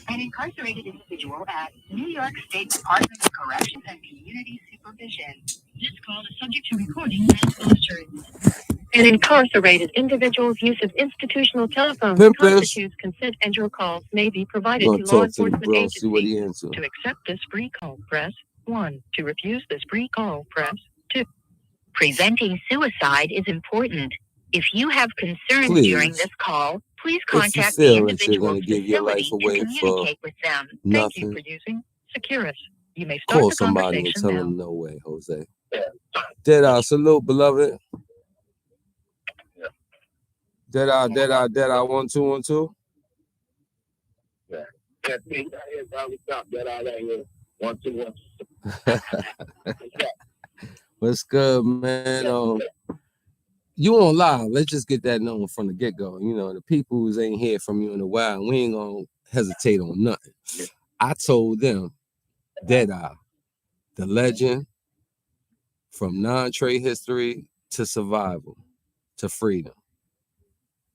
An incarcerated individual at New York State Department of Corrections and Community Supervision. This call is subject to recording and assurance. An incarcerated individual's use of institutional telephones constitutes consent, and your calls may be provided to law enforcement agencies. To accept this free call, press 1. To refuse this free call, press 2. Preventing suicide is important. If you have concerns during this call, please contact the individual's facility to communicate with them. Thank you for using Securus. You may start call the somebody and tell now. them no way, Jose. Deadeye, salute, beloved. Deadeye, 1212. Yeah. Deadeye, 121. What's good, man? You on live. Let's just get that known from the get-go. You know, the people who ain't hear from you in a while, we ain't gonna hesitate on nothing. I told them, Deadeye, the legend from non-Trey history to survival to freedom.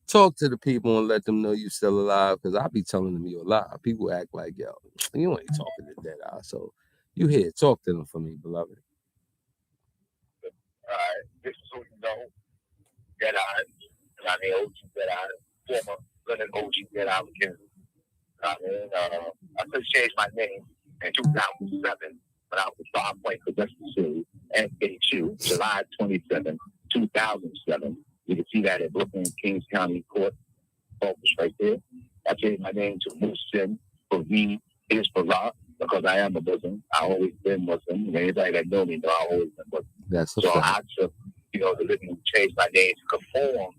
Talk to the people and let them know you still alive, because I be telling them you're alive. People act like, yo, you ain't talking to Deadeye. So you here. Talk to them for me, beloved. All right. This is who you know. Deadeye. I'm the OG Deadeye, former Leonard OG Deadeye McKenzie. I could change my name in 2007 when I was a 5-point production series and HU, July 27, 2007. You can see that at Brooklyn Kings County Court, focus right there. I changed my name to Musin for V is for Ra, because I am a Muslim. I've always been Muslim. And anybody that know me know I've always been Muslim. That's so I took, the living change my name to conform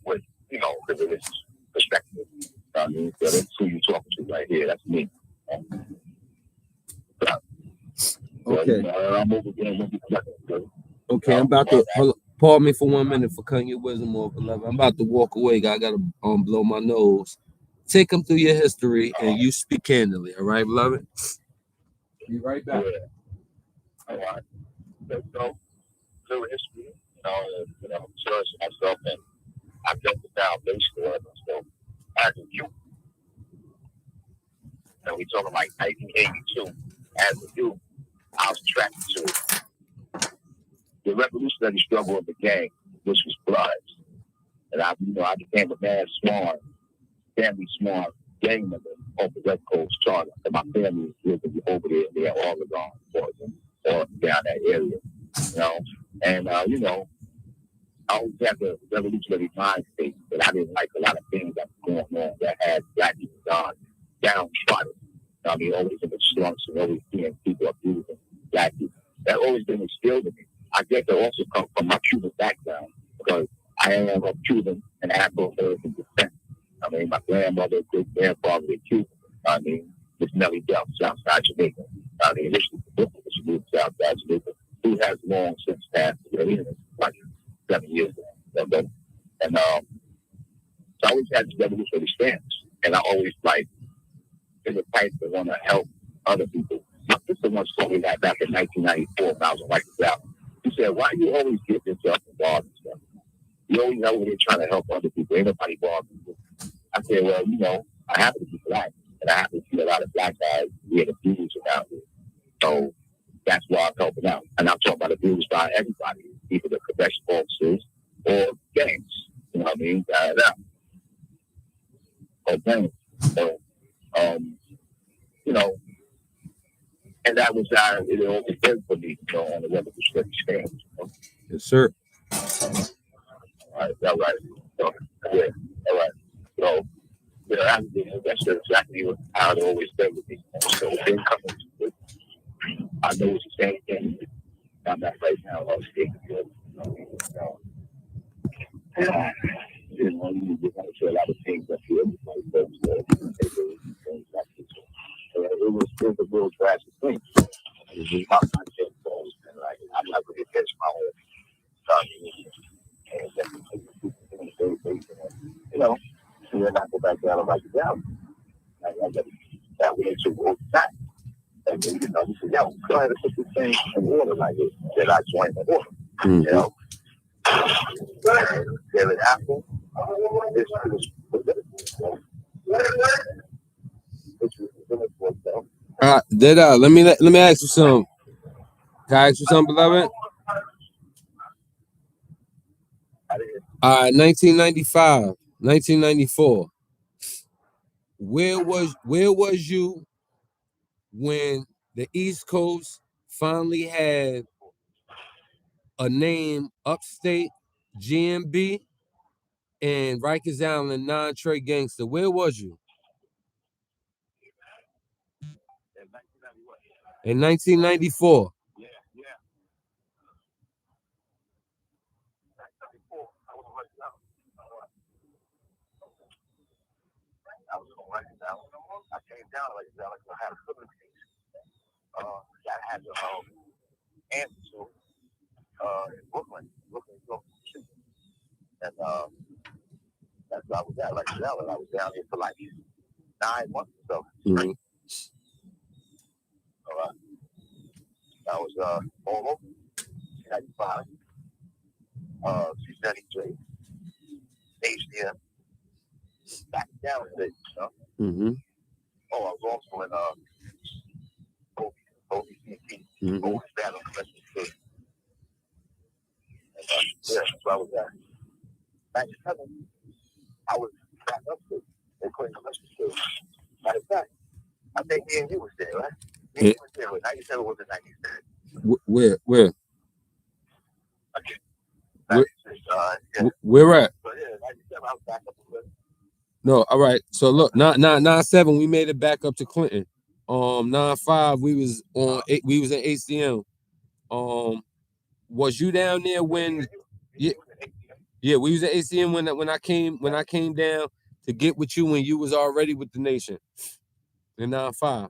with, the religious perspective. I mean, so that's who you're talking to right here. That's me. Okay. Okay, I'm about to pardon me for 1 minute for cutting your wisdom off, beloved. I'm about to walk away. I gotta blow my nose. Take them through your history and you speak candidly. All right, beloved. Be right back. Yeah. All right. Let's go through history. Search myself, and I built the foundation for it. So as a youth, and we talking like 1982. As a youth, I was attracted to the revolutionary struggle of the gang, which was bloods. And I became a mad smart, family smart gang member of the West Coast Charter. And my family was living over there. They had all the or down that area, And I always had the revolutionary mind state, but I didn't like a lot of things that were going on that had black people downtrodden. I mean, always in the slums and always seeing people abusing black people. That always been instilled in me. I guess that also comes from my Cuban background, because I am of Cuban and Afro-American descent. I mean, my grandmother, great grandfather were Cuban. I mean, Miss Nellie Delp, Southside Jamaica. I mean, initially, she moved to Southside Jamaica, who has long since passed away, like 7 years ago. And so I always had this revolutionary stance, and I always in the type that want to help other people. My sister once told me that back in 1994 when I was on Rikers Island. She said, "Why do you always get yourself involved in stuff? You always know when you're trying to help other people. Ain't nobody bothering you." I said, "Well, I happen to be black, and I happen to see a lot of black guys being abused around here. So that's why I'm helping out. And I'm talking about abuse by everybody, either the correction officers or gangs. You know what I mean? Or gangs. So, and that was how it always been for me, on the revolutionary stand. Yes, sir. All right. So, yeah, all right. So, that's exactly how it always been with me. So, I know it's the same thing. I'm not right now. I was taking good. You want to say a lot of things that you it was a real drastic thing. I'm not going to catch my own. And then I go back down and write it down. I get that way to work back. And then, he said, "Yo, go ahead and put this thing in order like this." Then I joined the order. Then it happened. This was Deadeye, let me ask you something. Can I ask you something, beloved? All right, 1995, 1994. Where was you when the East Coast finally had a name upstate, GMB, and Rikers Island non-Trey gangster? Where was you? In 1994. I came down like that, like I had a criminal case. That I had to answer to in Brooklyn, and that's where I was at, like that. And I was down here for like 9 months or so. Mm-hmm. That was all over 95, 273, HDM, back down a bit, you know. Mm-hmm. Oh, I was also in OBCT, Mm-hmm. Old Battle Commission State. Yeah, that's where I was at. 97, I was back up to they couldn't commission state. Matter of fact, I think me and you was there, right? Me and you was there, but 97 was in 96. Where? Okay. Where, 96, yeah. where at? So yeah, 97, I was back up to No, all right. So look, 97, we made it back up to Clinton. 95, we was on we was in HCM. Was you down there when yeah, we was at HCM when I came down to get with you when you was already with the nation in 95.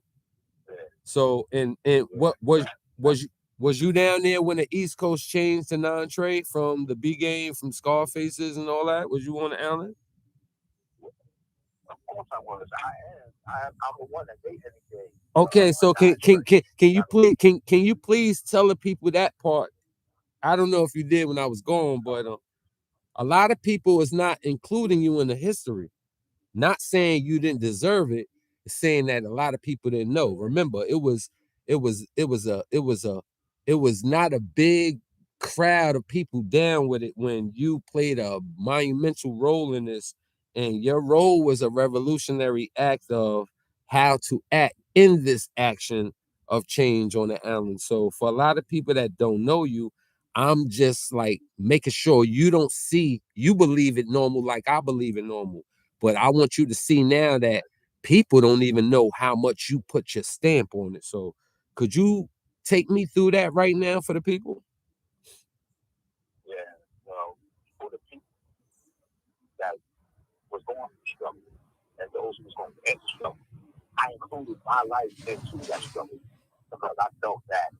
So and what was you down there when the East Coast changed to non-trade from the B game, from Scarfaces and all that? Was you on the island? Of course I was. I'm the one that made anything. Okay, so can you please tell the people that part? I don't know if you did when I was gone, but a lot of people is not including you in the history. Not saying you didn't deserve it, saying that a lot of people didn't know. Remember, it was not a big crowd of people down with it when you played a monumental role in this, and your role was a revolutionary act of how to act in this action of change on the island. So for a lot of people that don't know you, I'm just like making sure you don't see, you believe it normal like I believe it normal. But I want you to see now that people don't even know how much you put your stamp on it. So could you take me through that right now for the people? Yeah. Well, for the people that was going through struggle and those who was going to end the struggle, I included my life into that struggle because I felt that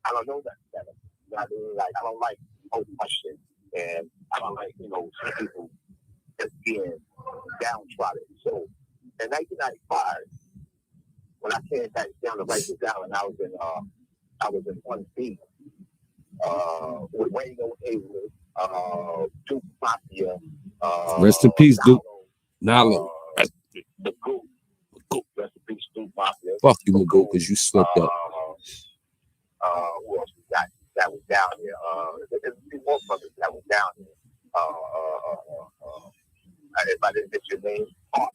I don't know that. You know what I mean? Like, I don't like oppression, and I don't like, some people just being downtrodden. So in 1995, when I came back down to Rikers Island, I was in 1B with Wayne O'Haver, Duke Mafia. Rest in peace, Duke. Nalo. The Goop. Rest in peace, Duke Mafia. Fuck you, Magoo, because you slipped up. Who else we got that was down here? There's a few more brothers that was down here. If I didn't get your name, I'm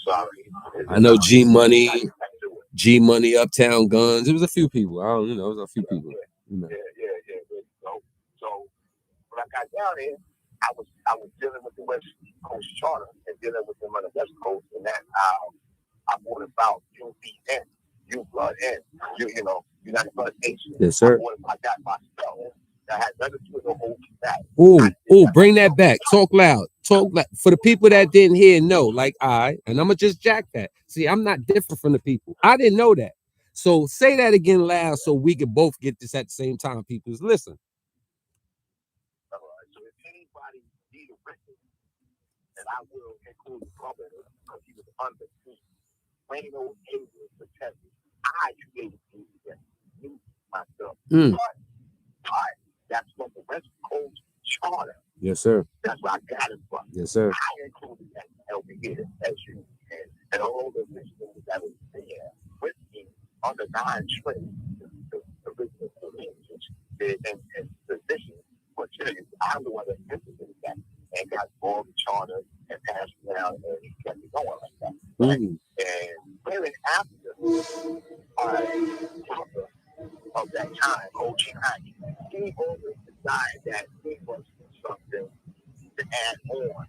sorry. I know G Money, Uptown Guns. It was a few people. It was a few people. Yeah. So when I got down here, I was dealing with the West Coast Charter and dealing with them on the West Coast, and that's how I brought about UBN, U Blood N, United Blood Nation. Yes, sir. I got my spell. That had nothing to do with the whole that. Oh, bring that back. Talk loud. For the people that didn't hear, know, like and I'm gonna just jack that. See, I'm not different from the people. I didn't know that. So say that again loud so we can both get this at the same time. People, listen. All right. So if anybody need a record, and I will include the brother because he was under me. Wayne O'Haver protected. I created me myself. But, all right, that's from the West Coast Charter. Yes, sir. That's where I got it from. Yes, sir. I included that over here as you. non-trained, the original and physician, but I'm the one that implemented that and got all the charter and passed it down, and he kept it going like that. Right? And really after our father of that time, OG Hockey, he always decided that he was something to add on.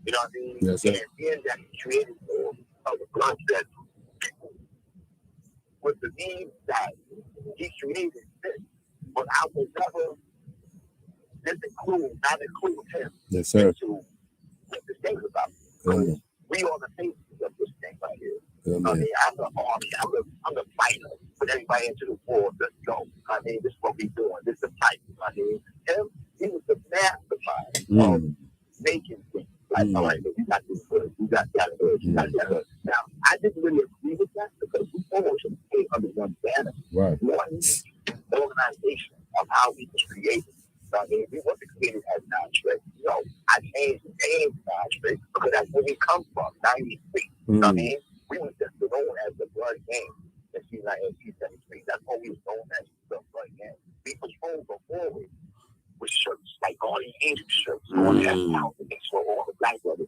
You know what I mean? Yes, sir. And then that he created more of the concept with the need that he created this. But I will never not include him into what this thing is about. We are the faces of this thing right here. I mean, I'm the army, I'm the fighter. Put everybody into the war, let's go. I mean, this is what we doing. This is the fight. I mean, he was the mastermind of making things. Like, all right, you got this good, you got that good, you got that good. Now, I didn't really agree with that because we always came under one banner. Right. One organization of how we was created. I mean, we wasn't created as non-straight. No, I changed the name non-straight because that's where we come from, 93. I mean, we were just known as the blood gang in 1973. That's what we was known as, the blood gang. We patrolled before with shirts, like all the Asian shirts, all that out, so all the black brothers.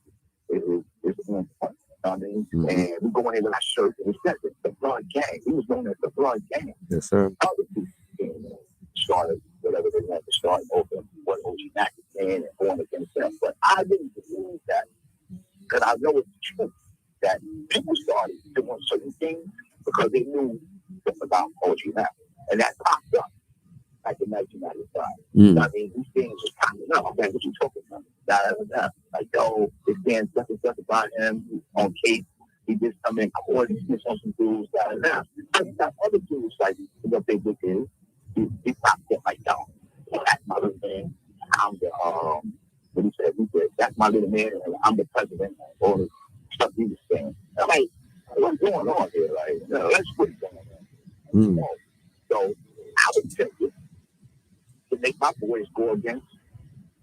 It's on point. I mean, and we go in there with our shirts, and we said it, the blood gang. We was known as the blood gang. Yes, sir. Other people started whatever they wanted to start over what OG Mac was saying and going against them. But I didn't believe that because I know it's true that people started doing certain things because they knew about OG Mac. And that popped up like in 1995. I mean, these things was popping up. Okay, what you talking about? Like, yo, they saying stuff and stuff about him on case. He did some in court. He did some dudes. But you got other dudes like what they did is he popped up like, yo, that's my little man. I'm the what he said. He said, that's my little man, and I'm the president. All the stuff he was saying. I'm like, what's going on here? Like, let's put it going on. So I would tell you to make my boys go against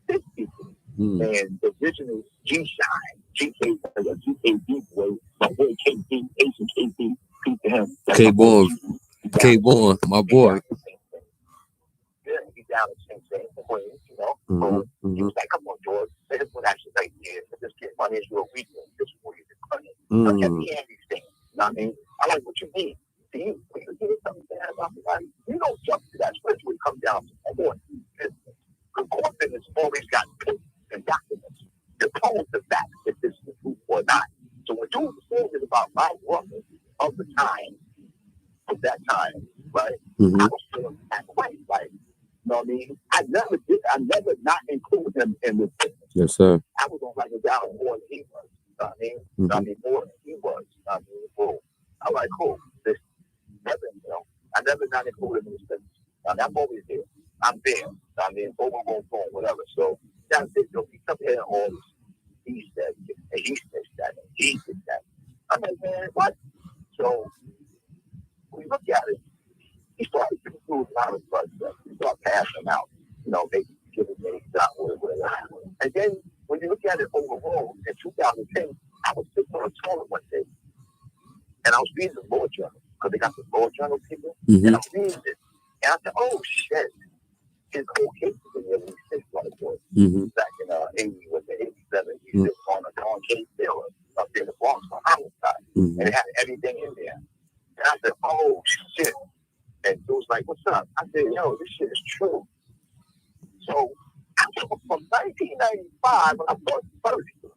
this people. And the original G-Shine, GKB boy, my boy KB, Asian KB, peace to him. K-Born, my boy. Yeah, he's down in St. Queens, you know. He was like, come on, George. This one actually right here. Just get money into a weekend. This is where you can money. I kept hearing these things. You know what I mean? I like what you mean. See, when you hear something bad about somebody, you don't jump to that, especially when it comes down to court business. The court business always got papers and documents. You're told the fact if this is true or not. So when you say this about my brother of the time, of that time, right? I was feeling that way, like, you know what I mean? I never not included him in this business. Yes, sir. I was gonna write it down more than he was. You know what I mean? I mean, more than he was. I mean, cool. I'm like, cool. This never, you know, I never not included him in this business. I mean, I'm always there. I'm there. I mean, boom, whatever. So that's it. So he come here and all this. He said, and he said that, and he did that. I'm like, man, what? So when you look at it, he started to do a lot of blood stuff. He started passing them out, you know, maybe giving me whatever. And then when you look at it overall, in 2010, I was sitting on a toilet one day, and I was reading the Law Journal, because they got the Law Journal people, and I was reading it. And I said, oh, shit. His whole case was in the 86 back in 80, was it 87? He was on a case still up there in the Bronx for homicide. And it had everything in there. And I said, oh, shit. And it was like, what's up? I said, yo, this shit is true. So I took it from 1995 when I bought the first.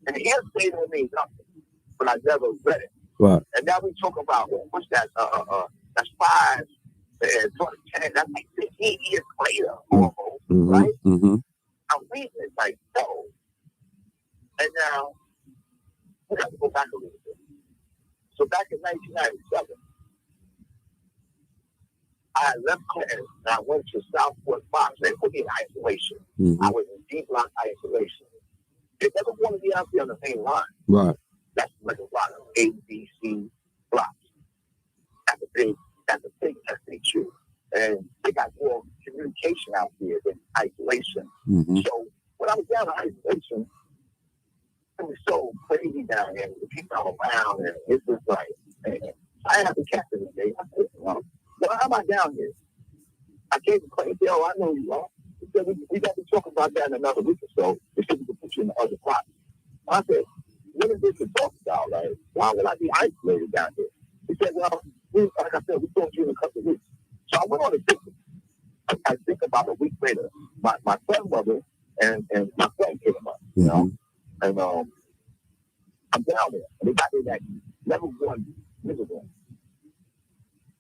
And the hearsay don't mean nothing. But I never read it. Right. And now we talk about, what's that? That's 5 and 2010. That's like 15 years later, almost, right? I'm reading it like, no. And now, we got to go back a little bit. So back in 1997, I left Clinton and I went to Southport Fox. They put me in isolation. I was in deep lock isolation. They never wanted me out there on the main line. Right. That's like a lot of A, B, C blocks. That's a big SHU. And they got more communication out there than isolation. So when I was down in isolation, it was so crazy down there. The people around, and it was like, man, I have to catch it today. I said, well, how am I down here? I came to Clayton. I know you are. He said, we got to talk about that in another week or so. They said we can put you in the other spot. I said, what is this to talk about? Like, why would I be isolated down here? He said, well, like I said, we talked to you in a couple of weeks. So I went on a trip. I think about a week later, my son's mother and my friend came up, you know, and I'm down there. And they got me that level 1 miserable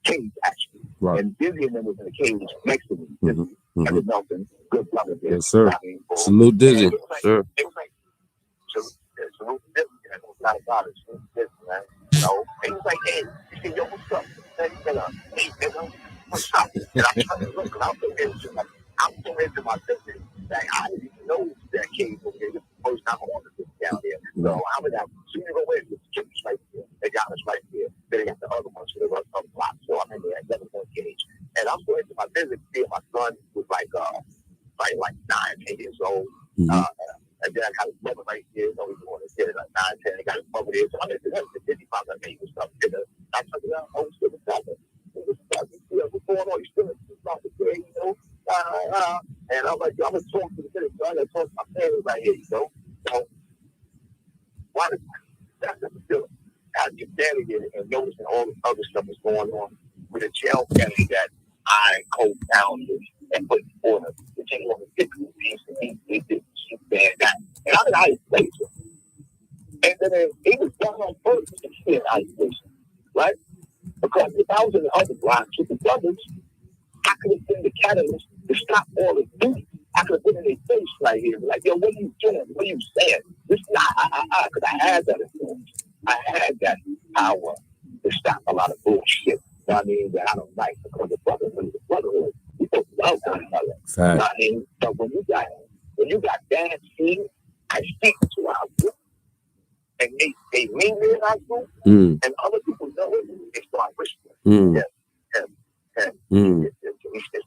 cage, actually. Right. And Dizzy and them was in the cage next to me. And Nelson, good brother. Yes, sir. Salute Dizzy. Sure. It was like, salute Dizzy. It was not about it. Salute Dizzy, man. You know, and he was like, hey, he said, yo, what's up? He said, hey, nigga, what's up? And I'm trying to look, and I'm so into my business that I didn't even know that cage was there. This is the first time I wanted to sit down there. So I was out. So you go in, the kids right there. They got us right there. Then they got the other ones for the rest of the block. So I'm in there at 11 cage. And I'm so into my business. My son was like 9, 10 years old. And then I got his mother right here. So he's going to get it like 9, 10. I got his mother there. So I'm into him. The Disney Pop, I made stuff. And I took it out. Oh, still a second. What's going on? You still about the day, you know? And I'm like, yo, I'm going to talk to the kid. So I got to talk to my family right here, you know? So, why does that's the feeling? As you're standing there and noticing all this other stuff is going on with a jail family that I co-founded and put in order to take on the 50 piece and he did that. And I'm in isolation. And then it was done on purpose to stay in isolation, right? Because if I was in the other blocks with the brothers, I could have been the catalyst to stop all the things. I could have been in their face right here. Like, yo, what are you doing? What are you saying? This is not, because I had that influence. I had that power to stop a lot of bullshit. You know what I mean? That I don't like, because the brotherhood is brotherhood. We don't love one another. You know what I mean? So when you got bad seeds, I stick to our group. And they mean it in our group, and other people know it, they start whispering. He says,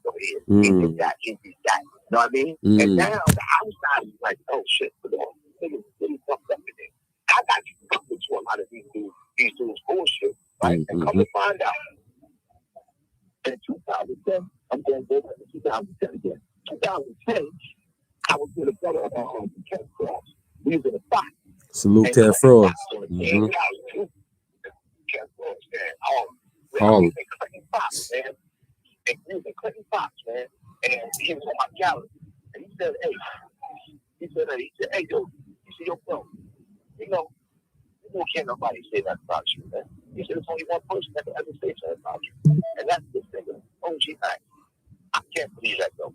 go ahead. He did that. He did that. You know what I mean? And now the outside is like, oh shit, put on. Niggas really fucked up in there. I got you fucked into a lot of these dudes bullshit, right? And come to find out, in 2010, I'm going to go back to 2010 again. 2010, I was with a brother on Ken Cross. We was in a fight. Salute Ken Frost. Ken Frost, man. Clinton Fox, man. And he was in Clinton Fox, man. And he was on my gallery. And he said, hey, hey, yo, you see your bro? You know, can't nobody say that about you, man. He said, there's only one person that can ever say that about you. And that's this nigga, OG Max. I can't believe that, though.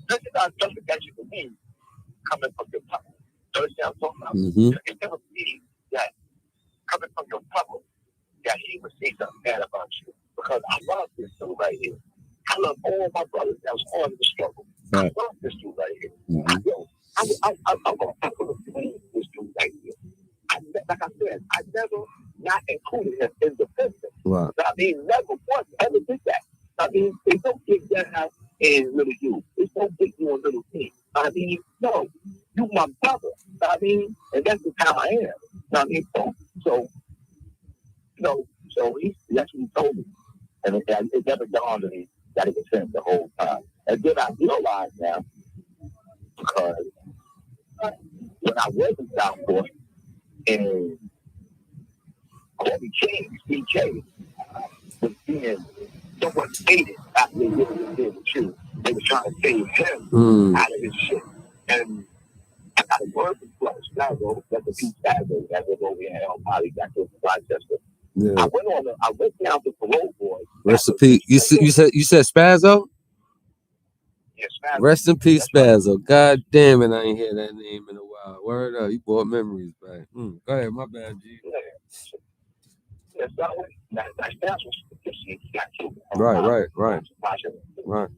This is not something that you believe coming from your public. You understand what I'm talking about? You can never believe that coming from your public, that he would say something bad about you. Because I love this dude right here. I love all my brothers that was on the struggle. I love this dude right here. I'm going to believe this dude right here. Like I said, I never not included him in the business. Right. I mean, never once ever did that. I mean, they don't get down in little you. They don't get you on little me. I mean, no, you my brother. I mean, and that's just how I am. I mean, so that's what he told me. And it never dawned on me that it was him the whole time. And then I realized now, because when I was in Southport, and Kobe King, BK, was being somewhat hated after they did what they did with you. They were trying to save him out of his shit. And I got a word from Spazzo, that's a piece Spazzo that was over in El Poly, back to Rochester. Yeah. I went down to parole board. Rest in peace. You said Spazzo? Yeah, Spazzo. Rest in peace, Spazzo. God damn it, I ain't hear that name in a while. Word up, you brought memories back. Go ahead, my bad, G. Yeah, that's Right.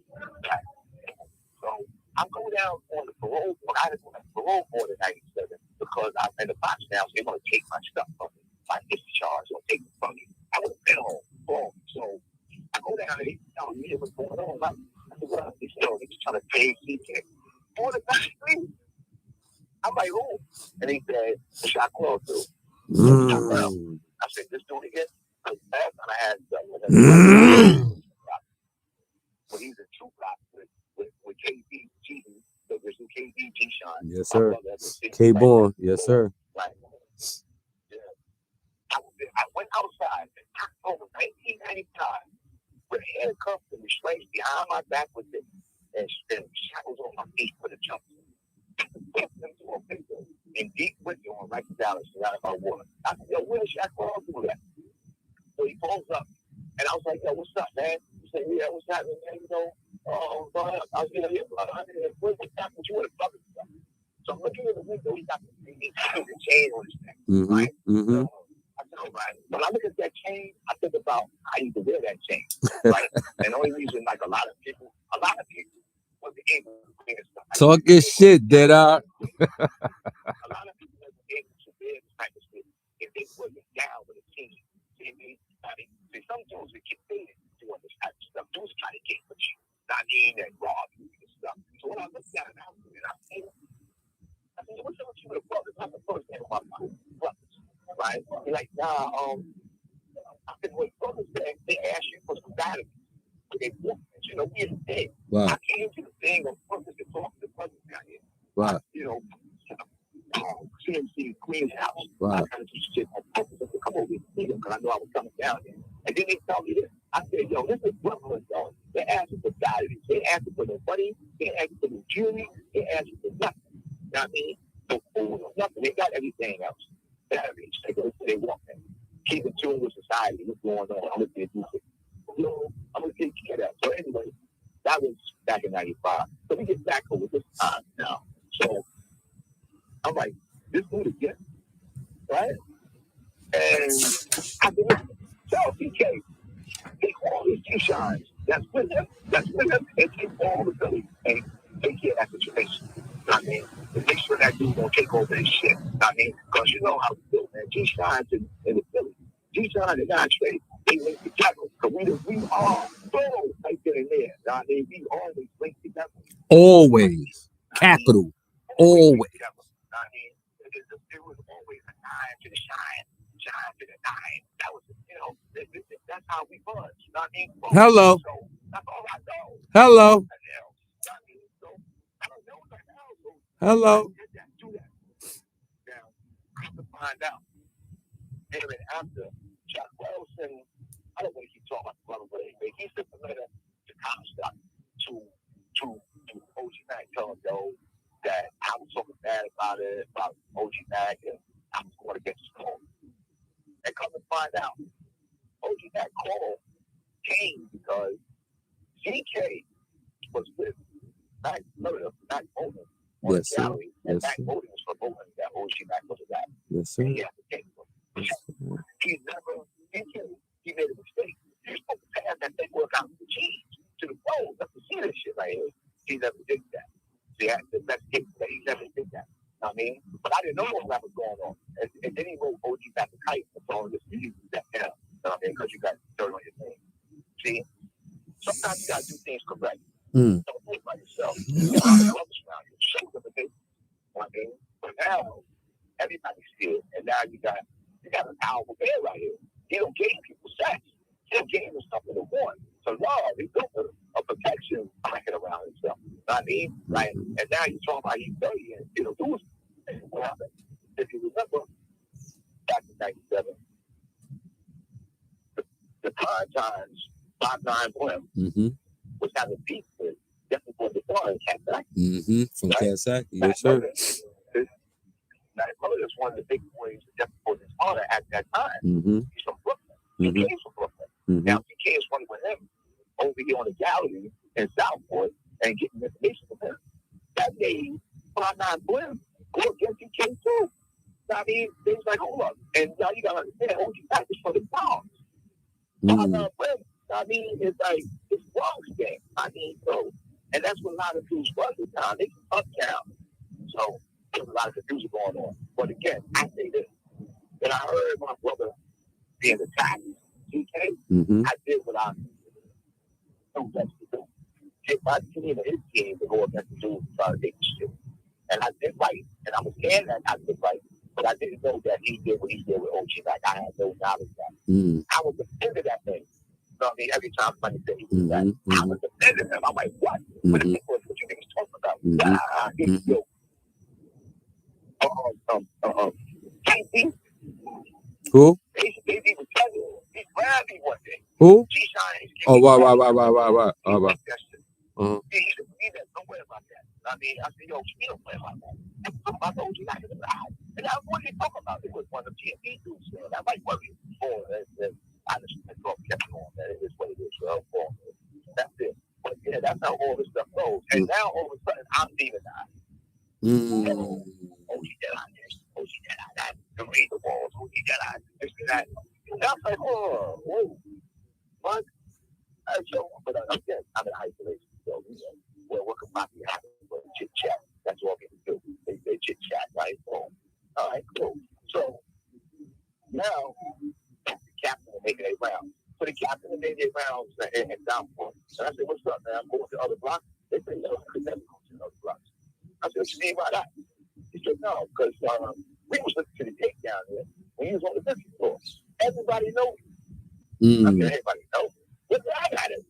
So I'm going down on the parole board. I was on the parole board in 97 because I'm in the box now, so they're going to take my stuff from me. My discharge, they'll take it from me. I would have been home. So I go down and they tell me what's going on. I said, well, he's trying to pay CK. On the back street. I'm like, who? And he said, shot Crawford. I said, this dude again? Last time I had but he's a two block with KB G, the original KB G-Shine. Yes, sir. K-Born. Yes, sir. Right. Yeah. I went outside in October 1995 with handcuffs and restraints behind my back with it and shackles on my feet for the jump. And deep winter on Rikers Island, surrounded by water. I said, yo, where's Shaq? Where I'll do that? So he pulls up, and I was like, yo, what's up, man? He said, yeah, what's happening, man? You know, I was getting what's happening? You want to fuck stuff? So I'm looking in the window, he got the chain on his neck, right? Mm-hmm. So I said, all right. When I look at that chain, I think about how you can wear that chain, right? And the only reason, like, a lot of people wasn't able to wear stuff. Talk your shit, Deadeye. A lot of people wasn't able to wear this type of shit if they wasn't down with a team. See, some dudes would get paid doing this type of stuff. Dudes try to get with you. I mean, and rob you and stuff. So when I looked at it, I said, what's up with you with a brother? That's the first thing about my brothers, right? He's like, nah, I said, well, brothers, they ask you for some guidance. But they want it. You know, we're the thing. Wow. I came to the thing on purpose to talk to the brothers down here. Wow. You know, CMC Queen's house. Wow. I kind of keep shit on purpose to come over here because I know I was coming down there. And then they tell me this. I said, yo, this is Brooklyn, though. They asking for guidance. They asking for no money. They asking for no jewelry. They asking for nothing. You know what I mean? No food, no nothing. They got everything else. Batteries. They go they want that. Keep in tune with society. What's going on? I'm looking at music. You know, I'm going to take care of that. So anyway, that was back in 95. So we get back over this time now. So I'm like, this dude again, right? And I said, tell CK, take all these G-Shines that's with him, and take all the Billy and take care of that situation. You know what I mean? And make sure that dude don't take over his shit. You know what I mean? Because you know how we do, man. G-Shines and the Billy. G-Shines and Trey, they link together. Because we are so right there and there. You know what I mean? We always link together. Always. Capital. Always. I mean, it was always a 9 to the shine to the 9. That was, you know, that's how we was. You know what I mean? Hello. So, that's all I know. Hello. So, I don't know what the hell. So, Hello. do that. Now, I have to find out. And after Chuck Wilson, I don't want to keep talking about the brother, but anyway, he sent the letter to Comstock to OG Mac telling him, yo, that I was talking bad about OG Mac and I was going against his call. And come to find out, OG Mac call came because GK was with Mac Bowden on the gallery. And Mac Bowden was promoting that OG Mac was a guy. Yes, sir. And he had to take him. He made a mistake. He was supposed to pass that paperwork out to the G's, to the phones. That's to see this shit right here. He never did that. He had to investigate that. He never did that. You know what I mean? But I didn't know what that was going on. And then he wrote OG back to Kite and told him this you that down. You know what I mean? Because you got dirt on your name. See? Sometimes you got to do things correct. Don't think by yourself. You know, I'm rubbish now. You show them the thing. You know what I mean? But now, everybody's here. And now you got a powerful man right here. He don't give people sex. He don't give them something to want. So love, he built a protection bracket around himself. You know what I mean? Right? And now you're talking about he's 30 and you know, dudes. What happened? If you remember, back in 97, the Prime Times 5-9 Blim was having beef with just before the bar in Cat From Cat Sack, yes, sir. Matt Miller is one of the big boys just before his father at that time. He's from Brooklyn. He came from Brooklyn. Now, he is one with him over here on the gallery in Southport and getting information from him. That made 5-9 Blim go against DK too. I mean, they was like, hold up. And now you got to understand, OG Mac is for the dogs. 5-9 Blim, I mean, it's like, it's wrong game. I mean, so, and that's what a lot of dudes was at the time. They can uptown. So, there's a lot of confusion going on. But again, I say this. When I heard my brother being attacked, GK, I did what I knew best to do. Get my team and his team to go against the dudes and try to take the shit. And I did right. And I was scared that I did right. But I didn't know that he did what he did with OG Mac. I had no knowledge of that. I was defending that thing. You know what I mean? Every time somebody said he did that, I was defending him. I'm like, what? What the people, what you niggas talking about? KC. Who? KC was telling me. He grabbed me one day. Who? G-Shine. Oh, right. He said, don't worry about that. I mean, I said, yo, he don't worry about that. I'm talking about OG Mac in the side. And that's what they talking about. It was one of the TNT dudes saying that might worry. I just kept on that. It is what it is. That's it. But yeah, that's how all this stuff goes. And now all of a sudden, I'm demonized. OG Deadeye, the read the walls, OG Deadeye, this and that. And I was like, whoa, what? So, but again, I'm in isolation. So, well, what could possibly happen? Well, chit chat. That's all people do. They chit chat, right? So, all right, cool. So now the captain will make their rounds. So the captain will make their rounds and downpour. And I said, what's up, man? I'm going to the other block. They said, no, I could never go to the other blocks. I said, what you mean by that? He said, no, because we was listening to the tape down there when he was on the business floor. Everybody knows. I said, everybody knows. But I got it.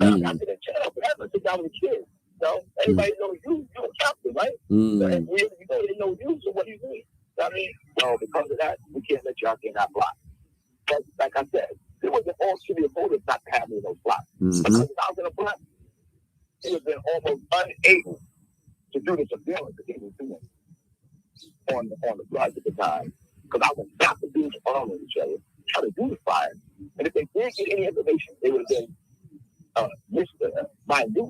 I got to the jail forever since I was a kid. So everybody knows you're a captain, right? So if they know you, so what do you mean? I mean, so because of that, we can't let y'all get that block. But like I said, it wasn't all city opponents not to have me in those blocks. Because if I was in a block, it would have been almost unable to do the surveillance that he was doing on the blocks at the time. Because I would stop the dudes following each other, try to do the fire. And if they did get any information, they would have been minute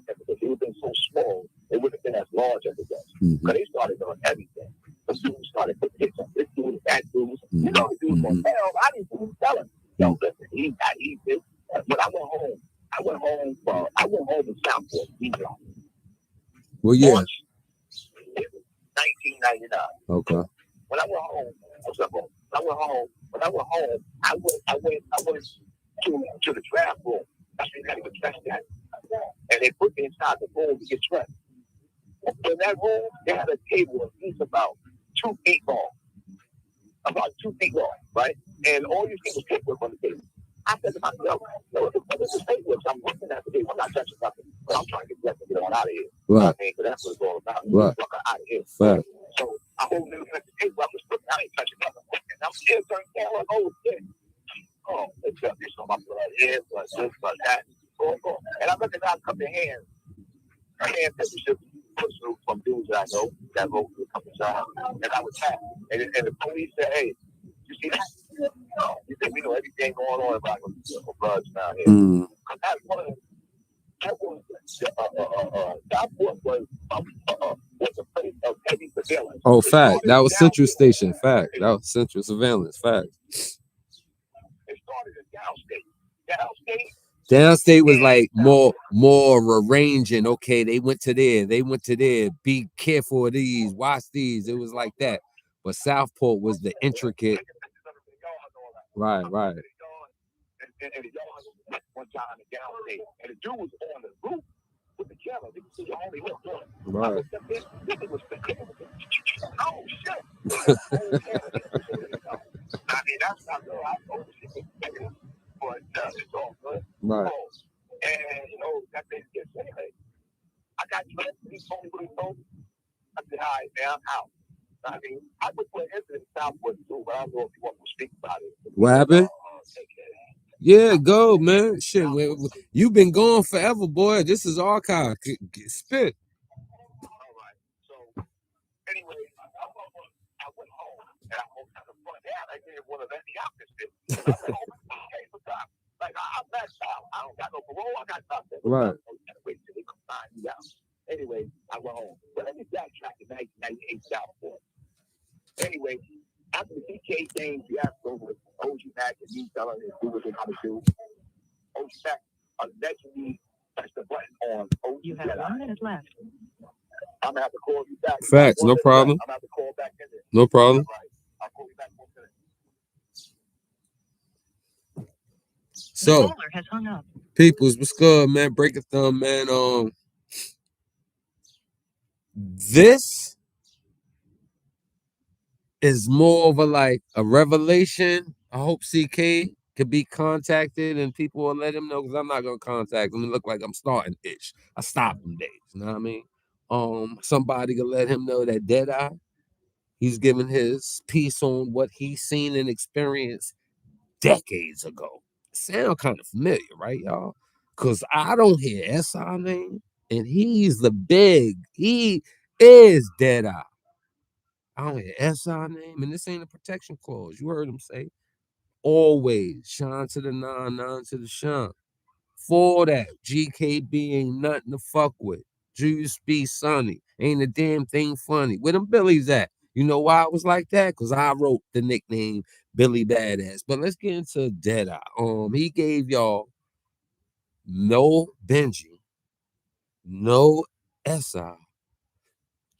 information. It would have been so small, it wouldn't have been as large as it was. Because they started doing everything. The dudes started putting hits on this dude, that dude. You know, the dudes going, hell, I didn't even tell him. Yo, listen, he got this. But I went home. I went home in Southport. Well, yeah. March 1999. Okay. When I went home, I went to the draft room. I didn't have to touch that. And they put me inside the room to get dressed. In that room, they had a table of least about 2 feet long. About 2 feet long, right? And all you see was paperwork on the table. I said to myself, what is this paperwork? So I'm looking at the table. I'm not touching nothing. But I'm trying to get dressed and get on out of here. Right. I mean, but that's what it's all about. Right. Out of here. Right. So I'm holding it at the table. I'm just looking. I ain't touching nothing. And I'm still turning down like, oh, shit. Oh, it's got this on my blood here, but this, but that. Oh. And I recognize a couple of hands. A hand picture from dudes that I know that wrote to the company side. And I was happy. And the police said, hey, you see that? No. He said, we know everything going on about the bloods down here. Because that was a place of heavy surveillance. Oh, fact. That was Central Station. Fact. That was Central Surveillance. Fact. It started in Downstate. Downstate was like more arranging. Okay, they went to there. Be careful of these. Watch these. It was like that. But Southport was the intricate. Right. And the yard one time in Downstate, and the dude was on the roof with the camera. You can see your only look on. Right. Oh shit! I mean, that's not good. I know shit. But it's all good. Right. And you know that thing gets anyway. I got dressed. He told me what he told me. I said, all right, man, I'm out. I mean, I would put an incident in Southwood too, but I don't know if you want to speak about it. What happened? Yeah, go, man. Shit, you've been gone forever, boy. This is archive. Spit. All right. So, anyway, I went home, and I went to the front down. I didn't want to let me out this shit. I went home, okay, for time. Like, I'm maxed out. I don't got no parole. I got nothing. Right. Wait till they come find me out. Anyway, I went home. But let me backtrack to 1998 Southport. Anyway, after the DK thing, you have to go with OG Mac and me telling him do what they want to do. OG Mac allegedly touched the button on OG. You have 1 minute left. I'm going to have to call you back. Facts, no problem. I'm going to have to call back in there. No problem. Right. I'll call you back in a minute. So, the caller has hung up. peoples, what's good, man? Break a thumb, man. This is more of a revelation. I hope CK could be contacted and people will let him know, because I'm not gonna contact him and look like I'm starting ish. I stopped him days, you know what I mean? Somebody could let him know that Deadeye, he's giving his piece on what he's seen and experienced decades ago. Sound kind of familiar, right, y'all? Because I don't hear SR name, and he is Deadeye. I don't hear SR name, and this ain't a protection clause. You heard him say, always shine to the nine, nine to the shine. For that, GKB ain't nothing to fuck with. Juice be sunny, ain't a damn thing funny. Where them Billies at? You know why I was like that? Because I wrote the nickname Billy Badass. But let's get into Deadeye. He gave y'all no Benji, no SI,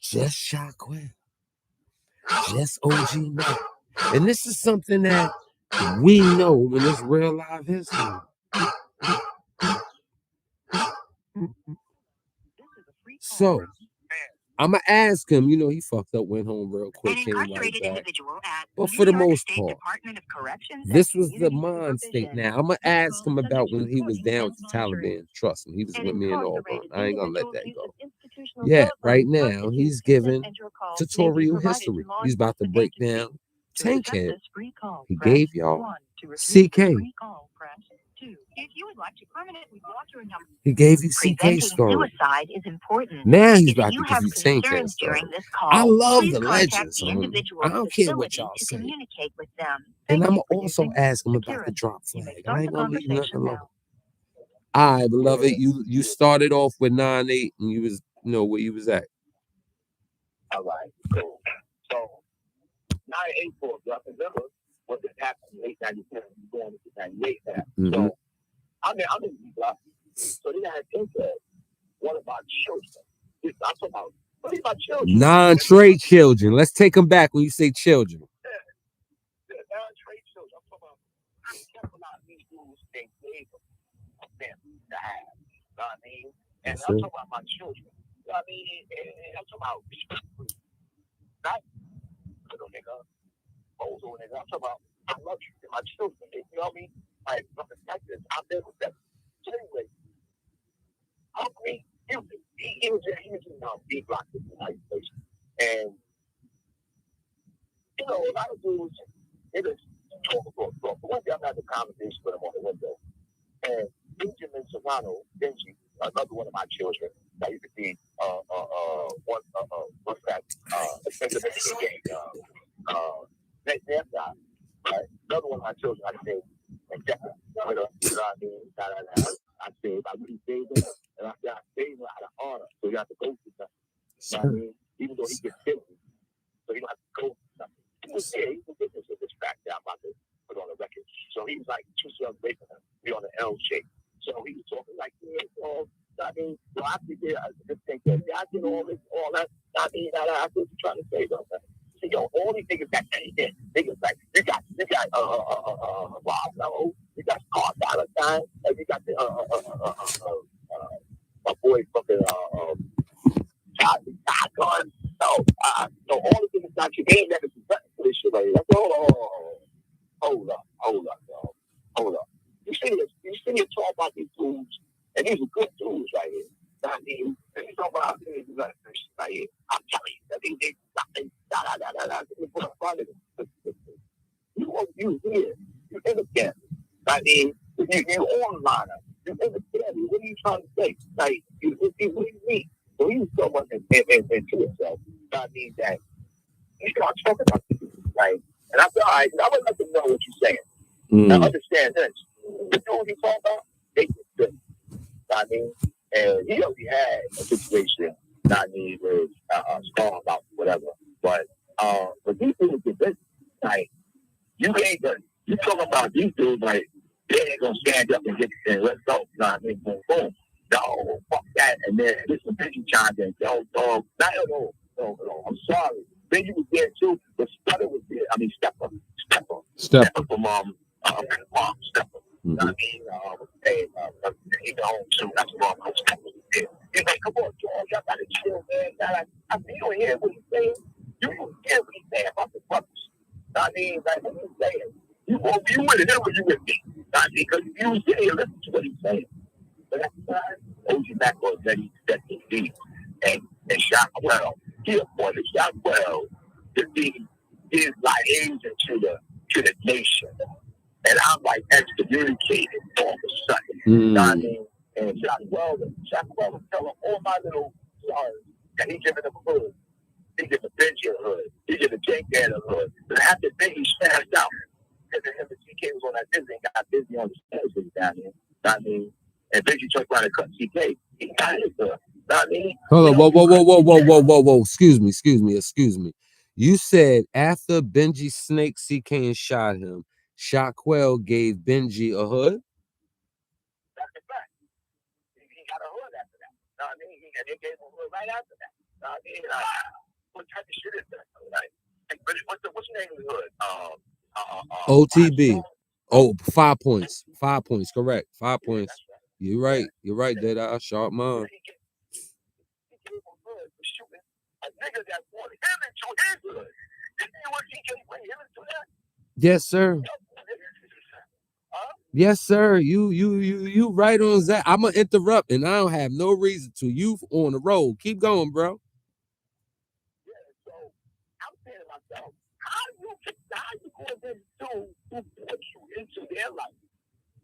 just Shockwave, just OG Mac. And this is something that we know when it's real live history. So I'm gonna ask him. You know, he fucked up, went home real quick, came right back. But for the most part, this was the mind state. Now I'm gonna ask him about when he was down with the Taliban. Trust me, he was with me in Auburn. I ain't gonna let that go. Yeah, right now he's giving tutorial history. He's about to break down Tankhead. He gave y'all CK. He gave you CK story. Suicide is important. Now he's If about you to give have you Tankhead concerns story. during this call, I love please the contact legends. the individual's I don't care what facility y'all to say. communicate with them. And Thank I'm you for also using ask him about the Security. drop You may flag. start I ain't the gonna leave nothing conversation alone. now. All right, beloved. You started off with 9-8 and you was where you was at. All right, cool. So 9-8 for remember what just happened in late 97 going into 98 now. So I'm in D-Block. So then I think that one of my children. I'm talking about what about children? Non-trade children. Let's take them back when you say children. Yeah, non-trade children. I'm talking about I kept a lot of these rules they gave them to have. You know what I mean? And I'm talking about my children. You know what I mean? And I'm talking about not little nigga, old nigga. I'm talking about I love you and my children. You know what I mean? Like I'm protected. I'm there with them. So anyway, I'm great. He was in D-Block in the United States. And you know, a lot of dudes, they just talk. One day I'm having a conversation with him on the window. And Benjamin Serrano, Benji, another one of my children, that used to be what's that? Epidemic game. That guy, right? Another one of my children, I say, and you know what I mean? I say, I really saved him, and I said, I saved him out of honor, so you have to go through something. You know what I mean? Even though he gets killed, so you don't have to go through something. He was witness of this fact that I'm about to put on the record. So he was like 2 years away from him, be on the L shape. So he was talking like, I mean, so I think I just think that I did all that. I mean, I was trying to say something. So, all these niggas got anything. Niggas like, you got Rob Lowe, you got Carl Valentine, and you got the, my boy fucking, Shotgun. So all the things that you ain't never been for this shit right here. Hold up, y'all. You see me talk about these dudes, and these are good dudes right here. I mean, you talk about these right here. I'm telling you, that they did something. They put up front of them. You here, you in the camp. I mean, you online. You in the camp. What are you trying to say? Like, what do you mean? So he was someone into himself. I mean that he starts talking about this, right? And I said, all right, I would like to know what you're saying. I understand this. The dude he talking about, they get good. I mean, and he already had a situation. I mean, with strong about whatever. But these dudes get business. Like, you talking about these dudes like they ain't gonna stand up and get let's go. You know what I mean? Boom, boom. No, fuck that. And then this one Benji chimed in. Yo, dog. No, I'm sorry. Benji was there too, but Stutter was there. I mean, Stepper from Mom, Stepper. You know what I mean? He home too. That's wrong. Stepper was there. He's like, come on, dog. Y'all gotta chill, man. I mean, you don't hear what he's saying. You don't hear what he's saying about the fucking mean, like, what he's saying. You with it, then what you with me. I mean, because if you was there, listen to what he's saying. But at the time, OG Mac was ready to set the beat and shot well. He appointed shot well to be his liaison to the nation. And I'm like excommunicated all of a sudden. You know what I mean? And Shockwell was telling all my little sons that he giving them hood. He giving Benji a hood. He giving Jake Dad a hood. But after Benji smashed out, because him and CK was on that Disney and got busy on the stage down there. You know what I mean? And Benji took around and cut CK. He got his hood. You know what I mean? Hold on, whoa. Excuse me. You said after Benji snaked CK and shot him, Shockwell gave Benji a hood? That's a fact. He got a hood after that. You know what I mean? And they gave him a hood right after that. You know what I mean? What type of shit is that? Like, what's the name of the hood? OTB. Oh, 5 points. 5 points, correct. 5 points. You're right. Deadeye. Sharp mind. Yes, sir. Yes, sir. You right on that. I'm gonna interrupt, and I don't have no reason to. You on the road. Keep going, bro. Yeah, so I'm saying to myself, how you going to who put you into their life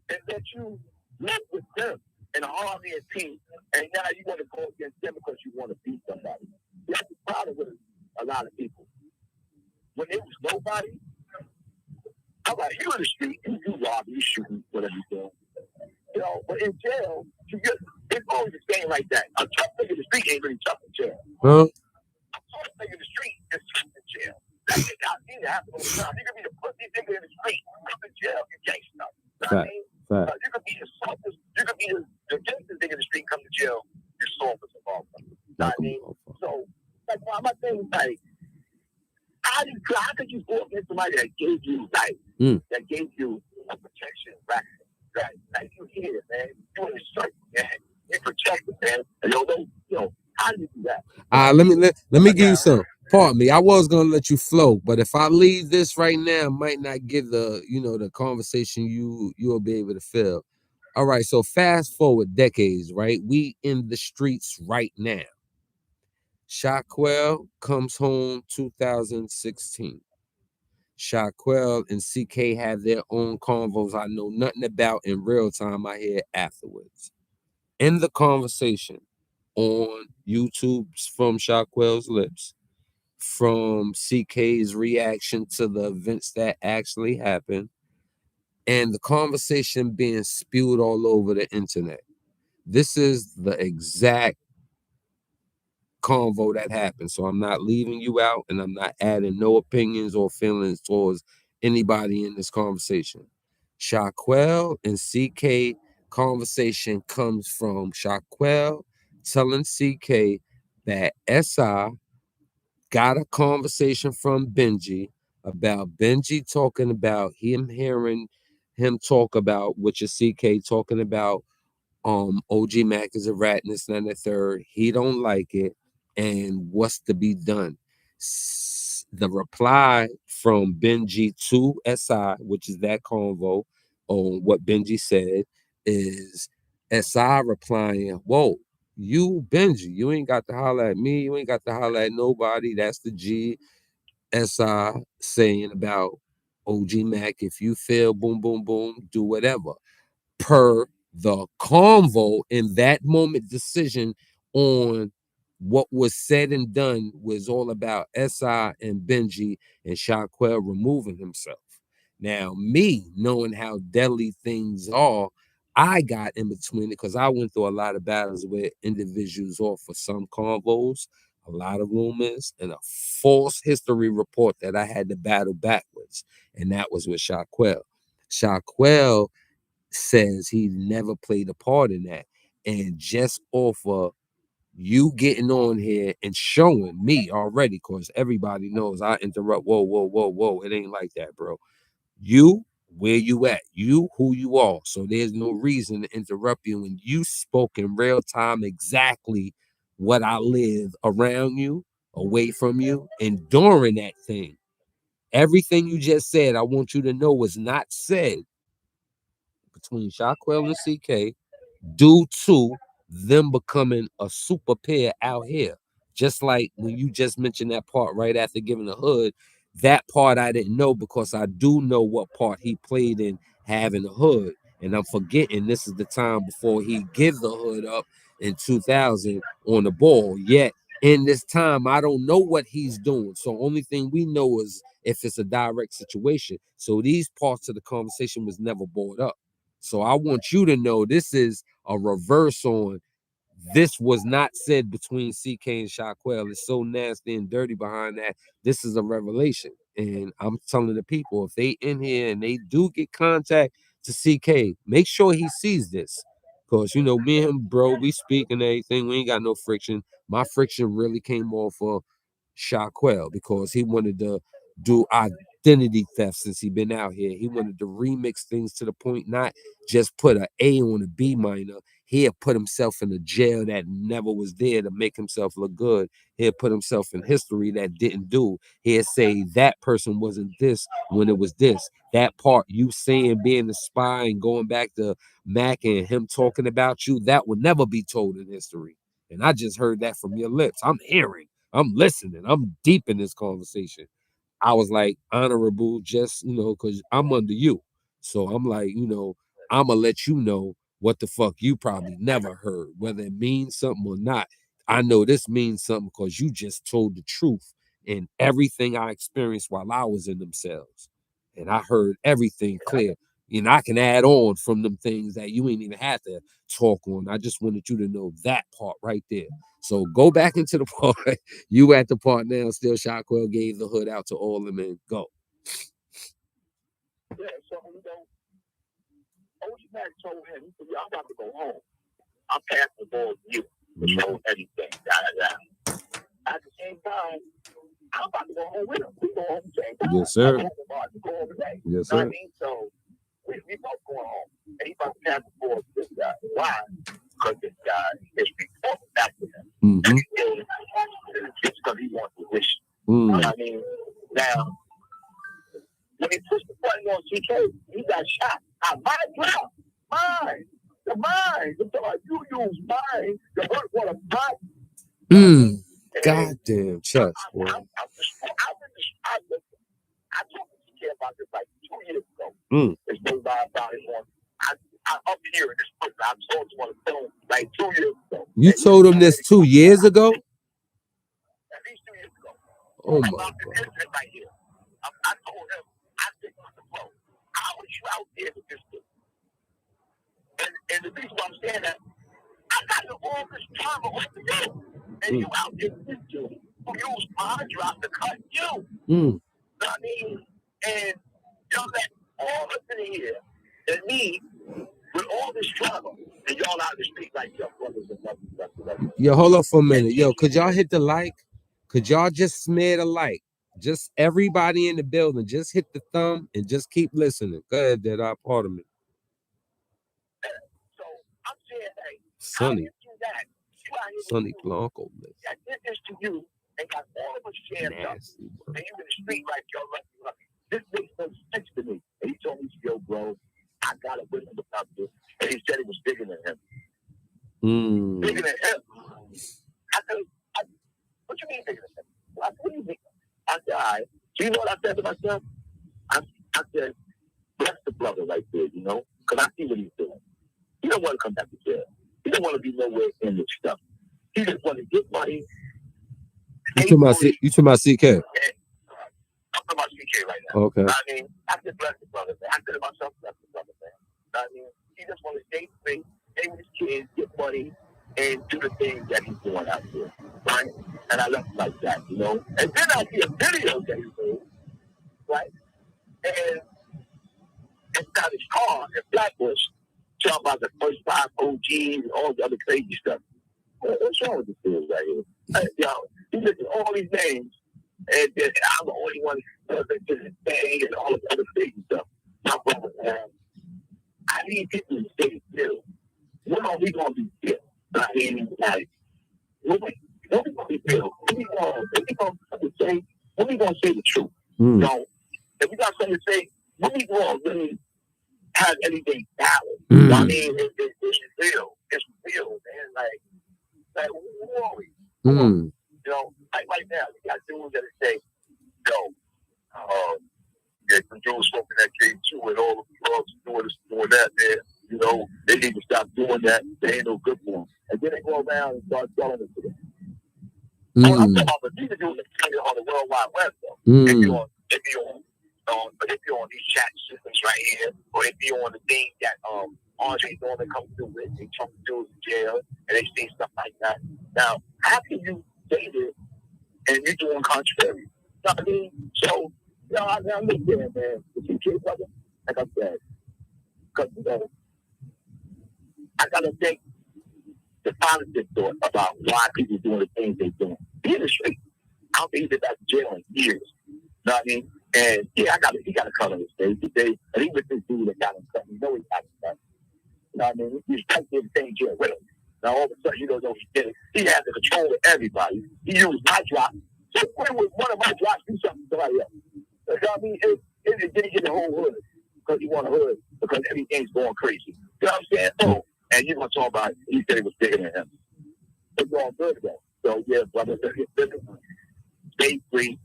and that you live with them in harmony and peace, and now you want to go against them because you want to beat somebody? That's the problem with a lot of people. When it was nobody, I'm like, you in the street, you rob, you shooting, whatever you do. You know, but in jail, it's always the same like that. A tough nigga in the street ain't really tough in jail. Huh? A tough nigga in the street is tough in jail. That can happen all the time. You can be the pussy nigga in the street, come in jail, you gangsta. You know what I mean? You could be the softest, you could be the gangsta nigga in the street, come to jail, you're soft as a motherfucker. You know what I mean? So, like, my thing is like, how could you go against somebody that gave you that gave you a protection, right? Like you here, man. You in the circle, man. You're protected, man. And how do you do that? Let me give you some. Pardon me. I was gonna let you flow, but if I leave this right now, I might not give the conversation you'll be able to feel. All right, so fast forward decades, right? We in the streets right now. Shockwell comes home 2016. Shockwell and CK have their own convos I know nothing about in real time. I hear afterwards. In the conversation on YouTube's from Shockwell's lips, from CK's reaction to the events that actually happened, and the conversation being spewed all over the internet. This is the exact convo that happened. So I'm not leaving you out, and I'm not adding no opinions or feelings towards anybody in this conversation. Shockwell and CK conversation comes from Shockwell telling CK that SI got a conversation from Benji about Benji talking about him hearing him talk about, which is CK talking about OG Mac is a rat and this and the third. He don't like it, and what's to be done. The reply from Benji to SI, which is that convo on what Benji said, is SI replying, whoa, you Benji, you ain't got to holler at me, you ain't got to holler at nobody. That's the G. SI saying about OG Mac, if you feel boom, boom, boom, do whatever. Per the convo in that moment decision on what was said and done was all about SI and Benji and Shockwell removing himself. Now, me knowing how deadly things are, I got in between it because I went through a lot of battles with individuals off for some convos, a lot of rumors, and a false history report that I had to battle backwards. And that was with Shockwell. Shockwell says he never played a part in that. And just off of you getting on here and showing me already, because everybody knows I interrupt. Whoa. It ain't like that, bro. You, where you at? You, who you are. So there's no reason to interrupt you. And you spoke in real time exactly what I live around you, away from you, and during that thing. Everything you just said, I want you to know was not said between Shaquille and CK due to them becoming a super pair out here. Just like when you just mentioned that part right after giving the hood, that part I didn't know because I do know what part he played in having the hood. And I'm forgetting this is the time before he gives the hood up in 2000 on the ball. Yet in this time, I don't know what he's doing. So only thing we know is if it's a direct situation. So these parts of the conversation was never brought up. So I want you to know this is a reverse on this was not said between CK and Shaquille. It's so nasty and dirty behind that. This is a revelation. And I'm telling the people, if they in here and they do get contact to CK, make sure he sees this. Because, you know, me and him, bro, we speak and everything. We ain't got no friction. My friction really came off of Shaquille because he wanted to do identity theft since he been out here. He wanted to remix things to the point, not just put an A on a B minor. He'll put himself in a jail that never was there to make himself look good. He'll put himself in history that didn't do. He'll say that person wasn't this when it was this. That part you saying being a spy and going back to Mac and him talking about you, that would never be told in history. And I just heard that from your lips. I'm hearing. I'm listening. I'm deep in this conversation. I was like, honorable, just, you know, because I'm under you. So I'm like, you know, I'm going to let you know what the fuck you probably never heard, whether it means something or not. I know this means something because you just told the truth in everything I experienced while I was in them cells. And I heard everything clear. And I can add on from them things that you ain't even have to talk on. I just wanted you to know that part right there. So go back into the part. You at the part now, still Shockwell gave the hood out to all of them and go. Yeah, so you know, Ocean Mac told him, he said, I'm about to go home. I'm passing the ball to you. Control everything. At the same time, I'm about to go home with him. We go home at the same time. Yes, sir. We go home today. Yes, sir. You know what I sir. mean? So we both going home. And he about to pass the ball to this guy. Why? Because this guy is reporting back to him. Mm-hmm. It's because he wants position. You know what I mean? Now, when he pushed the button on CK, he got shot. My ground. Mine. The mine. You use mine to hurt one of mine. Goddamn chest, boy. I talked to CK about this like 2 years ago. There's no lie about it. I'm up here in this place. I told him on the phone like 2 years ago. You told him this 2 years ago? At least 2 years ago. Oh my God. Right here. I told him, I think on the phone, how was you out there with this dude? And the reason why I'm saying that, I got all this trauma on you. And you out there with this dude who used my drop to cut you. You know what I mean? And y'all let all of us in here and me with all this trauma. And y'all out the street like your brothers and brothers. Yo, hold up for a minute. Yo, could y'all hit the like? Could y'all just smear the like? Just everybody in the building, just hit the thumb and just keep listening. Go ahead, Deadeye, pardon me. So I'm saying, hey, Sonny. Sonny Blanco. I did this to you and got all of us jammed up. And you in the street like yo, lucky. This makes no sense to me. And he told me, yo, bro, I got a witness about this. And he said it was bigger than him. Bigger than him. I said, what you mean bigger than him? I said, what do you mean? I said, all right. So you know what I said to myself? I said, bless the brother right there, you know? Because I see what he's doing. He don't want to come back to jail. He don't want to be nowhere in this stuff. He just want to get money. You talking about CK? I'm talking about CK right now. Okay. I mean, I said bless the brother, man. I said to myself, bless the brother, man. I mean, he just want to stay free, stay with his kids, get money, and do the things that he's doing out there, right? And I left him like that, you know? And then I see a video that he made, right? And it's got his car in Flatbush, talking about the first 5 OGs and all the other crazy stuff. What's wrong with this dude right here? Yo, he listed all these names, and then I'm the only one that did his thing and all the other crazy stuff. My brother, man, I need people to stay still. When are we going to be still? I mean, like, when we going to be still? When we going to say the truth? No, got something to say. When people don't really have anything valid, you know what I mean, it's real. It's real, man. Like who are we? You know, like right now, we got dudes that say, yeah, some dudes smoking that K2 and all the drugs doing this, doing that, man. You know, they need to stop doing that. They ain't no good for them. And then they go around and start selling it to them. I'm talking about the these dudes on the World Wide Web, though. If you're on these chat systems right here, or if you're on the thing that Andre Norman comes through with, they talk to dudes in jail, and they say stuff like that. Now, how can you say this and you're doing contrary? You know what I mean? So, you know, I'm looking there, man. The TK brother, like I said, because, you know, I got to think the positive thought about why people doing the things they're doing. Be in the street. I don't think he's been back to jail in years. You know what I mean? And yeah, he got to cut on his face. And he was this dude that got him cut. You know he got him cut. You know what I mean? He's right there in the same jail with him. Now all of a sudden, you don't know he did it. He had the control of everybody. He used my drop. So when would one of my drops do something to somebody else? You know what I mean? It didn't get the whole hood because he want a hood because everything's going crazy. You know what I'm saying? Oh, and you're going to talk about it. He said it was bigger than him. It's all good though. So yeah, brother, stay free,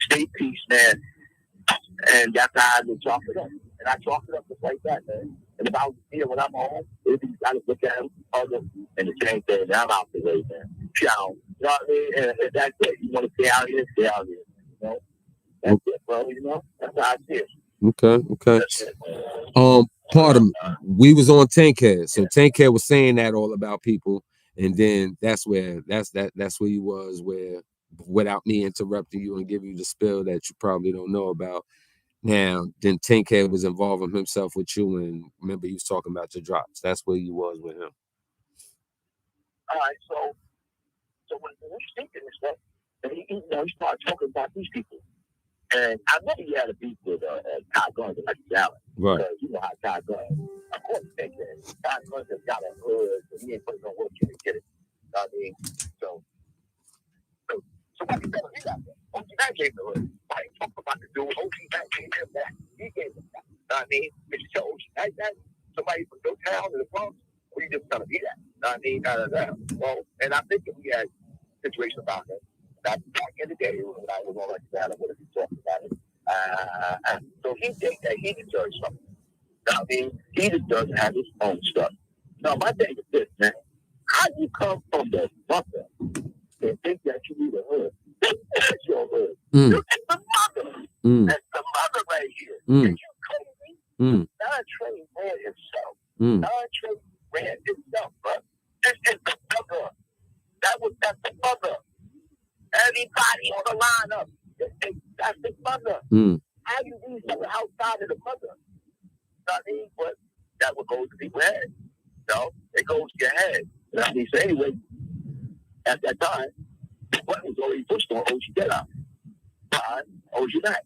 stay peace, man. And that's how I would chalk it up. And I chalk it up just like that, man. And if I was here when I'm home, it'd be I just look at him, hug him, and the same thing. And I'm out the way, man. Ciao. You know what I mean? And that's it. You want to stay out here, stay out here. You know? That's it, bro. You know? That's how I see it. Okay. Part of we was on Tankhead, so Tankhead was saying that all about people, and then that's where you was, where without me interrupting you and giving you the spill that you probably don't know about. Now, then Tankhead was involving himself with you, and remember he was talking about your drops. That's where you was with him. All right, so when we're thinking this stuff, and he started talking about these people. And I know he had a beef with Ty Guns and Rikers Island. Right. Because you know how Ty Guns, of course, Ty Guns has got a hood, and he ain't putting no work in to get it. You know what I mean? So what he got that? OG Mac gave the hood. I ain't talking about the dude. OG Mac gave him that. He gave him that. You know what I mean? If you tell OG Mac that, somebody from your town in the Bronx, well, you just tell him he that. You know what I mean? Well, and I think that we had a situation about that. Back in the day, when I was on Rikers Island, what if he talked about it? So he thinks that he deserves something. You know what I mean? He deserves to have his own stuff. Now, my thing is this, man. How you come from the mother and think that you need a hood? That's your hood. It's the mother. That's the mother right here. And you crazy? Non-Trey ran himself. Non-Trey ran himself, bro. This is the mother. That's the mother. Everybody on the lineup. That's the mother. How do you do something outside of the mother? You know what I mean? But that would go to people's head. You know? It goes to your head. You know what I mean? So anyway, at that time, the button was already pushed on OG Deadeye by OG Mac.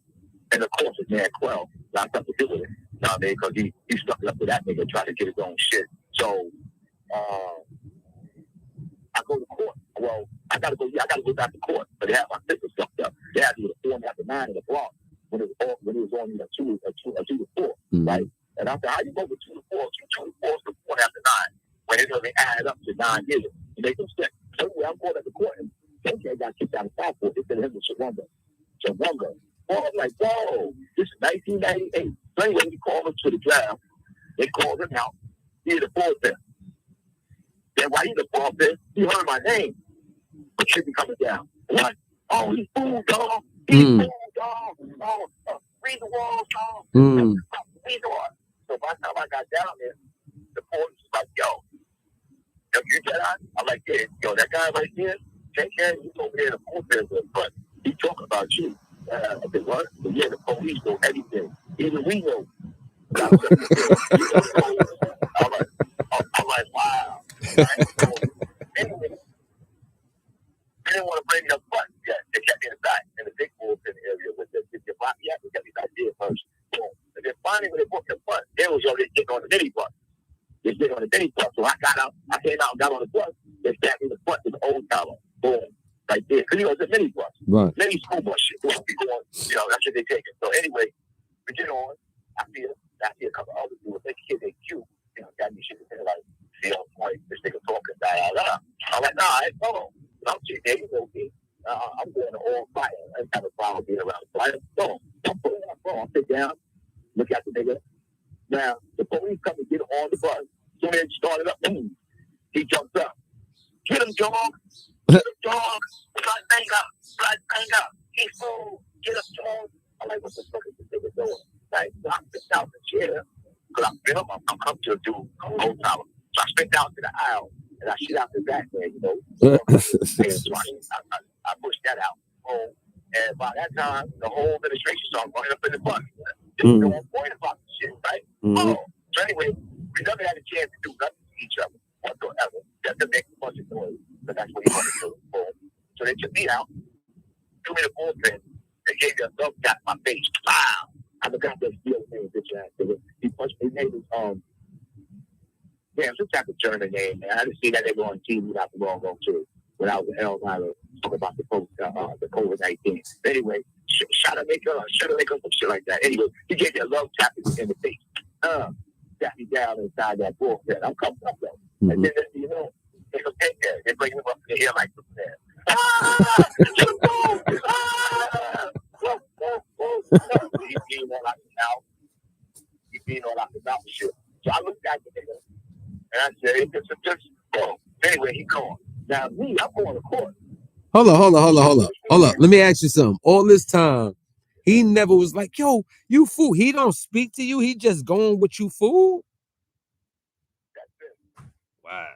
And of course, his man Quell got something to do with it. You know what I mean? Because he stuck it up to that nigga trying to get his own shit. So, I go to court. Well, I gotta go back to court, but they had my sister fucked up. They had me to 4 after 9 in the block when it was only a 2 to 4, right? And I said, how you go from 2 to 4? 2 to 4 is 4 after 9 when it doesn't add up to 9 years. You make them sick. So anyway, I'm going at the court, and Tankhead got kicked out of Crawford. They said him to surrender. Well, I'm like, whoa, this is 1998. So anyway, we called him to the draft. They called him out. He had a forfeit. Then while he was forfeit, he heard my name. But should be coming down. What? Oh, he's fooled, dog. He's fooled, dog. Oh, read the walls, dog. Read the walls. So by the time I got down there, the police was like, yo, you Deadeye? I'm like, yeah, yo, that guy right there, Tankhead, he's over there in the pulpit, but he talking about you. I said, what? So, yeah, the police know everything. Even we know. I'm like, wow. Right? So, anyway, they didn't want to bring up buttons yet. They kept me in the back in the big bullpen area with the body. Yeah, we got these ideas first. Boom. And then finally, when they booked the bus, they was already getting on the mini bus. They get on the mini bus. So I came out and got on the bus. They stabbed me in the butt with the old tower. Boom. Right there. Because it was a mini bus. Right. Mini school bus shit. Well, we going, that's what they taking. So anyway, I told him, I'm saying, there you go, kid. I'm going to all fire. I didn't have a problem being around fire. So I'm putting my phone. I sit down, look at the nigga. Now, the police come and get him on the bus. So they started up. Boom. He jumped up. Get him, dog. Get him, dog. Blood banger. He fool. Get him, dog. I'm like, what the fuck is this nigga doing? Like, so I spit out the chair. Because I'm come to a dude, a whole time. So I spit down to the aisle. And I shit out the back there, you know. So I pushed that out. Oh, and by that time, the whole administration started running up in the bus. They were on point about the shit, right? Oh, so anyway, we never had a chance to do nothing to each other whatsoever. Just to make a bunch of noise. But that's what he wanted to do. So they took me out, threw me in the bullpen, and gave me a thumb tap in my face. Wow! I forgot that steel name, bitch ass. He punched me, name was, yeah, some type of German name, man. I just see that they were on TV not too long ago, too. When I was in Elvira talking about the COVID-19. Anyway, should have make up some shit like that. Anyway, he gave me a love tap in the face. Got me down inside that bullpen. I'm coming up, though. And then, you know, they go take that. They bring him up in the air like this, man. He being all out the mouth. He being all out the mouth and shit. So I looked at the nigga. And I said, it's just go. Anyway, he called. Now, me, I'm going to court. Hold up. Let me ask you something. All this time, he never was like, yo, you fool. He don't speak to you. He just going with you, fool. That's it. Wow.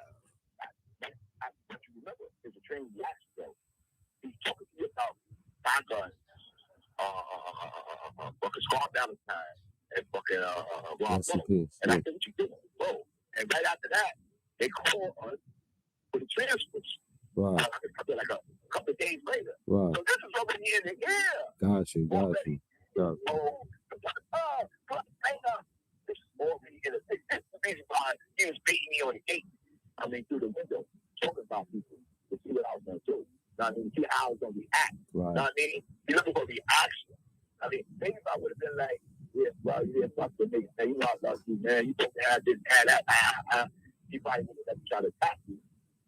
What you remember is a train last though. He's talking to you about shotguns, fucking Scar Valentine, and fucking Rob Lowe. And I said, what you doing? Whoa. And right after that, they called us for the transfers. Wow. Like a couple of days later. Wow. So this is already in the air. Got you. Oh, this is already in the air. This is the reason why he was beating me on the gate. I mean, through the window, talking about people to see what I was going to do. You know what I mean? See how I was going to react. Right. You know what I mean? You're looking for reaction. I mean, maybe if I would have been like, yeah, bro, you didn't fuck with me. Hey, you know I love you, man. You supposed to have this, have that. He probably would have tried to attack me.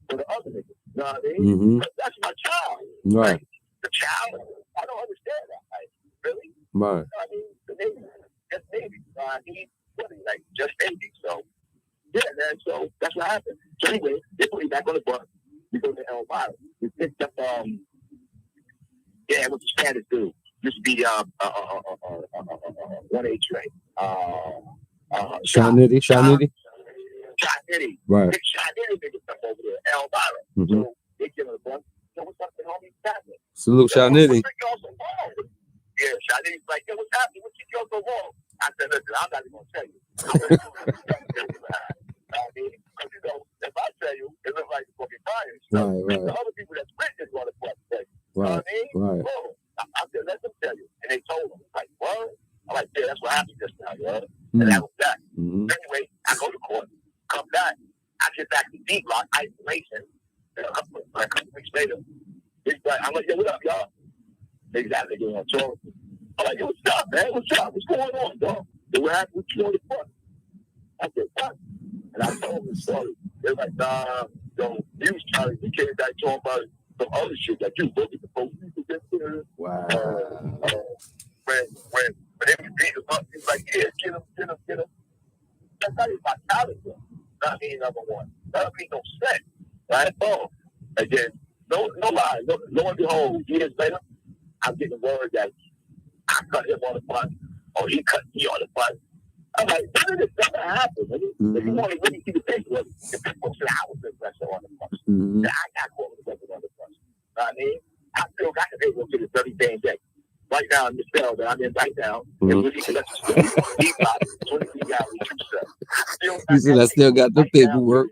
For the other niggas. You know what I mean? But that's my child. Right. Like, the child, I don't understand that. Like, really? Right. You know what I mean? The Navy, just Navy. He's really like just Navy. So, yeah, man. So that's what happened. So anyway, they put me back on the bus. We go to Elvira. We picked up, what's the standard dude? Used to be 1A Trey. Sean Nitty. Shot Nitty. Right. Big Shot Nitty niggas come over there, Elvira. So they give him a bus. So what's up, homie? What's happening? Salute Sean Nitty. Yeah, Shot Nitty's like, yo, what's happening? What you go so wrong? I said, listen, I'm not even gonna tell you. Because you know, if I tell you, it looks like fucking fire. Right. The other people that's witness want to tell you. Right. You know what I mean? Right. So, I said, let them tell you. And they told him, like, what? I'm like, yeah, that's what happened just now, yo. And that was that. Anyway, I go to court, come back. I get back to deep lock isolation. And a couple weeks later, I'm like, yo, what up, y'all? They got to get on tour. I'm like, yo, what's up, man? What's up? What's going on, dog? They were asking what you on the front. I said, what? And I told them the story. They're like, nah, yo, you was trying to came back talking about some other shit that you look at the police. Wow. When they was beating him up, he was like, yeah, get him. That's not even my talent, though. Not being number one. That don't make no sense. Right? Oh. Again, no lie. Lo and behold, years later, I'm getting word that I cut him on the bus, or he cut me on the bus. I'm like, how did this never happen? If you want to really see the paperwork, the paperwork said I was the aggressor on the bus. That I got caught with the aggressor on the bus. You know what I mean? I still got the paperwork to this very same day. Right now in the cell that I'm in right now, and we can let you see 23 hours. You said I still got the paperwork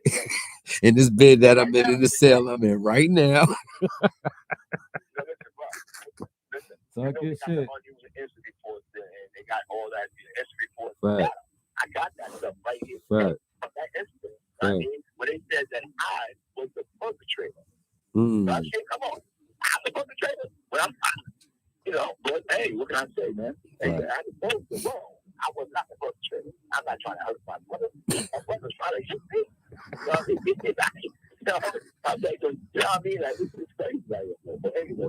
in this bed that I'm in the cell I'm in right now. Talk your shit. They got all that instant reports. Right. I got that stuff right here. Right. That instant. Right. I mean, when they said that I was the perpetrator. So I said, come on, I'm the perpetrator. Well, I'm you know, but hey, what can I say, man? Hey, right. I was wrong. I was not the perpetrator. I'm not trying to hurt my brother. My brother's trying to hit me. I'm like, I mean, like, it's crazy. Like, but anyway,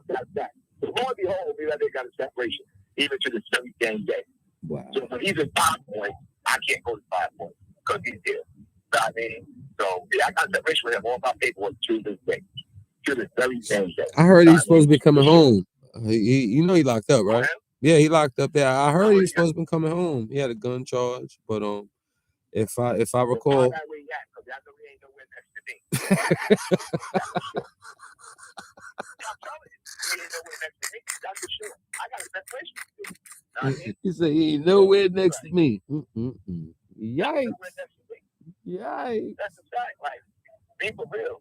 that's that. So lo and behold, we they got a separation, even to the 7th game day. Wow. So when he's at 5 points, I can't go to 5 points because he's there. I mean, so yeah, I got separation with him. All my paperwork to this day, to the very same day. I heard he's supposed to be coming home. You know he locked up, right? Yeah, he locked up there. I heard he's supposed to be coming home. He had a gun charge, but if I recall. He said he ain't nowhere next to me. Yikes! Yikes! That's a fact. Like, be for real.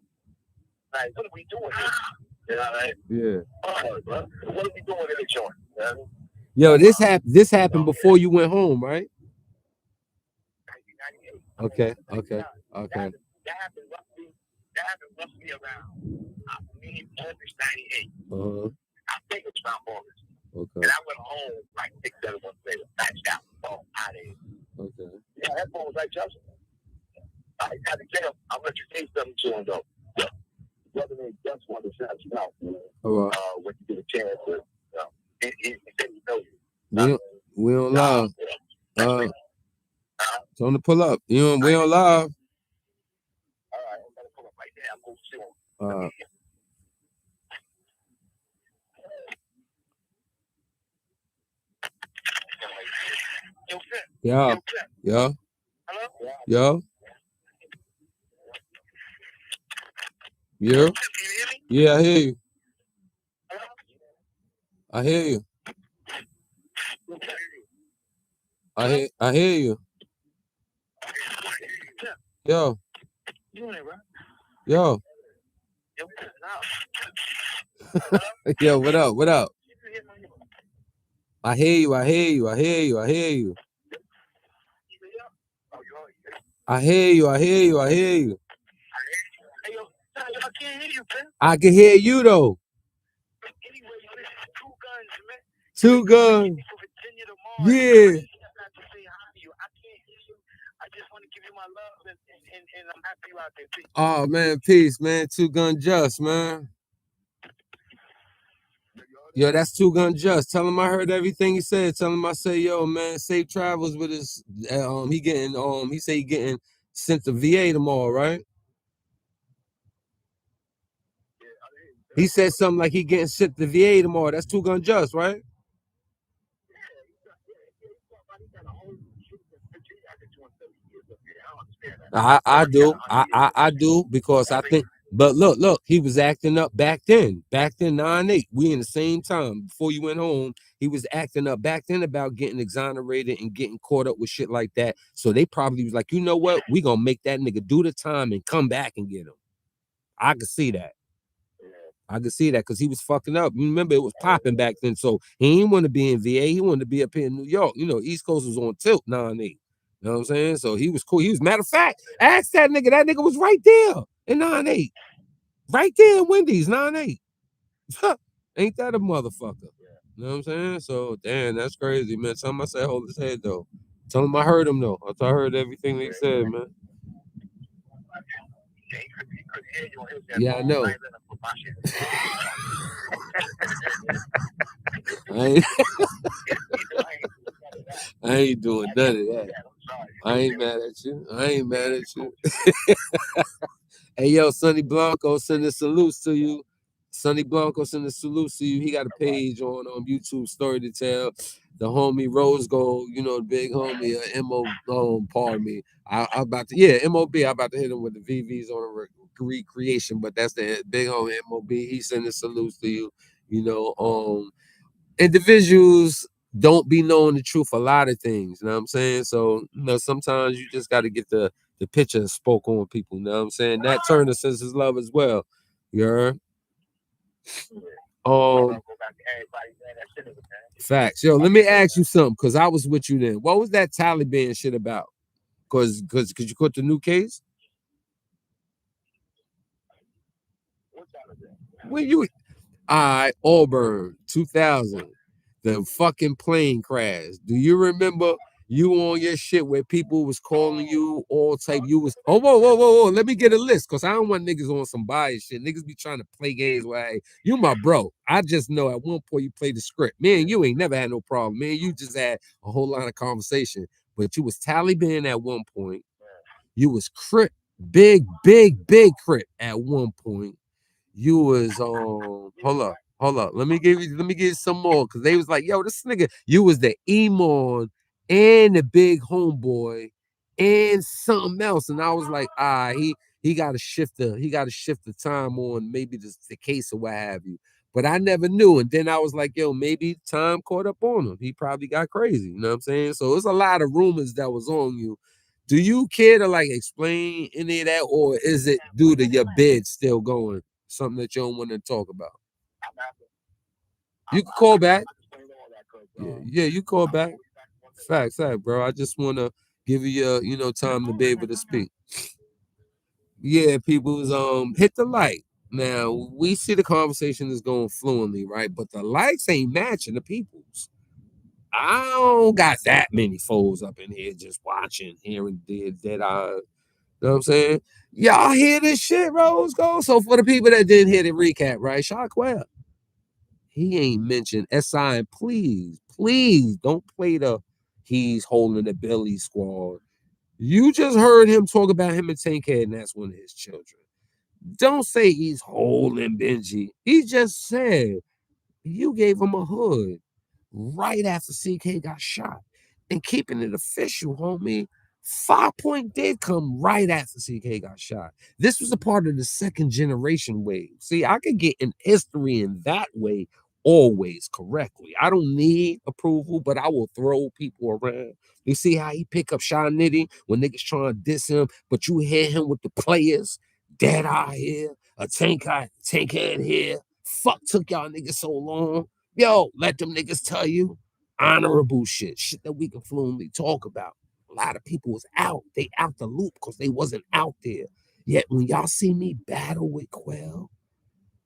Like, what are we doing here? You know what I mean? Yeah. What are we doing in the joint? You know? Yo, this happened before you went home, right? 1998. Okay. That happened roughly around August 98. I think it's around August. Okay. And I went home like 6-7 months later, patched out, out of here. Okay. Yeah, that phone was like Justin. I had to tell him, I'm going to say something to him though. Yeah. Brother named Gus wanted to shout you out. All right. When you get a chance, but he said he knows you. We don't live. Tell him to pull up. We on live. All right, I'm gonna pull up right there. I'm going to see him. Yeah. Hello? Yeah. Yeah. Yeah, I hear you. I hear you. I hear you. Yo. Yo. Yo, what up? What up? I hear you. I hear you. I hear you. I hear you. I hear you. I hear you. I hear you. I can hear you though. Two guns. Yeah. Oh man, peace, man. 2 Gun Just, man. Yo, that's 2 Gun Just. Tell him I heard everything he said. Tell him I say, yo, man, safe travels with his. He say he getting sent to VA tomorrow, right? He said something like he getting sent to VA tomorrow. That's 2 Gun Just, right? I do because I think. But look, he was acting up back then 9-8. We in the same time before you went home. He was acting up back then about getting exonerated and getting caught up with shit like that. So they probably was like, you know what? We gonna make that nigga do the time and come back and get him. I could see that. Because he was fucking up. You remember it was popping back then. So he didn't want to be in VA. He wanted to be up here in New York. You know, East Coast was on tilt 9-8. You know what I'm saying? So he was cool. He was, matter of fact, ask that nigga. That nigga was right there in 9-8. Right there in Wendy's, 9-8. Ain't that a motherfucker? You know what I'm saying? So, damn, that's crazy, man. Tell him I said hold his head, though. Tell him I heard him, though. I heard everything he said, man. Yeah, I know. I ain't doing none of that. I ain't mad at you. Hey, yo, Sonny Blanco sending salutes to you. He got a page on YouTube, Story to Tell. The homie Rose Gold, you know, the big homie, pardon me. I'm about to hit him with the VVs on a recreation, but that's the big homie MOB. He sending salutes to you. You know, individuals don't be knowing the truth a lot of things, you know what I'm saying? So, you know, sometimes you just got to get the picture spoke on people, you know what I'm saying? Nat Turner says his love as well. You heard? Facts. Yo, let me ask you something, because I was with you then. What was that Taliban shit about? Because you caught the new case? When you... All right, Auburn, 2000. The fucking plane crash. Do you remember You on your shit where people was calling you all type. You was whoa. Let me get a list because I don't want niggas on some bias shit. Niggas be trying to play games where hey, you my bro. I just know at one point you played the script. Man, you ain't never had no problem. Man, you just had a whole lot of conversation. But you was Taliban at one point. You was Crip, big Crip at one point. You was hold up. Let me give you some more because they was like, yo, this nigga, you was the Emon and the big homeboy and something else. And I was like, he gotta shift the time on maybe the case or what have you. But I never knew. And then I was like, yo, maybe time caught up on him. He probably got crazy. You know what I'm saying? So it's a lot of rumors that was on you. Do you care to like explain any of that, or is it due to your bid still going? Something that you don't want to talk about. You can call back. Yeah, you call back. Facts, bro. I just want to give you time to be able to speak. Yeah, people's hit the like. Now we see the conversation is going fluently, right? But the likes ain't matching the people's. I don't got that many foes up in here just watching, hearing Deadeye. You know what I'm saying? Y'all hear this shit, Rose Gold? So for the people that didn't hear the recap, right? Shockwell. He ain't mentioned SI, and please don't play the he's holding the Billy squad. You just heard him talk about him and Tankhead, and that's one of his children. Don't say he's holding Benji. He just said you gave him a hood right after CK got shot. And keeping it official, homie, 5 Point did come right after CK got shot. This was a part of the second generation wave. See, I could get in history in that way always correctly. I don't need approval, but I will throw people around. You see how he pick up Shy Nitty when niggas trying to diss him, but you hear him with the players. Deadeye here, a tankhead here. Fuck took y'all niggas so long. Yo, let them niggas tell you honorable shit that we can fluently talk about. A lot of people was out. They out the loop because they wasn't out there. Yet when y'all see me battle with Quell,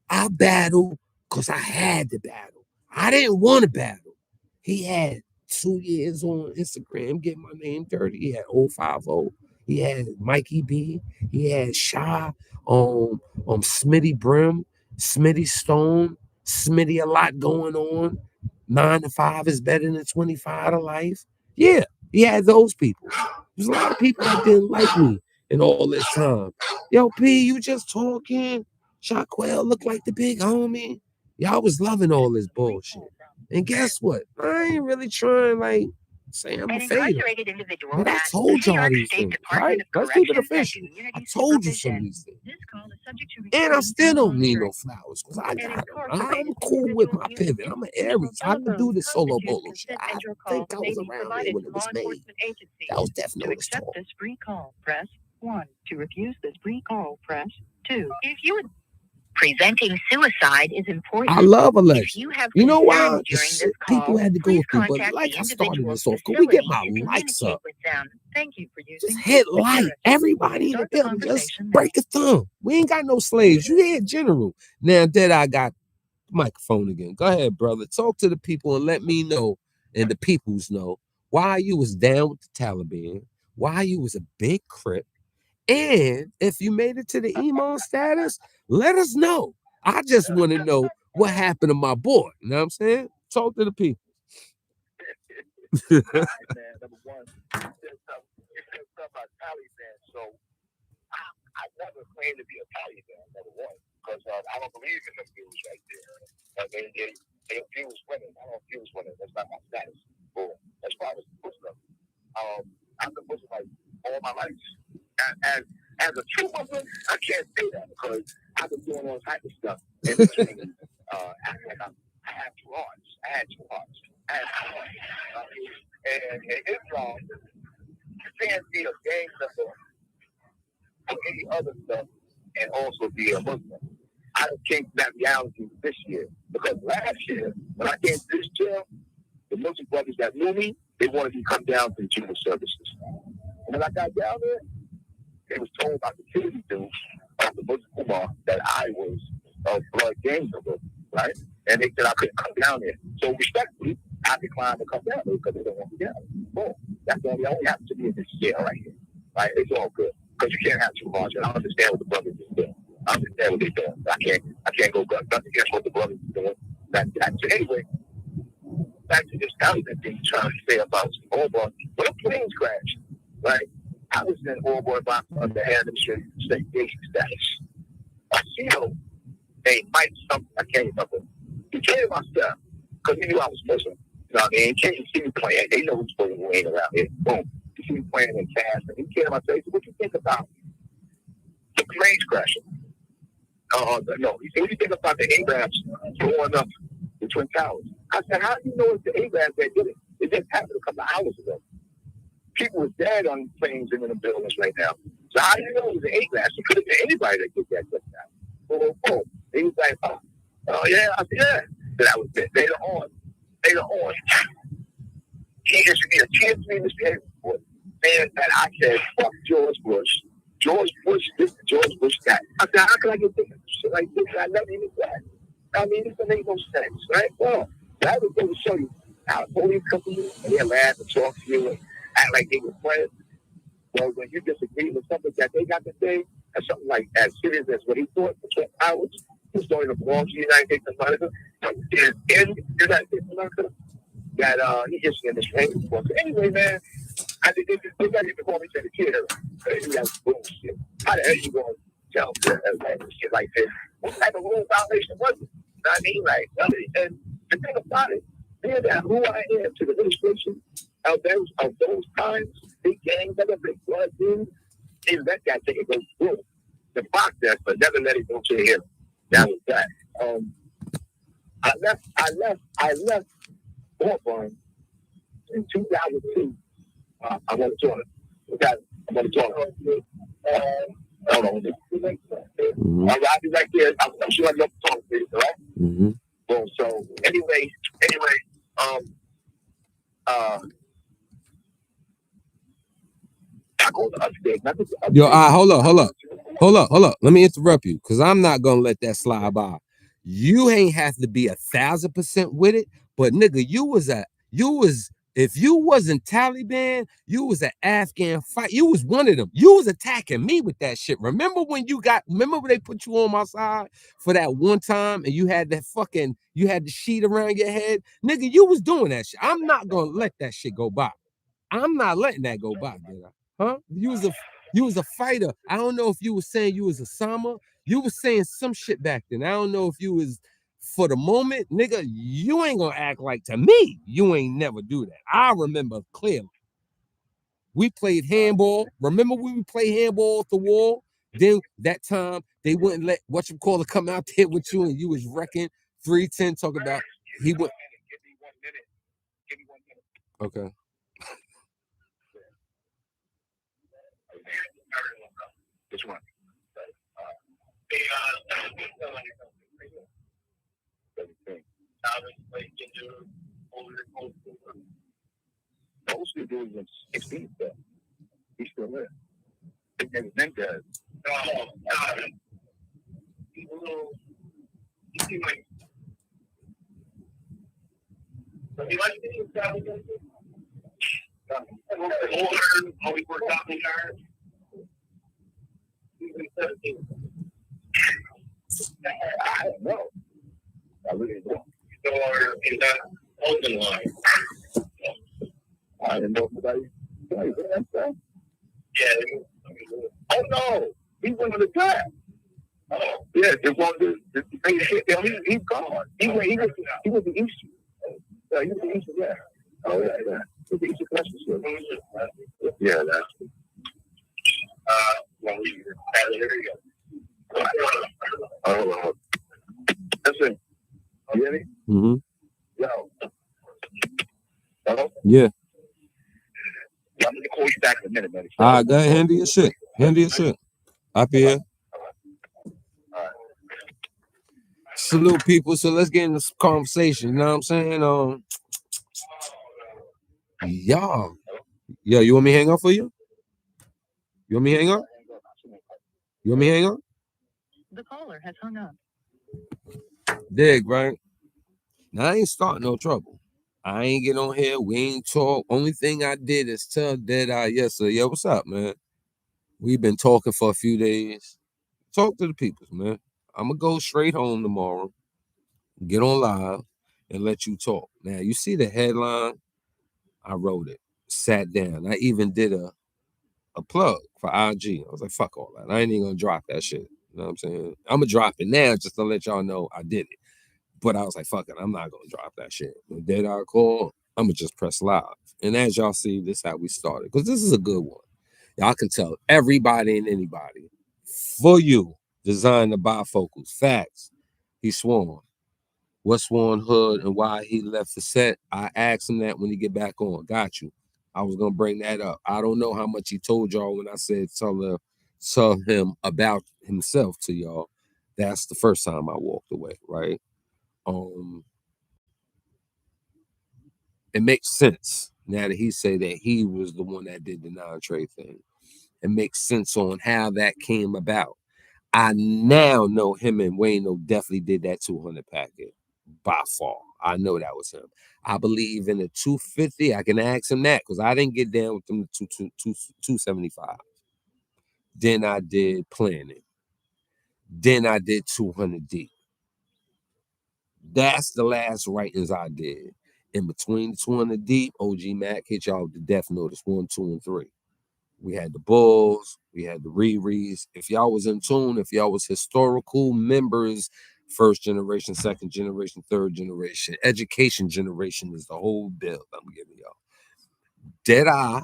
I battle because I had to battle. I didn't want to battle. He had 2 years on Instagram getting my name dirty. He had 050. He had Mikey B. He had Shy, Smitty Brim, Smitty Stone, Smitty a lot going on. 9 to 5 is better than 25 to life. Yeah, he had those people. There's a lot of people that didn't like me in all this time. Yo, P, you just talking. Shockwell looked like the big homie. Y'all was loving all this bullshit. And guess what? I ain't really trying like say I'm a failure. But I told y'all these things, right? Let's keep it official. I told you some of these things. And I still don't need no flowers because I got them. I'm cool with my pivot. I'm an Aries. I can do this solo bolo shit. I think I was around there when it was made. That was definitely to accept this free call, press 1. To refuse this free call, press 2. If you would preventing suicide is important. I love election. You know why? People had to go through, but like I started this off. Can we get my likes up? Thank you for using just hit like. Everybody in the building, just break a thumb. We ain't got no slaves. You hear general. Now that I got the microphone again. Go ahead, brother. Talk to the people and let me know, and the peoples know, why you was down with the Taliban, why you was a big Crip, and if you made it to the emo status, let us know. I just want to know what happened to my boy. You know what I'm saying? Talk to the people. Man, number one, you said something about Taliban, so I never claimed to be a Taliban, number one, because I don't believe in the views right there. They abuse women. I don't abuse women. That's not my status. But as far as Muslim, I've been Muslim like all my life. As a true Muslim, I can't say that because I've been doing all type of stuff in between. Acting like I have 2 hearts. I had 2 hearts. And in Islam, you can't be a gang member or any other stuff and also be a Muslim. I came to that reality this year because last year, when I came to this jail, the Muslim brothers that knew me, they wanted me to come down to the junior services. And when I got down there, they was told by the security dudes of the Muslim Kumar that I was a blood gang member, right? And they said I couldn't come down there. So respectfully, I declined to come down there because they don't want me down. Boom. That's only happens to me in this year right here. Right? It's all good. Because you can't have too much. And I understand what the brothers are doing. I understand what they're doing. I can't go nothing against what the brothers are doing. So anyway, back to this Taliban thing trying to say about Auburn. When a plane's crashed, right? I was in Auburn by under administrative state status. I see him. They might something. I can't remember. He came myself because he knew I was Muslim. You know what I mean? He came to see me playing. They know who's supposed to win around here. Boom. He see me playing in cash. And he came to my face. What you think about the planes crashing? No. He said, what do you think about the Arabs blowing up the Twin Towers? I said, how do you know it's the Arabs that did it? It just happened a couple of hours ago. People were dead on planes and in the buildings right now. So how do you know it was the Arabs? It could have been anybody that did that just now. Boom. He was like, oh yeah. I said, yeah. So that was it. Later on. He issued me a 10-3 misbehavior report saying that I said, fuck George Bush. George Bush this, George Bush that. I said, how can I get shit like this? I never even said. I mean, this doesn't make no sense, right? Well, that was going to show you how police come to you and they laugh and talk to you and act like they were friends. Well, when you disagree with something that they got to say, or something like as serious as what he thought for 12 hours, his story belongs to the United States of America, is in the United States of America, that he issued in this training report. So anyway, man, I think they got to call me to the kid. That's bullshit. How the hell you going to tell shit like this? What type of rule violation was it? You know what I mean? Like, and the thing about it, being that who I am to the illustration of those times, big gangs, big blood dudes, they let that thing go through. The process, but never let it go to the hill. That was that. I left Auburn in 2002. I want to talk. I'm going to talk. Hold on. I'll be right there. I'm sure I'd love to talk to you, all right? Mm-hmm. Well, so anyway, I go to upstate. Yo, hold up. Let me interrupt you because I'm not gonna let that slide by. You ain't have to be 1,000% with it, but nigga, if you wasn't Taliban, you was an Afghan fight. You was one of them. You was attacking me with that shit. Remember when they put you on my side for that one time and you had the sheet around your head? Nigga, you was doing that shit. I'm not gonna let that shit go by. I'm not letting that go by, nigga. Huh? You was a fighter. I don't know if you was saying you was a Sama. You was saying some shit back then. I don't know if you was for the moment, nigga. You ain't gonna act like to me. You ain't never do that. I remember clearly. We played handball. Remember when we played handball at the wall? Then that time they wouldn't let whatchamacallit come out there with you and you was wrecking 310 talking about he would. Give me 1 minute. Okay. Which one? Most of the dudes in 16th, though. He's still there. His name is Deadeye. He likes to travel. Always worked out in the yard. I don't know. I really don't. Or in that open line. I didn't know somebody. Yeah. Oh no, he went on the track. Oh yeah, he's gone. He was the East. He was the East, yeah. Oh yeah. He was the East Christmas. Yeah, that's. There you go. Listen, you hear me? Mm-hmm. Yo. Hello? Yeah. I'm gonna call you back in a minute, man. All right, go ahead, handle your shit. Up here. All right. Salute people. So let's get into this conversation. You know what I'm saying? Y'all. Yo, you want me to hang up for you? You want me to hang up? The caller has hung up. Dig, right? Now I ain't starting no trouble. I ain't get on here. We ain't talk. Only thing I did is tell Deadeye yesterday, yo, what's up, man? We've been talking for a few days. Talk to the people, man. I'm going to go straight home tomorrow, get on live, and let you talk. Now, you see the headline? I wrote it, sat down. I even did a plug for IG. I was like, fuck all that. I ain't even going to drop that shit. You know what I'm saying? I'm going to drop it now just to let y'all know I did it. But I was like, fuck it, I'm not going to drop that shit. When Deadeye call, I'm going to just press live. And as y'all see, this is how we started. Because this is a good one. Y'all can tell everybody and anybody. For you, designed the bifocals. Facts. He sworn. What sworn Hood and why he left the set. I asked him that when he get back on. Got you. I was going to bring that up. I don't know how much he told y'all when I said tell him about himself to y'all. That's the first time I walked away, right? It makes sense now that he say that he was the one that did the non-Trey thing. It makes sense on how that came about. I now know him and Wayno definitely did that 200 packet by far. I know that was him. I believe in the 250. I can ask him that because I didn't get down with them 275. Then I did planning. Then I did 200 deep. That's the last writings I did. In between the 200 deep, OG Mac hit y'all with the Death Notice 1, 2, and 3. We had the Bulls, we had the Riris. If y'all was in tune, if y'all was historical members, first generation, second generation, third generation, education generation is the whole bill I'm giving y'all. Deadeye,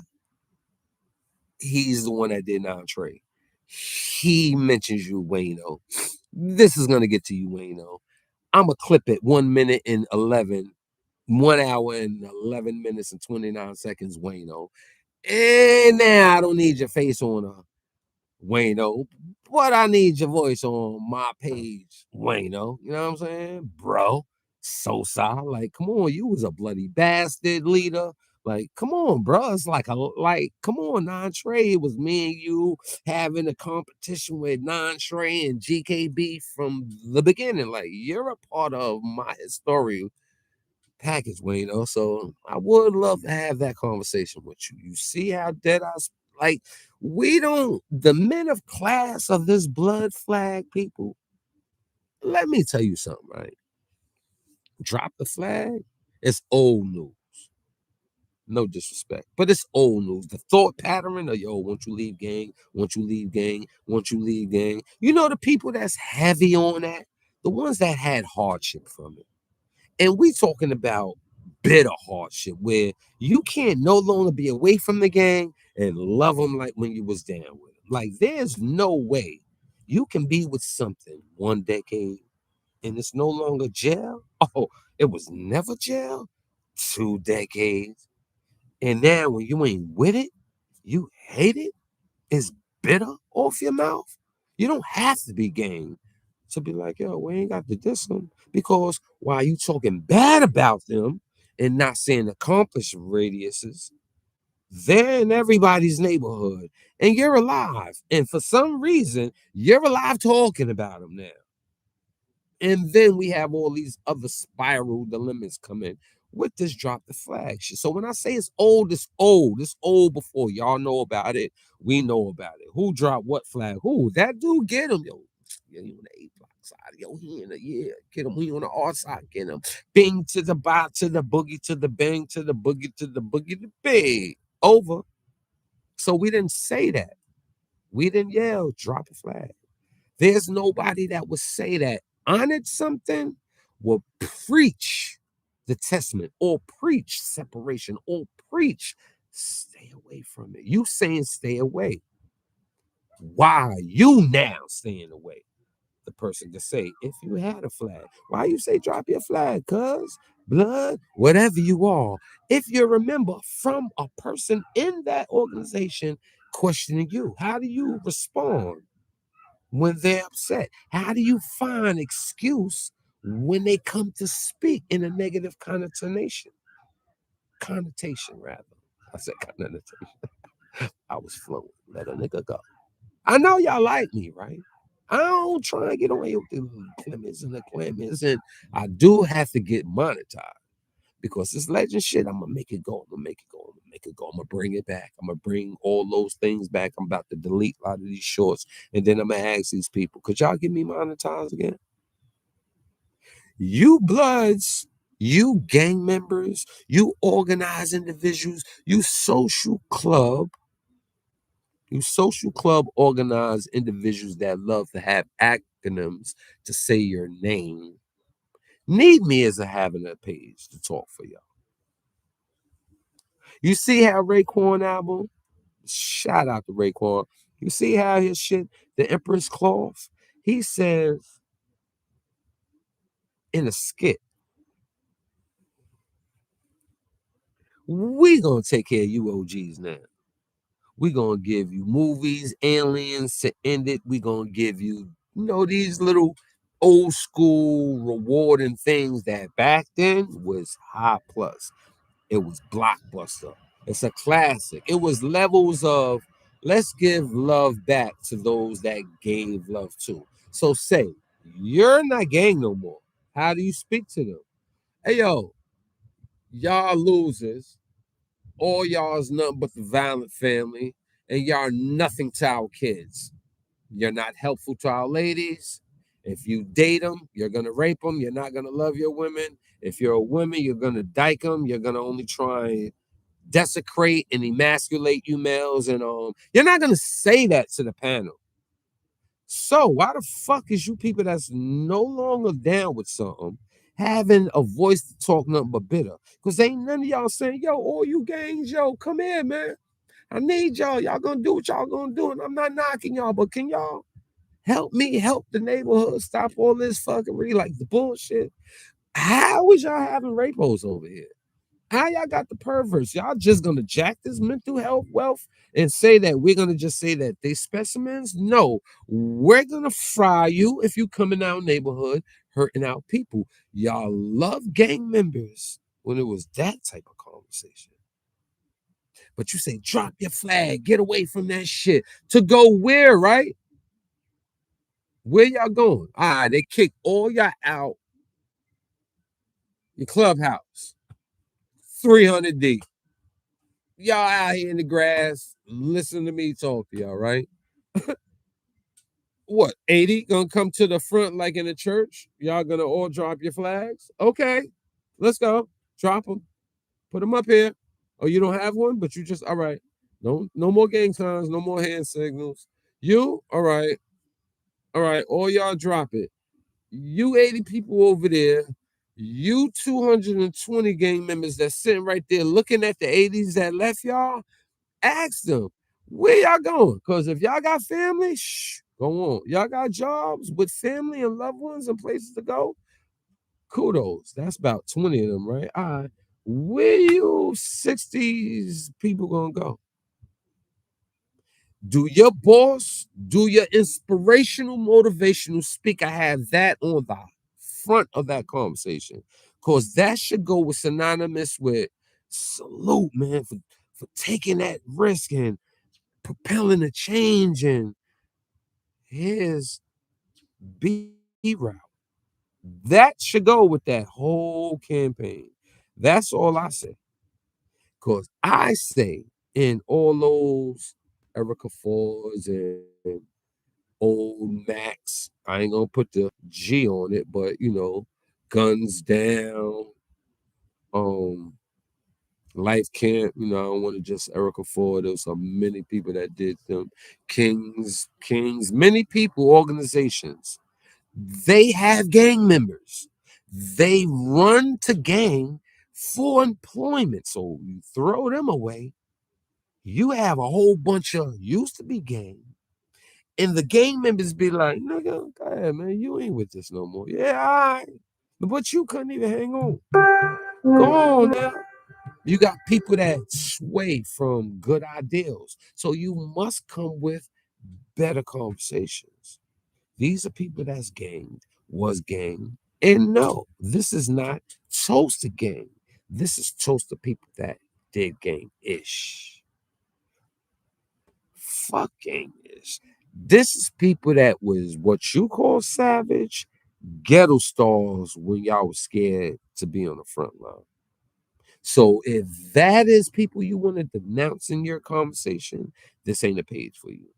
he's the one that did non-Trey. He mentions you, Wayno. This is gonna get to you, Wayno. I'm a clip it 1 minute and 11, 1 hour and 11 minutes and 29 seconds, Wayno. And now I don't need your face on Wayno, but I need your voice on my page, Wayno. You know what I'm saying? Bro, Sosa, like, come on, you was a bloody bastard leader. Like, come on, bro. It's come on, non-Trey. It was me and you having a competition with non-Trey and GKB from the beginning. Like, you're a part of my story package, Wayno. So I would love to have that conversation with you. You see how Deadeye's like, we don't, the men of class of this blood flag people. Let me tell you something, right? Drop the flag. It's old news. No disrespect, but it's old news. The thought pattern of yo, won't you leave gang? Won't you leave gang? Won't you leave gang? You know the people that's heavy on that, the ones that had hardship from it. And we talking about bitter hardship where you can't no longer be away from the gang and love them like when you was down with them. Like there's no way you can be with something 1 decade and it's no longer jail. Oh, it was never jail. 2 decades. And now when you ain't with it, you hate it. It's bitter off your mouth. You don't have to be gang to be like, yo, we ain't got to diss them. Because while you talking bad about them and not saying accomplish radiuses, they're in everybody's neighborhood and you're alive. And for some reason, you're alive talking about them now. And then we have all these other spiral dilemmas come in with this drop the flag shit. So when I say it's old, it's old. It's old before y'all know about it. We know about it. Who dropped what flag? Who? That dude get him, yo. Yeah, he on the A block side. Yo, he in the get him. He on the R side, get him. Bing to the bot, to the boogie, to the bang, to the boogie, to the boogie, the big. Over. So we didn't say that. We didn't yell, drop a flag. There's nobody that would say that honored something will preach the testament or preach separation or preach stay away from it. You saying stay away. Why are you now staying away? The person can say, if you had a flag, why you say drop your flag? Cuz blood, whatever you are. If you remember from a person in that organization questioning you, how do you respond when they're upset? How do you find excuse when they come to speak in a negative connotation? Connotation, rather. I said connotation. I was flowing. Let a nigga go. I know y'all like me, right? I don't try and get away with the Clemens and the Clemens, and I do have to get monetized. Because this legend shit, I'm gonna make it go. I'm gonna make it go. I'm gonna make it go. I'm gonna bring it back. I'm gonna bring all those things back. I'm about to delete a lot of these shorts, and then I'm gonna ask these people, could y'all get me monetized again? You bloods, you gang members, you organized individuals, you social club organized individuals that love to have acronyms to say your name. Need me as a having a page to talk for y'all. You see how Raekwon album? Shout out to Raekwon. You see how his shit, the Empress Cloth? He says in a skit, we gonna take care of you OGs now. We gonna give you movies, aliens to end it. We gonna give you, these little old school rewarding things that back then was high plus. It was blockbuster. It's a classic. It was levels of let's give love back to those that gave love to. So say you're not gang no more. How do you speak to them? Hey yo, y'all losers. All y'all is nothing but the violent family, and y'all are nothing to our kids. You're not helpful to our ladies. If you date them, you're gonna rape them. You're not gonna love your women. If you're a woman, you're gonna dyke them. You're gonna only try and desecrate and emasculate you males, and you're not gonna say that to the panel. So why the fuck is you people that's no longer down with something having a voice to talk nothing but bitter? Because ain't none of y'all saying, yo, all you gangs, yo, come here, man. I need y'all. Y'all gonna do what y'all gonna do. And I'm not knocking y'all, but can y'all help me help the neighborhood stop all this fuckery, like the bullshit? How is y'all having rapos over here? How y'all got the perverts? Y'all just gonna jack this mental health wealth and say that we're gonna just say that they specimens? No, we're gonna fry you if you come in our neighborhood hurting our people. Y'all love gang members when it was that type of conversation. But you say, drop your flag, get away from that shit. To go where, right? Where y'all going? All right, they kick all y'all out your clubhouse. 300 deep. Y'all out here in the grass, listen to me talk to y'all, right? What, 80 gonna come to the front like in a church? Y'all gonna all drop your flags? Okay, let's go. Drop them. Put them up here. Oh, you don't have one, but you just, all right. No more gang signs, no more hand signals. You, all right. All right, all y'all drop it. You 80 people over there, you 220 gang members that's sitting right there looking at the 80s that left y'all, ask them, where y'all going? Because if y'all got family, go on. Y'all got jobs with family and loved ones and places to go, kudos. That's about 20 of them, right? All right. Where you 60s people gonna go? Do your boss, do your inspirational, motivational speaker have that on the front of that conversation? Because that should go with synonymous with salute, man, for taking that risk and propelling a change. And here's B route. That should go with that whole campaign. That's all I say. Because I say in all those Erica Fords and old Max. I ain't gonna put the G on it, but guns down, um, life camp. I don't want to just Erica Ford. There was so many people that did them. Kings, many people, organizations. They have gang members. They run to gang for employment. So you throw them away. You have a whole bunch of used to be gang. And the gang members be like, nigga, go ahead, man. You ain't with this no more. Yeah, all right. But you couldn't even hang on. Go on now. You got people that sway from good ideals. So you must come with better conversations. These are people that's ganged, was ganged. And no, this is not toast to gang. This is toast to people that did gang-ish. Fuck gang-ish. This is people that was what you call savage, ghetto stars when y'all was scared to be on the front line. So if that is people you want to denounce in your conversation, this ain't a page for you.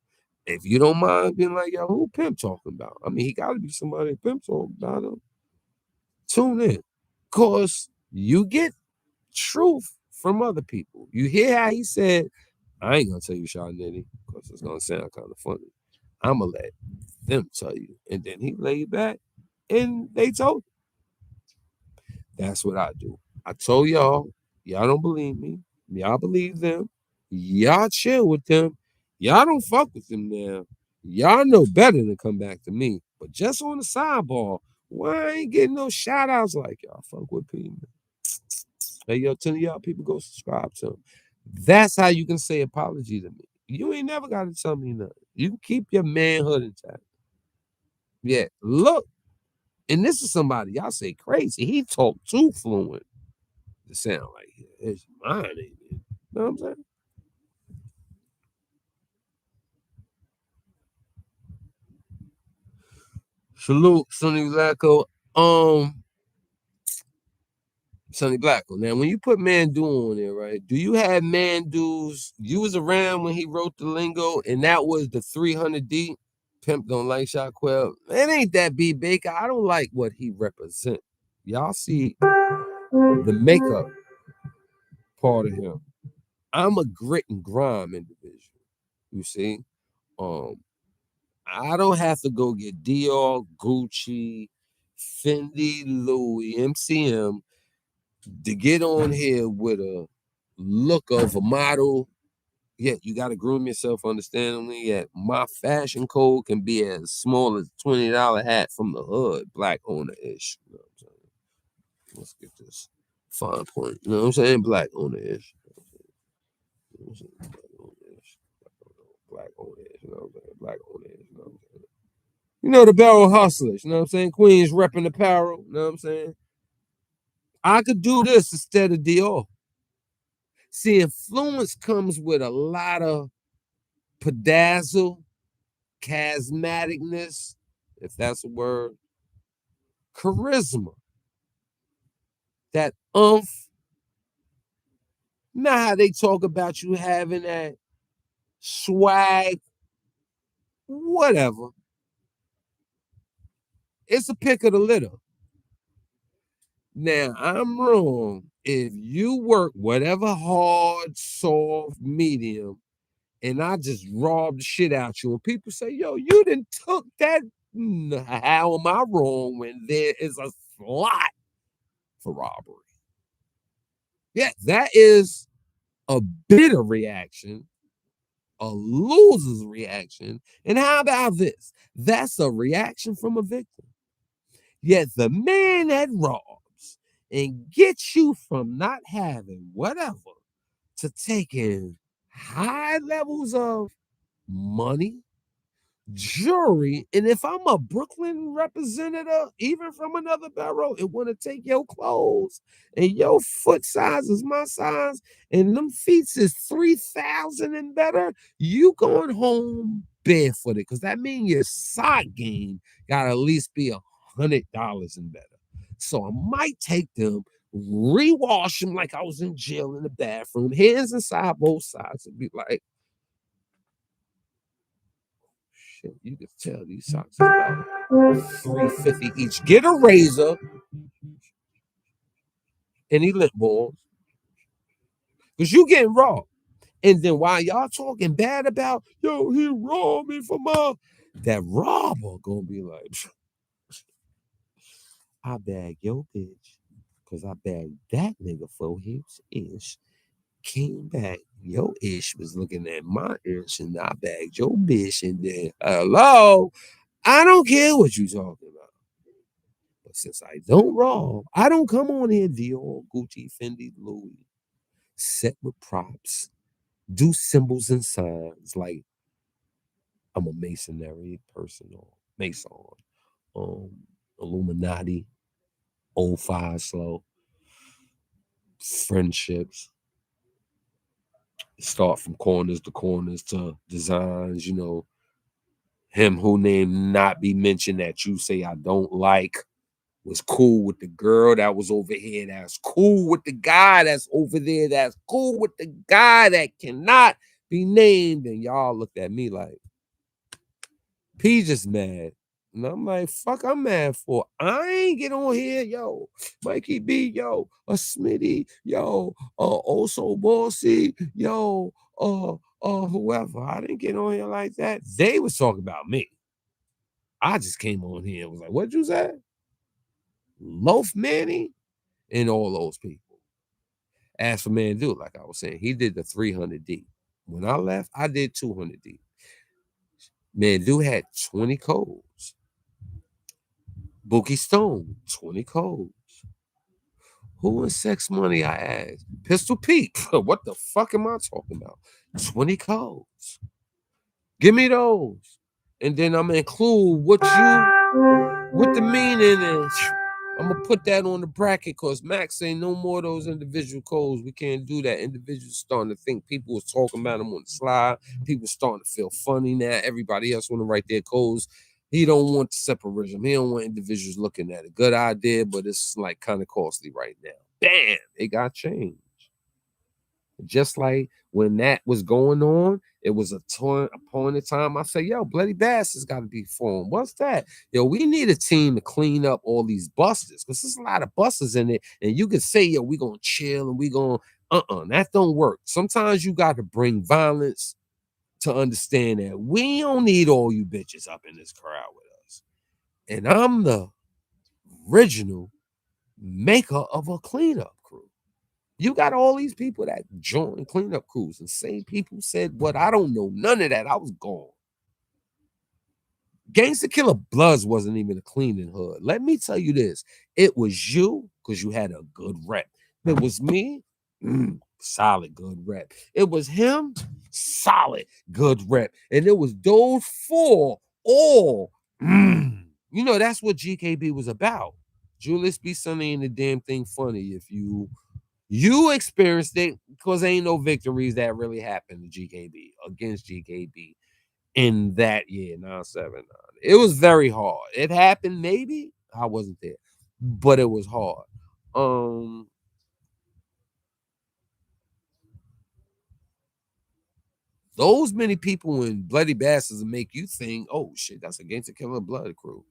If you don't mind being like, yo, who Pimp talking about? I mean, he got to be somebody Pimp talking about him. Tune in. Because you get truth from other people. You hear how he said, I ain't going to tell you, Sean Nitty, because it's going to sound kind of funny. I'm going to let them tell you. And then he laid back and they told him. That's what I do. I told y'all don't believe me. Y'all believe them. Y'all chill with them. Y'all don't fuck with them now. Y'all know better than come back to me. But just on the sidebar, why I ain't getting no shout outs like y'all fuck with people? Hey, yo, tell y'all people go subscribe to them. That's how you can say apology to me. You ain't never got to tell me nothing. You can keep your manhood intact. Yeah, look. And this is somebody y'all say crazy. He talked too fluent to sound like it's mine, ain't it? You know what I'm saying? Salute, Sonny Blacko. Sonny Blacko. Now, when you put Mandu on there, right? Do you have Mandu's? You was around when he wrote the lingo, and that was the 300 deep. Pimp don't like Shotquell. It ain't that B Baker. I don't like what he represent. Y'all see the makeup part of him. I'm a grit and grime individual. You see, I don't have to go get Dior, Gucci, Fendi, Louis, MCM to get on here with a look of a model. Yeah, you got to groom yourself understandably. Yeah, my fashion code can be as small as $20 hat from the hood, black owner ish. You know what I'm saying? Let's get this fine point. You know what I'm saying? Black owner ish. Black owner ish. You know what I'm saying? Black owner ish. You know what I'm saying? You know the barrel hustlers. You know what I'm saying? Queens repping apparel. You know what I'm saying? I could do this instead of Dior. See, influence comes with a lot of pedazzle, charismaticness, if that's a word, charisma, that umph. Not how they talk about you having that swag, whatever. It's a pick of the litter. Now, I'm wrong if you work whatever hard, soft, medium, and I just robbed the shit out you. And people say, yo, you done took that. How am I wrong when there is a slot for robbery? Yeah, that is a bitter reaction, a loser's reaction. And how about this? That's a reaction from a victim. Yet the man that robs and gets you from not having whatever to taking high levels of money, jewelry, and if I'm a Brooklyn representative, even from another borough, it want to take your clothes and your foot size is my size, and them feet is 3,000 and better. You going home barefooted because that means your sock game got to at least be $100 and better. So I might take them, rewash them like I was in jail in the bathroom, hands inside both sides, and be like, shit, you can tell these socks is about $350 each. Get a razor, any lip balls, because you getting raw. And then while y'all talking bad about, yo, he robbed me for my, that robber gonna be like, I bagged your bitch, because I bagged that nigga for his ish. Came back, your ish was looking at my ish, and I bagged your bitch, and then, hello, I don't care what you talking about. But since I don't rob, I don't come on here, Dior, Gucci, Fendi, Louis, set with props, do symbols and signs like I'm a masonry person or Mason, Illuminati, old fire slow, friendships. Start from corners to corners to designs, you know, him who name not be mentioned that you say I don't like, was cool with the girl that was over here, that's cool with the guy that's over there, that's cool with the guy that cannot be named. And y'all looked at me like, P just mad. And I'm like, fuck, I'm mad for. I ain't get on here, yo. Mikey B, yo, a Smitty, yo, also Bossy, yo, whoever. I didn't get on here like that. They was talking about me. I just came on here and was like, what'd you say? Loaf Manny and all those people. As for Man Dude, like I was saying, he did the 300 deep. When I left, I did 200 deep. Man Dude had 20 codes. Bookie Stone, 20 codes. Who in Sex Money, I asked? Pistol Pete. What the fuck am I talking about? 20 codes. Give me those. And then I'm gonna include what the meaning is. I'm gonna put that on the bracket because Max say no more of those individual codes. We can't do that. Individuals starting to think people was talking about them on the slide. People starting to feel funny now. Everybody else want to write their codes. He don't want separatism. He don't want individuals looking at it. Good idea, but it's like kind of costly right now. Damn, it got changed. Just like when that was going on, it was a point in time. I say, yo, Bloody Bass has got to be formed. What's that? Yo, we need a team to clean up all these busters because there's a lot of busters in it. And you can say, yo, we gonna chill and we gonna that don't work. Sometimes you got to bring violence to understand that we don't need all you bitches up in this crowd with us. And I'm the original maker of a cleanup crew. You got all these people that join cleanup crews, and same people said, "What? I don't know none of that. I was gone." Gangsta Killer Bloods wasn't even a cleaning hood. Let me tell you this: it was you because you had a good rep. It was me, solid good rep. It was him, solid good rep, and it was those four all. You know that's what GKB was about. Julius B. Sunny ain't the damn thing funny if you experienced it because ain't no victories that really happened to GKB against GKB in that year, 979. It was very hard. It happened, maybe. I wasn't there, but it was hard. Those many people in Bloody Bastards make you think, oh shit, that's against the Killer Blood crew.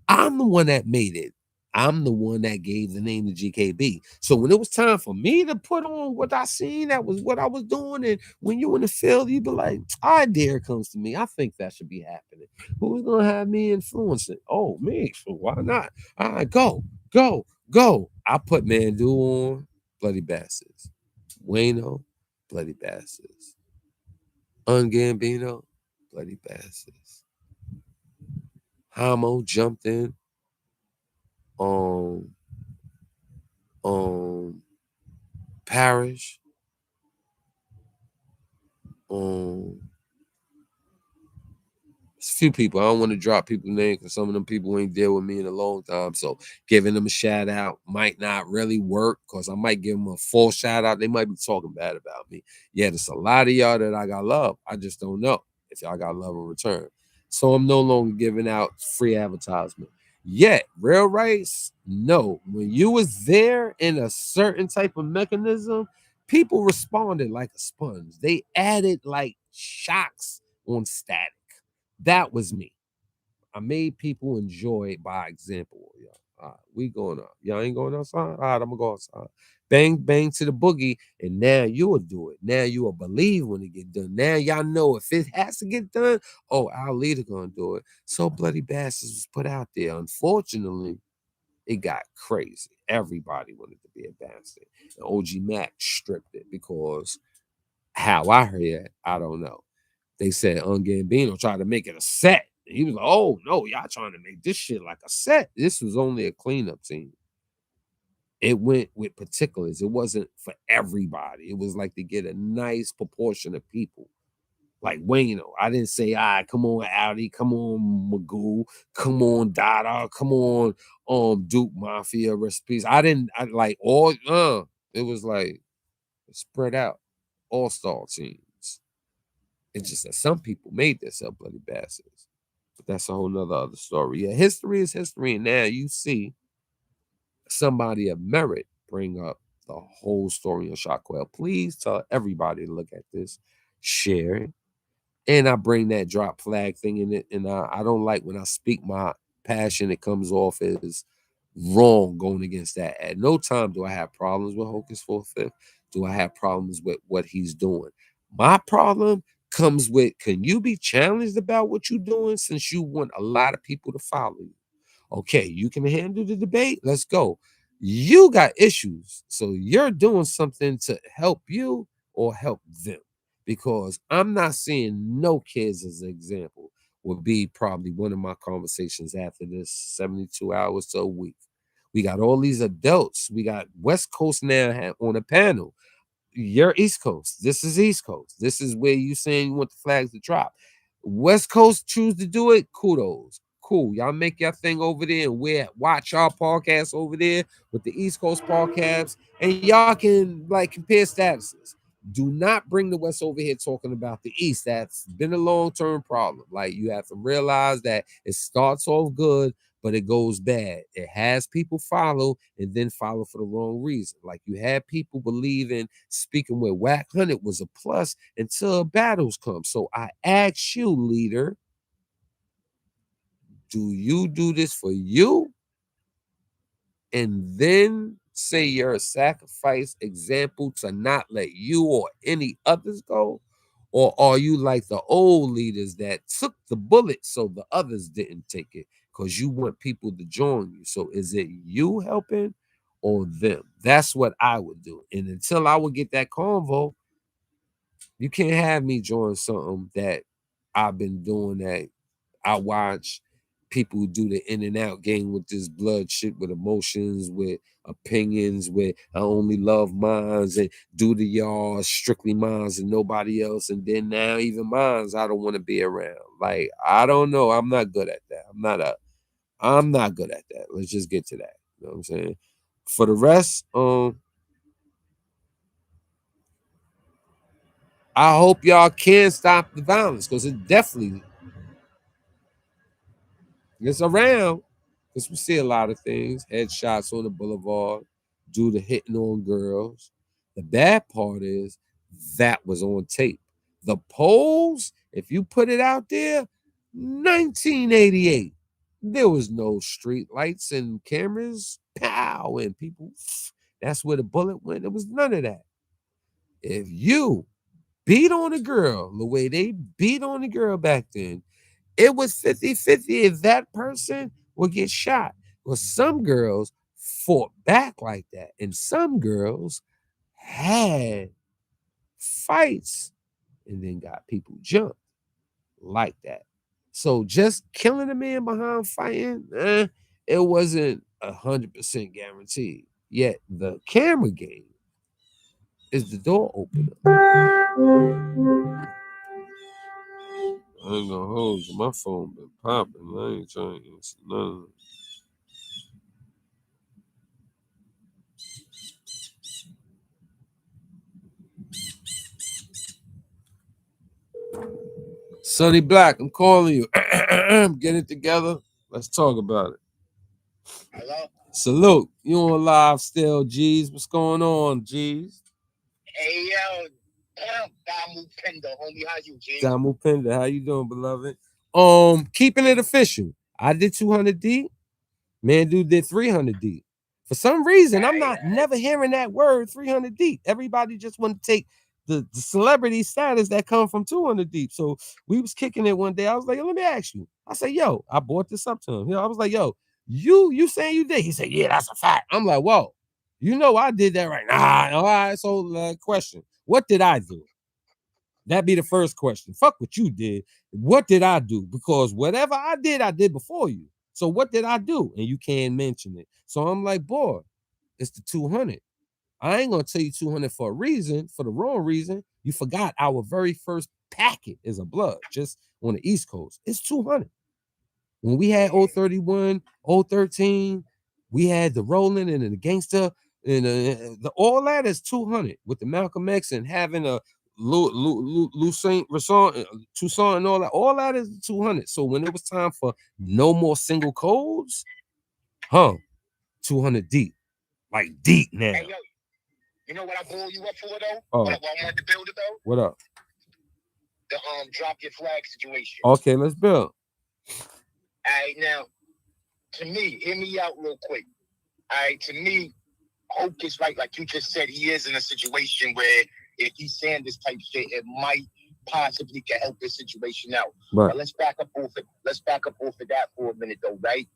I'm the one that made it. I'm the one that gave the name to GKB. So when it was time for me to put on what I seen, that was what I was doing. And when you in the field, you be like, idea comes to me. I think that should be happening. Who's gonna have me influence it? Oh, me. So why not? All right, go. I put Mandu on Bloody Bastards. Wayno, Bloody Bastards. Gambino, Bloody Bastards. Hamo jumped in on Parish, on a few people. I don't want to drop people's names because some of them people ain't deal with me in a long time. So giving them a shout out might not really work because I might give them a full shout out. They might be talking bad about me. Yeah, there's a lot of y'all that I got love. I just don't know if y'all got love in return. So I'm no longer giving out free advertisement. Yet, real rights, no. When you was there in a certain type of mechanism, people responded like a sponge. They added like shocks on static. That was me. I made people enjoy it by example. Y'all. All right, we going up. Y'all ain't going outside? All right, I'm gonna go outside. Bang, bang to the boogie, and now you will do it. Now you will believe when it get done. Now y'all know if it has to get done, oh, our leader gonna do it. So Bloody Bastards was put out there. Unfortunately, it got crazy. Everybody wanted to be a bastard. And OG Mac stripped it because how I heard it, I don't know. They said Gambino tried to make it a set. And he was like, oh no, y'all trying to make this shit like a set. This was only a cleanup team. It went with particulars. It wasn't for everybody. It was like to get a nice proportion of people. Like Wayno. I didn't say, all right, come on, Audi, come on, Magoo, come on, Dada, come on, Duke Mafia recipes. I like all it was like spread out, all-star teams. It's just that some people made themselves Bloody Bastards. But that's a whole nother other story. Yeah, history is history. And now you see somebody of merit bring up the whole story on Shockwell, please tell everybody to look at this, share it. And I bring that drop flag thing in it. And I don't like when I speak my passion, it comes off as wrong going against that. At no time do I have problems with Hocus for Fifth. Do I have problems with what he's doing? My problem comes with, can you be challenged about what you're doing since you want a lot of people to follow you? Okay, you can handle the debate. Let's go. You got issues. So you're doing something to help you or help them. Because I'm not seeing no kids as an example would be probably one of my conversations after this 72 hours to a week. We got all these adults. We got West Coast now on a panel. You're East Coast. This is East Coast. This is where you saying you want the flags to drop. West Coast choose to do it. Kudos. Cool. Y'all make your thing over there and watch our podcast over there with the East Coast podcast, and y'all can like compare statuses. Do not bring the West over here talking about the East. That's been a long-term problem. Like, you have to realize that it starts off good, but it goes bad. It has people follow and then follow for the wrong reason. Like, you had people believing speaking with Whack 100 was a plus until battles come. So I ask you, leader, do you do this for you and then say you're a sacrifice example to not let you or any others go? Or are you like the old leaders that took the bullet so the others didn't take it because you want people to join you? So is it you helping or them? That's what I would do. And until I would get that convo, you can't have me join something that I've been doing, that I watch people do the in and out game with this blood shit, with emotions, with opinions, with I only love mines and do the y'all strictly mines and nobody else. And then now even mines I don't want to be around. Like, I don't know. I'm not good at that. I'm not good at that. Let's just get to that. You know what I'm saying? For the rest, I hope y'all can stop the violence, because it definitely it's around. Because we see a lot of things, headshots on the boulevard, due to hitting on girls. The bad part is that was on tape. The polls, if you put it out there, 1988, there was no street lights and cameras, pow, and people, that's where the bullet went. There was none of that. If you beat on a girl the way they beat on the girl back then, it was 50-50 if that person would get shot. Well, some girls fought back like that, and some girls had fights and then got people jumped like that. So just killing a man behind fighting, it wasn't 100% guaranteed. Yet the camera game is the door opener. I ain't gonna hold you. My phone been popping. I ain't trying to answer none of it. Sonny Black, I'm calling you. Get it together. Let's talk about it. Hello? Salute. You on live still, G's. What's going on, G's? Hey, yo. Damu Pender, homie. How you, G? Damu Pender, how you doing, beloved? Keeping it official. I did 200 deep. Man, dude did 300 deep. For some reason, I'm not never hearing that word 300 deep. Everybody just want to take the celebrity status that come from 200 deep. So we was kicking it one day. I was like, let me ask you. I said, yo, I brought this up to him. You know, I was like, yo, you saying you did? He said, yeah, that's a fact. I'm like, whoa, you know I did that right. Nah, all right. So question, what did I do? That be the first question. Fuck what you did. What did I do? Because whatever I did before you. So what did I do? And you can't mention it. So I'm like, boy, it's the 200. I ain't gonna tell you 200 for a reason, for the wrong reason. You forgot our very first packet is a blood, just on the East Coast. It's 200. When we had 031, 013, we had the Rolling and the Gangster, and all that is 200 with the Malcolm X and having a Lucien Toussaint and all that is 200. So when it was time for no more single codes, 200 deep. Like deep now. Hey, yo, you know what I call you up for, though? Oh. What I wanted to build it, though? What up? The drop your flag situation. Okay, let's build. All right, now, to me, hear me out real quick. All right, to me, Hope is right, like you just said, he is in a situation where if he's saying this type shit, it might possibly can help this situation out. Right. But let's back up off it. Let's back up off of that for a minute, though, right?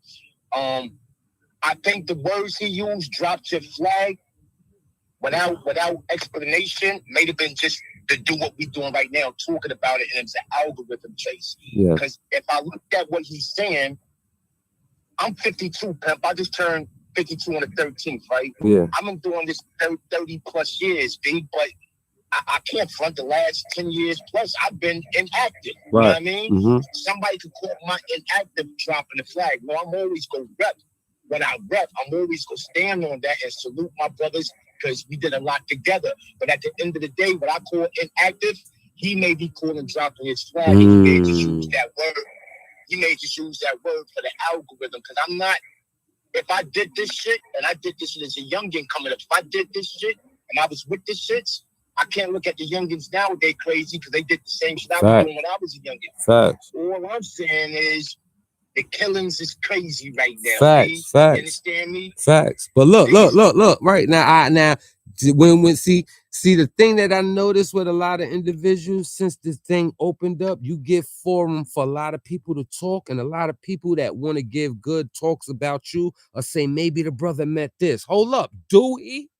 I think the words he used, "dropped your flag," without explanation, may have been just to do what we're doing right now, talking about it, and it's an algorithm chase. Yeah. Because if I look at what he's saying, I'm 52, pimp. I just turned 52 on the 13th, right? Yeah. I've been doing this 30 plus years, B, but I can't front the last 10 years plus. I've been inactive. Right. You know what I mean? Mm-hmm. Somebody could call my inactive dropping the flag. No, I'm always going to rep. When I rep, I'm always going to stand on that and salute my brothers because we did a lot together. But at the end of the day, what I call inactive, he may be calling dropping his flag. And he may just use that word. He may just use that word for the algorithm because I'm not. If I did this shit, and I did this shit as a youngin coming up, if I did this shit and I was with this shit, I can't look at the youngins nowadays crazy because they did the same shit I was doing when I was a youngin. Facts. All I'm saying is the killings is crazy right now. Facts. You understand me? Facts. But look. Right now, when see the thing that I noticed with a lot of individuals since this thing opened up, you give forum for a lot of people to talk, and a lot of people that want to give good talks about you or say maybe the brother met this. Hold up, do he?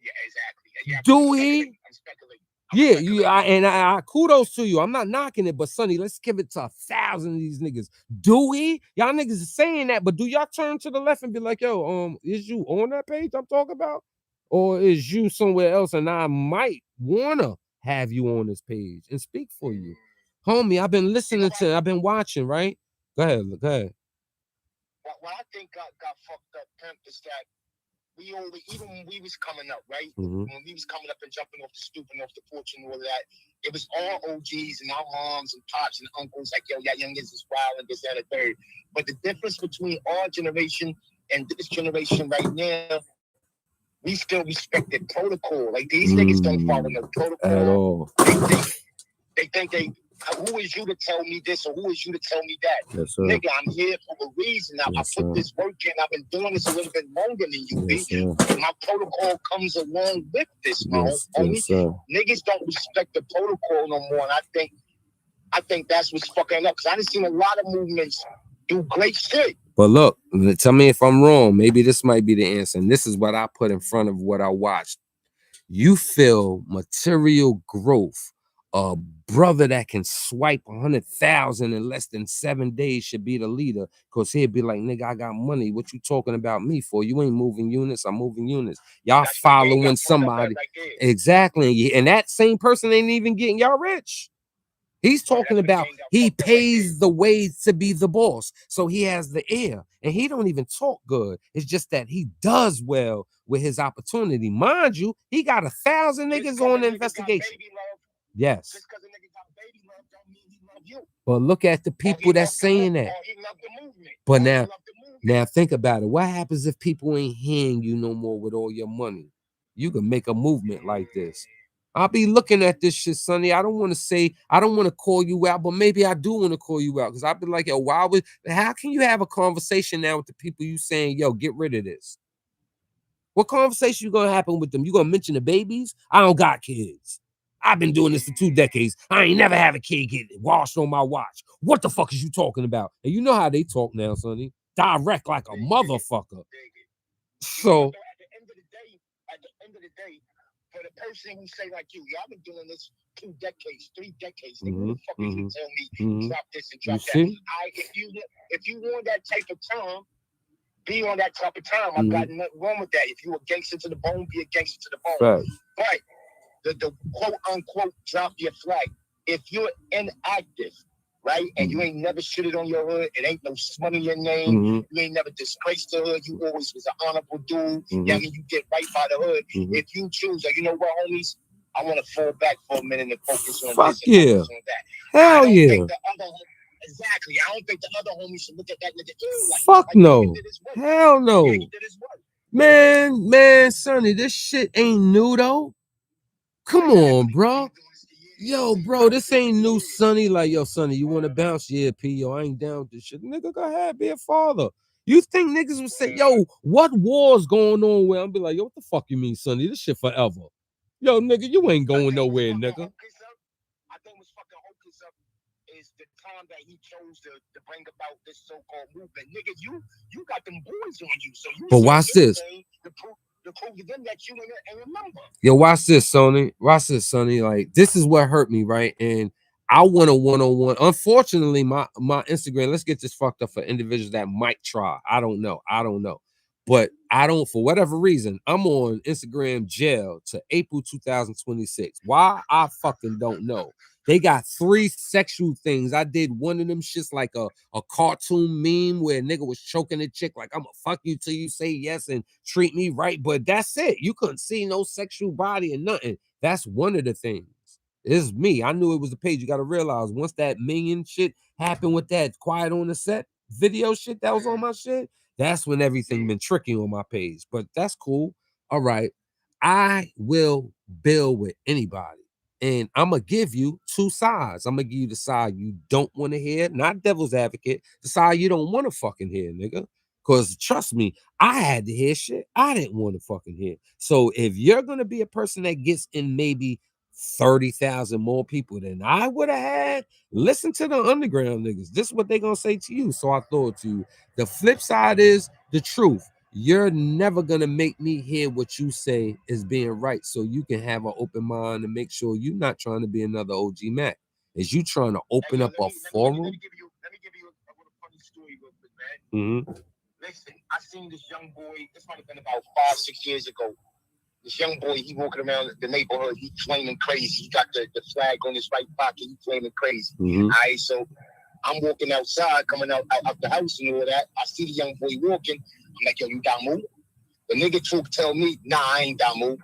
Yeah, exactly. Yeah, do he? I'm speculating. I kudos to you. I'm not knocking it, but Sonny, let's give it to 1,000 of these niggas. Do he? Y'all niggas is saying that, but do y'all turn to the left and be like, yo, is you on that page I'm talking about? Or is you somewhere else and I might wanna have you on this page and speak for you? Homie, I've been listening to, I've been watching, right? Go ahead. What I think got fucked up, pimp, is that we only, even when we was coming up, right? Mm-hmm. When we was coming up and jumping off the stoop and off the porch and all of that, it was all OGs and our moms and pops and uncles like, yo, y'all youngins is wild and this, that, and the third. But the difference between our generation and this generation right now, we still respected protocol. Like these niggas don't follow no protocol at all. They think who is you to tell me this or who is you to tell me that? Yes, sir. Nigga, I'm here for a reason. I put this work in. I've been doing this a little bit longer than you, yes, and my protocol comes along with this, homie. Niggas don't respect the protocol no more, and I think that's what's fucking up. Because I done seen a lot of movements do great shit. But look, tell me if I'm wrong. Maybe this might be the answer. And this is what I put in front of what I watched. You feel material growth. A brother that can swipe 100,000 in less than 7 days should be the leader, because he'd be like, nigga, I got money. What you talking about me for? You ain't moving units. I'm moving units. Y'all following somebody. Exactly. And that same person ain't even getting y'all rich. He's talking about he pays the way to be the boss. So he has the air and he don't even talk good. It's just that he does well with his opportunity. Mind you, he got 1,000 niggas on the investigation. Yes. Just because a nigga got baby love don't mean he love you. But look at the people that's saying that. But now think about it. What happens if people ain't hearing you no more with all your money? You can make a movement like this. I'll be looking at this shit, Sonny. I don't want to call you out, but maybe I do want to call you out because I'll be like, yo, how can you have a conversation now with the people you saying, yo, get rid of this? What conversation you gonna happen with them? You gonna mention the babies? I don't got kids. I've been doing this for 2 decades. I ain't never have a kid get washed on my watch. What the fuck is you talking about? And you know how they talk now, Sonny. Direct like a motherfucker. So at the end of the day, for the person who say like you, y'all been doing this 2 decades, 3 decades. Nigga, who the fuck is you tell me drop this and drop that? If you want that type of time, be on that type of time. I've got nothing wrong with that. If you a gangster to the bone, be a gangster to the bone. Right. But the quote unquote drop your flag. If you're inactive, right, and you ain't never shitted on your hood, it ain't no smut in your name, you ain't never disgraced the hood, you always was an honorable dude, yeah, I mean, you get right by the hood. If you choose, like, you know what, homies, I want to fall back for a minute and focus on this and focus on that. Hell yeah. Exactly. I don't think the other homies should look at that nigga ill like Fuck like no. nigga did his work. Hell no. Yeah, he did his work. Man, Sonny, this shit ain't new though. Come on, bro. Yo, bro, this ain't new, Sonny. Like, yo, Sonny, you want to bounce? Yeah, P, yo, I ain't down with this shit. Nigga, go ahead, be a father. You think niggas would say, yo, what war's going on where I'm be like, yo, what the fuck you mean, Sonny? This shit forever. Yo, nigga, you ain't going nowhere, nigga. I think what's fucking hopeless up is the time that he chose to bring about this so-called movement. Nigga, you got them boys on you, so you But watch this. To prove to them that you ain't remember. Yo, watch this, Sonny. Watch this, Sonny. Like, this is what hurt me, right? And I want a one-on-one. Unfortunately, my Instagram, let's get this fucked up for individuals that might try. I don't know. But I don't, for whatever reason, I'm on Instagram jail to April 2026. Why? I fucking don't know. They got 3 sexual things. I did one of them shits like a cartoon meme where a nigga was choking a chick like, I'm gonna fuck you till you say yes and treat me right. But that's it. You couldn't see no sexual body and nothing. That's one of the things. It's me. I knew it was the page. You got to realize once that million shit happened with that Quiet on the Set video shit that was on my shit, that's when everything been tricky on my page. But that's cool. All right. I will build with anybody. And I'm going to give you 2 sides. I'm going to give you the side you don't want to hear, not devil's advocate, the side you don't want to fucking hear, nigga. Because trust me, I had to hear shit I didn't want to fucking hear. So if you're going to be a person that gets in maybe 30,000 more people than I would have had, listen to the underground niggas. This is what they're going to say to you. So I throw it to you. The flip side is the truth. You're never going to make me hear what you say is being right, so you can have an open mind and make sure you're not trying to be another OG Mac. Is you trying to open up a forum? Let me give you a funny story real quick, man. Mm-hmm. Listen, I seen this young boy, this might have been about 5-6 years ago. This young boy, he walking around the neighborhood, he flaming crazy. He got the flag on his right pocket, he flaming crazy. Mm-hmm. All right, so I'm walking outside, coming out the house and all that. I see the young boy walking. I'm like, yo, you Damu? The nigga tell me, nah, I ain't Damu.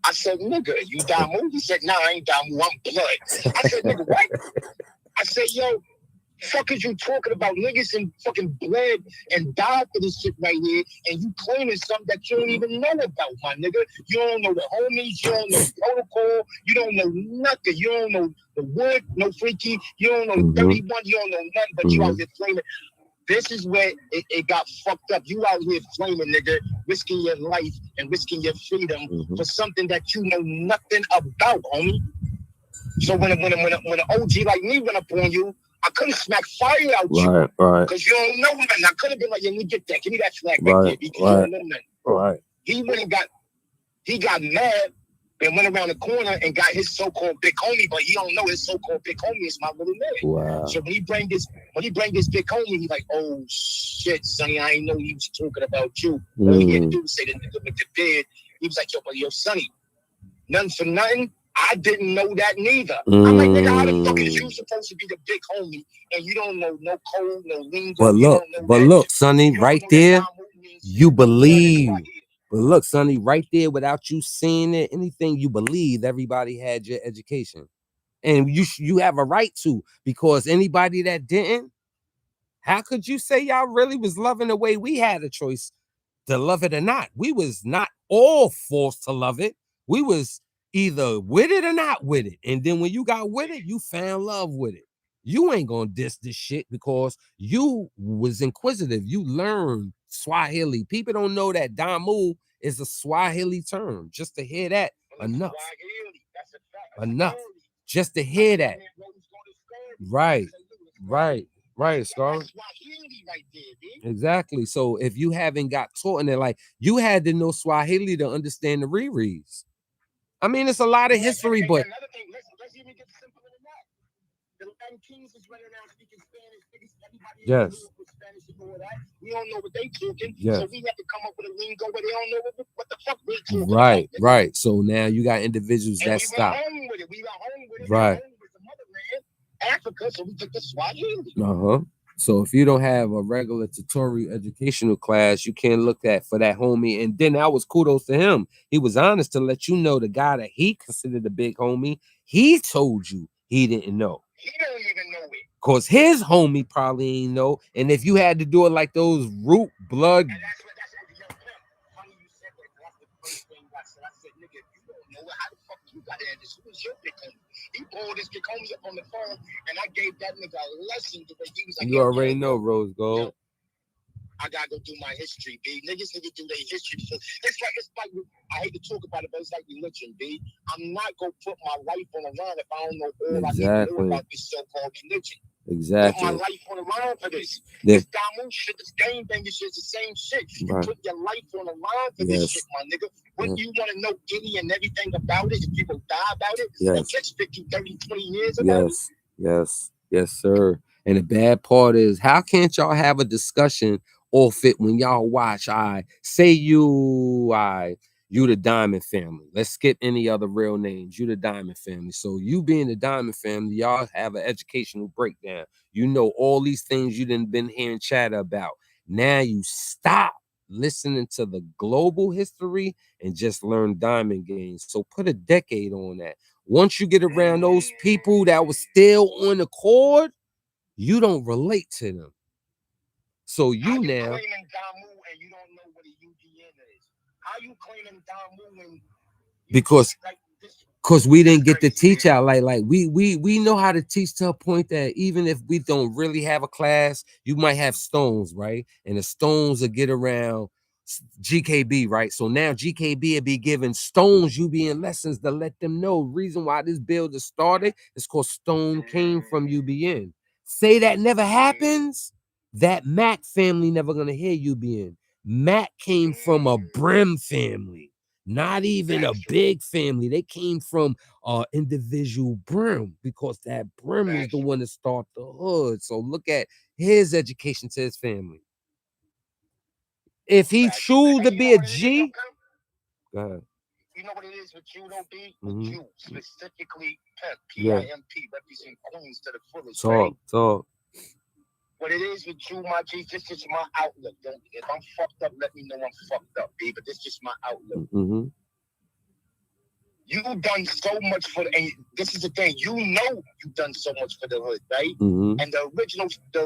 I said, nigga, you Damu? He said, nah, I ain't Damu, I'm blood. I said, nigga, what? I said, yo, fuck is you talking about? Niggas and fucking bled and died for this shit right here, and you claiming something that you don't even know about, my nigga. You don't know the homies, you don't know the protocol, you don't know nothing, you don't know the wood, no freaky, you don't know 31, you don't know nothing, but you out here flaming. This is where it got fucked up. You out here flaming, nigga, risking your life and risking your freedom for something that you know nothing about, homie. So when an OG like me went up on you, I couldn't smack fire out you. Right. Because you don't know nothing. I could have been like, yeah, let me get that. Give me that flag right there because you don't know nothing. Right. He got mad and went around the corner and got his so-called big homie, but he don't know his so-called big homie is my little man. Wow. So when he bring this big homie, he's like, oh shit, Sonny, I ain't know he was talking about you. All he had to do was say the nigga with the beard. He was like, yo, Sonny, nothing for nothing. I didn't know that neither. I'm like, nigga, how the fuck is you supposed to be the big homie and you don't know no code, no lingo? But look, Sonny, right there, you believe. But look, Sonny, right there, without you seeing it, anything, you believe everybody had your education. And you have a right to, because anybody that didn't, how could you say y'all really was loving the way we had a choice to love it or not? We was not all forced to love it. We was either with it or not with it. And then when you got with it, you found love with it. You ain't gonna diss this shit because you was inquisitive. You learned Swahili. People don't know that Damu is a Swahili term. Just to hear that, enough. Just to hear that. Right, Scar. Exactly. So if you haven't got taught in it, like you had to know Swahili to understand the rereads. I mean, it's a lot of history, but another thing, let's even get simpler than that. The Latin kings is running around speaking Spanish. Everybody Spanish and all that. We don't know what they talking. Yes. So we have to come up with a lingo where they don't know what the fuck we talking about. Right. So now you got individuals that stop. We went home with it. Right. We with the motherland, Africa, so we took the Swahili. So if you don't have a regular tutorial educational class, you can't look at for that homie. And then that was kudos to him. He was honest to let you know the guy that he considered a big homie, he told you he didn't know. He don't even know it. Cause his homie probably ain't know. And if you had to do it like those root blood, And that's what yo, Pimp, funny you said that. That's the first thing I said. I said, nigga, if you don't know it, how the fuck you got in this? Who was your big homie? He pulled his big homie up on the phone, and I gave that nigga a lesson because he was like, you already know, Rose Gold. I gotta go do my history, B. Niggas need to do their history. So it's like I hate to talk about it, but it's like religion, B. I'm not gonna put my life on the line if I don't know all I need to know about this so-called religion. Exactly. Put my life on the line for this. This Damu shit, this game banging shit is the same shit. You put your life on the line for this shit, my nigga. When you want to know Diddy and everything about it, if people die about it, it takes 50, 30, 20 years about it. Yes, sir. And the bad part is, how can't y'all have a discussion off it when y'all watch? You the Diamond family. Let's skip any other real names. You the Diamond family. So you being the Diamond family, y'all have an educational breakdown. You know all these things you done been hearing chatter about. Now you stop listening to the global history and just learn Diamond games. So put a decade on that. Once you get around those people that was still on the court, you don't relate to them. So you now claiming Damu and you don't know what a UDN is? How you claiming Damu and because we didn't get to teach out like we know how to teach to a point that even if we don't really have a class, you might have stones, right? And the stones will get around GKB, right? So now GKB will be giving stones, you be in lessons to let them know reason why this build is started is because stone came from UBN. Say that never happens, that Mac family never gonna hear UBN. Mac came from a Brim family. Not even a big family. They came from individual Brim because that Brim is the one that started the hood. So look at his education to his family. If he choose to be a G, go ahead. You know what it is with you, though, B? With you, specifically Pimp, P-I-M-P, representing Queens to the fullest, Talk. What it is with you, my G, this is my outlook. If I'm fucked up, let me know I'm fucked up, B, but this is just my outlook. You've done so much for and this is the thing, you know you've done so much for the hood, right? And the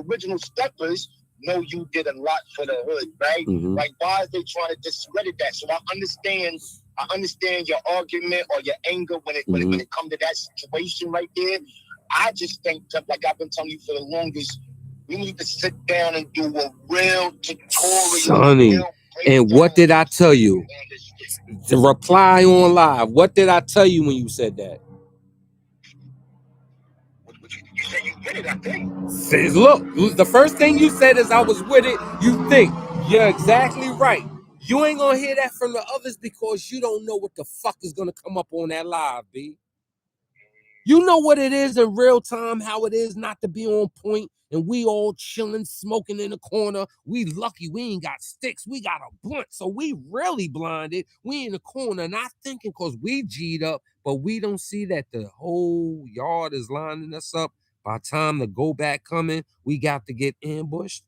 original steppers know you did a lot for the hood, right? Like, why is they trying to discredit that? So I understand your argument or your anger when it comes to that situation right there. I just think that, like I've been telling you for the longest, we need to sit down and do a real tutorial. Sonny, and what did I tell you? The reply on live. What did I tell you when you said that? You said you did it, I think. Says, look, the first thing you said is I was with it. You think you're exactly right. You ain't gonna hear that from the others because you don't know what the fuck is gonna come up on that live, B. You know what it is in real time, how it is not to be on point, and we all chilling, smoking in the corner. We lucky we ain't got sticks. We got a blunt, so we really blinded. We in the corner, not thinking because we G'd up, but we don't see that the whole yard is lining us up. By the time the go back coming, we got to get ambushed.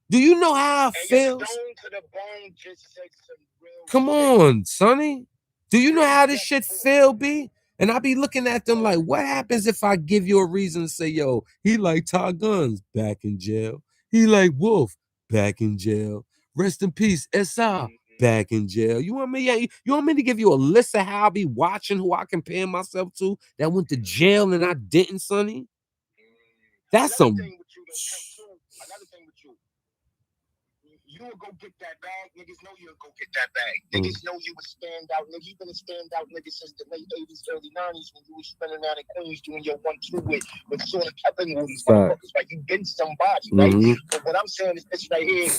Do you know how it feels? Come on, Sonny. Do you know how this shit feel, B? And I be looking at them like, what happens if I give you a reason to say, yo, he like Todd Guns, back in jail. He like Wolf, back in jail. Rest in peace, SR, back in jail. You want me to give you a list of how I be watching who I compare myself to that went to jail and I didn't, Sonny? That's some... Another thing with you. You will go get that bag. Niggas know you'll go get that bag. Niggas know you would stand out. Nigga, you been a standout nigga since the late 80s, early 90s when you was spinning out in Queens doing your 1-2 with sort of Kevin with these motherfuckers. Like, you been somebody, right? But what I'm saying is this right here.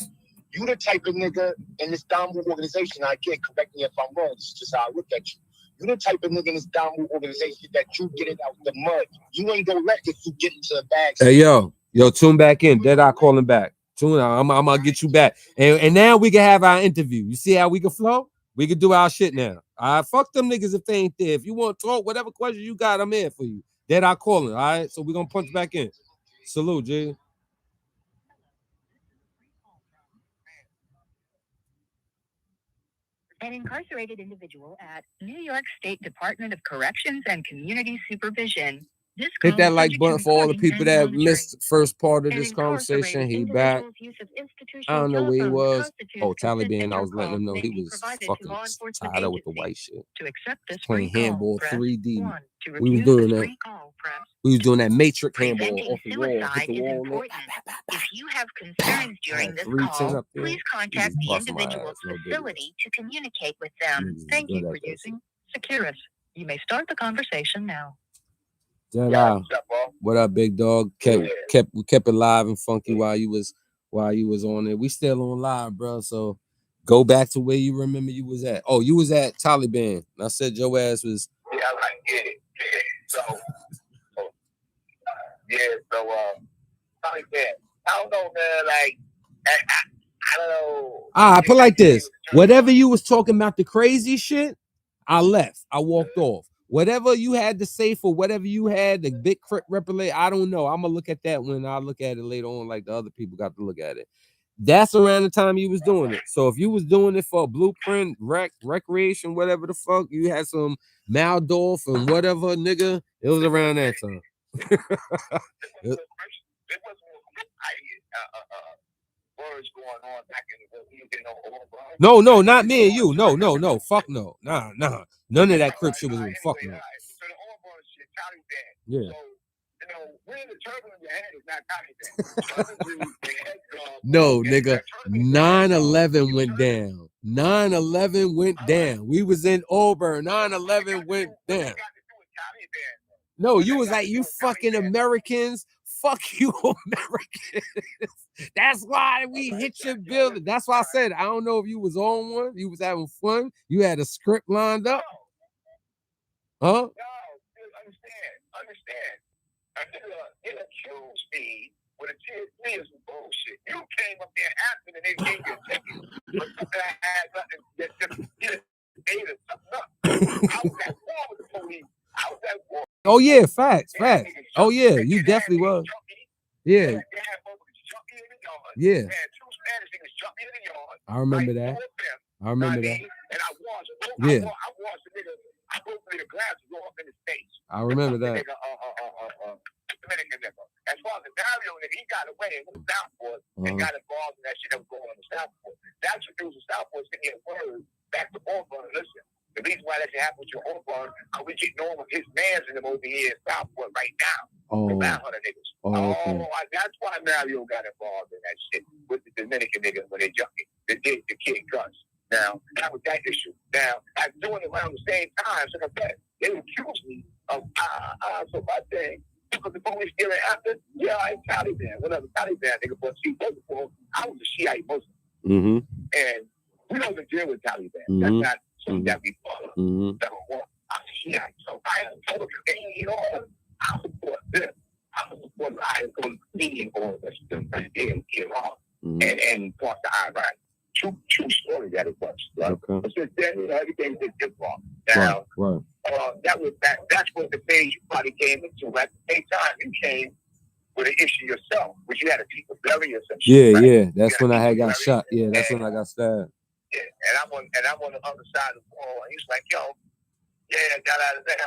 You the type of nigga in this Damu organization. I can't correct me if I'm wrong. This is just how I look at you. You the type of nigga in this Damu organization that you get it out the mud. You ain't gonna let if you get into the bag. Hey, yo, tune back in. Deadeye calling back. Tune out. I'm gonna get you back. And now we can have our interview. You see how we can flow? We can do our shit now. All right, fuck them niggas if they ain't there. If you want to talk, whatever question you got, I'm here for you. Deadeye calling. All right, so we're gonna punch back in. Salute, G. An incarcerated individual at New York State Department of Corrections and Community Supervision Hit that like button for all the people that missed the first part of this conversation. He back. I don't know where he was. Oh, Taliban. I was letting him know he was fucking tied up with the white shit. Playing handball 3D. We was doing that. We was doing that matrix handball off the wall. Hit the wall. If you have concerns during this call, please contact the individual's facility to communicate with them. Thank you for using Securus. You may start the conversation now. Deadeye. What up, big dog? We kept it live and funky while you was on it. We still on live, bro. So go back to where you remember you was at. Oh, you was at Taliban. I said your ass was. Yeah, I get it. So Taliban. I don't know, man. Like, I don't know. I put like this. Whatever you was talking about the crazy shit, I left. I walked off. Whatever you had to say for whatever you had, the big Crip repellate, I don't know. I'm gonna look at that when I look at it later on, like the other people got to look at it. That's around the time you was doing it. So if you was doing it for a blueprint, recreation, whatever the fuck, you had some Maldorf and whatever, nigga, it was around that time. Words going on back in No, not me and you. No. Fuck no. Nah. None of that Crip shit was in fuck no. So the Auburn shit, Taliban. Yeah. So, where the turban in your head is not Taliban. No, nigga. 9/11 went down. 9/11 went down. We was in Auburn. 9/11 went down. No, you was like, you fucking Americans. Fuck you, Americans. That's why we hit your building. That's why I said, I don't know if you was on one. You was having fun. You had a script lined up. Huh? No, understand. It accused me with a 10 years of bullshit. You came up there after and they gave you a ticket. But something I had nothing that just made it something up. I was at war with the police. I was at war. Oh yeah, facts. Oh yeah, you definitely was. Yeah. Yeah. I remember that. And I watched the nigga. I broke the nigga glasses go up in his face. I remember that. Dominican nigga. As far as the Dario nigga, he got away and went to Southport and got involved in that shit that was going on in Southport. That's what dudes in Southport sent me a word back to Auburn. Listen, the reason why that shit happened with your Auburn, because we getting on with his mans in them over here in Southport right now. About 100 niggas. Okay. That's why Mario got involved in that shit with the Dominican niggas when they jumped me. They did the kid Gus. Now, that was that issue. Now, I was doing it around the same time. So they accused me of, so my thing, because the police stealing after, yeah, I'm Taliban, whatever, Taliban, nigga, but see, before, I was a Shiite Muslim. Mm-hmm. And we don't even deal with Taliban. Mm-hmm. That's not something that we follow. Mm-hmm. That I'm a Shiite. So I told them, I support this. I support the Ayatollah being on this in Iran and part the Iran. True story that it was. Right? Okay. But since then, everything's been wrong. Now, that's what the phase you probably came into. At the same time, you came with an issue yourself, which you had to keep a bury or some shit. Yeah, right? That's when I had got shot. Yeah, that's when I got stabbed. Yeah, and I'm on the other side of the wall, and he's like, yo, yeah, got out of there.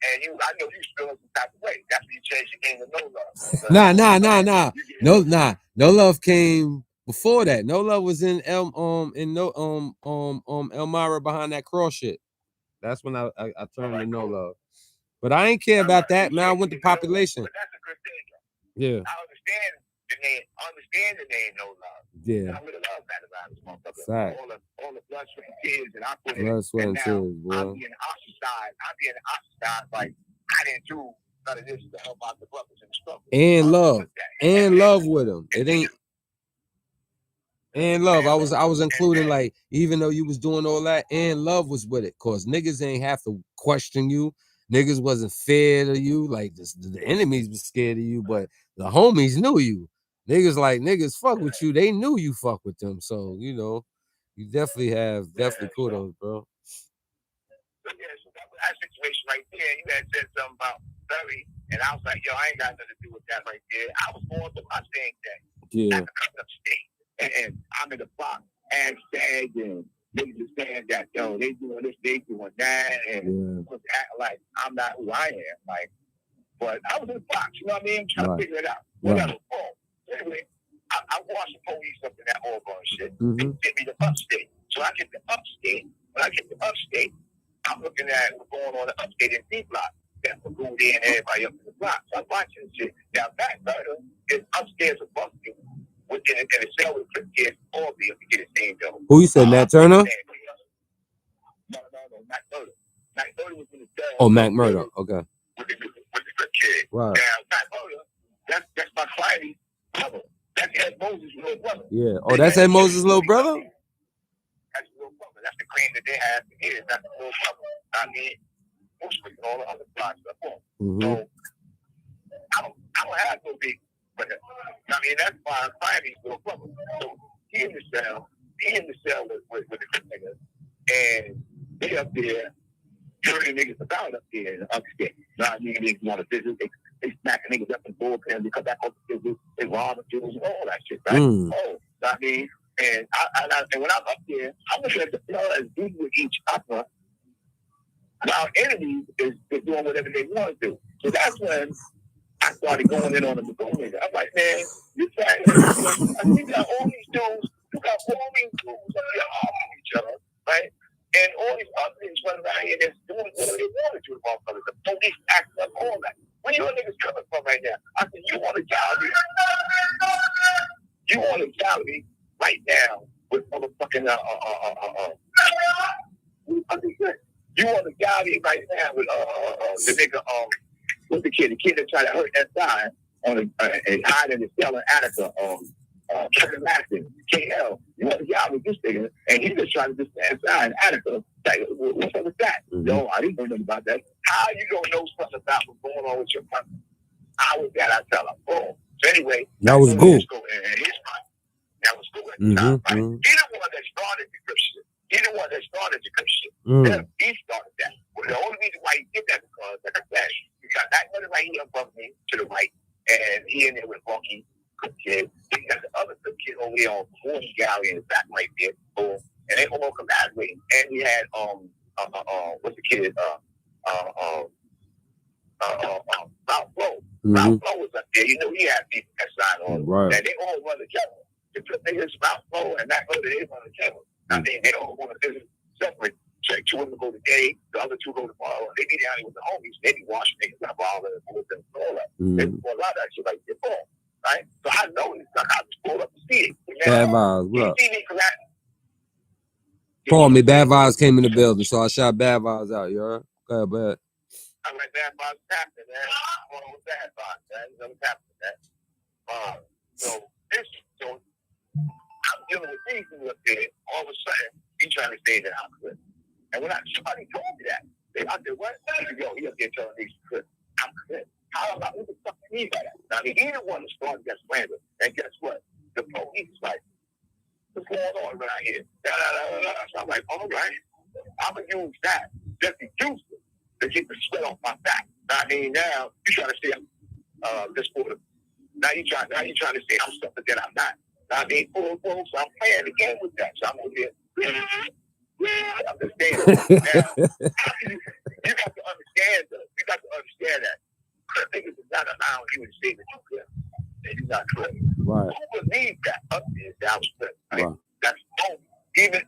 And I know you feeling some type of way. That's when you changed your game to No Love. No Love came before that. No Love was in Elmira behind that cross shit. That's when I turned to No Love. But I ain't care about that. Man, I went to population. But that's a good thing, though. Yeah. I understand the name No Love. Yeah. I really love that about this motherfucker. Fact. All the blood, sweat, and tears that I put in. Blood, sweat, and tears, boy. I'm being ostracized like I didn't do none of this to help out the brothers in the struggle. And love with him. It ain't. And love, I was including, like, even though you was doing all that, and love was with it, cause niggas ain't have to question you. Niggas wasn't fair to you. Like the enemies was scared of you, but the homies knew you. Niggas fuck with you. They knew you fuck with them. So you definitely kudos, bro. Yeah, so that situation right there, you had said something about Berry, and I was like, yo, I ain't got nothing to do with that right there. I was going through my same thing. Yeah. At the up state. And I'm in the box, hashtag, and niggas are saying that, yo, they doing this, they doing that, and acting like I'm not who I am. Like, But I was in the box, you know what I mean? I'm trying to figure it out. Right. Whatever. Oh, anyway, I watched the police up in that Auburn shit. Mm-hmm. They sent me to upstate. So I get to upstate. When I get to upstate, I'm looking at what's going on in upstate in D block. That was going in and everybody up in the block. So I'm watching shit. Now that murder is upstairs above me. Within a cell with Crip kids, all of them to get the same though. Who you said, Nat Turner? No, Mac Murder. Mac Murder was in the cell. Oh, Mac Murder. Okay. With the Crip kid. Right. Now, Mac Murder, that's my client's brother. That's Ed Moses' little brother. Yeah. Oh, that's Ed Moses' little brother? That's his little brother. That's the claim that they have for years. That's the little brother. I mean, mostly all the other plots stuff on. So, I don't have no big brother. I mean, that's my client's little brother. So, he in the cell with the Crip niggas. And they up there, turning niggas about up there in the upstate. You know what I mean? They want to visit. They smacking niggas up in the bullpen. They come back up to visit. They rob the dudes and all that shit, right? Oh, you know what I mean? And when I'm up there, I'm looking at the fellas dealing with each other. And our enemies is doing whatever they want to do. So that's when I started going in on the nigga. I'm like, man, you got all these dudes, you got all these dudes up here arguing each other, right? And all these other niggas running around here that's doing whatever they want to do to motherfuckers. The police acting up, all that. Where you niggas coming from right now? I said, you want a gallery? You want a gallery right now with motherfucking you want a gallery right now with the nigga what's the kid? The kid that tried to hurt that guy on and hide in the cell in Attica Kevin Laston, KL. You want a gallery with this nigga, and he just trying to just stand aside in Attica. Like, what's up with that? No, I didn't know nothing about that. How you don't know something about what's going on with your brother? How was that? I tell him. Boom. So anyway, that was cool. That was cool. Right? He the one that started the Crip shit. He the one that started the Crip shit. He started that. Well, the only reason why he did that because, like I said, you got that one right here above me to the right, and he in there with Funky Crip kid. He got the other Crip kid over here on Horny Gallery in the back right there. Boom. And they all collaborating. And we had what's the kid? Ralph Flo. Ralph Flo was up there. You know he had people that signed on. Right. And they all run together. The Crip niggas, Ralph Flo and that other, they run together. I mean, they all want to visit separate. So two of them go today, the other two go tomorrow. They be down here with the homies. They be washing niggas up all and all that. They do a lot of that shit like this, right? So I know this. Like I just pulled up to see it. Bad Vibes, what up? See me Call me. Bad Vibes came in the building, so I shot Bad Vibes out, you heard? Go ahead, bud. I'm like, Bad Vibes happening, man. I'm going with Bad Vibes, man. You know what's happening, man. So I'm dealing with these things up there. All of a sudden, he trying to stay in the house. And when somebody told me that, I said, what? He said, yo, he up there telling these Crip. I'm Crip. How about what the fuck do you mean by that? Now, I mean, he the one that started that slander. And guess what? The police is like, what's going on around here? So I'm like, all right. I'm going to use that just to use it to get the sweat off my back. Now, I mean, now you're trying to say I'm this for the. Now you're trying to say I'm something that I'm not. Now, I mean, so I'm playing the game with that. So I'm over here. I'm just saying. Now, you got to understand though. You got to understand that Crip niggas is not allowing you to say that you're Crip. And you're not Crip. Right. Who believe that up there that I was Crip? Right? Wow. That's even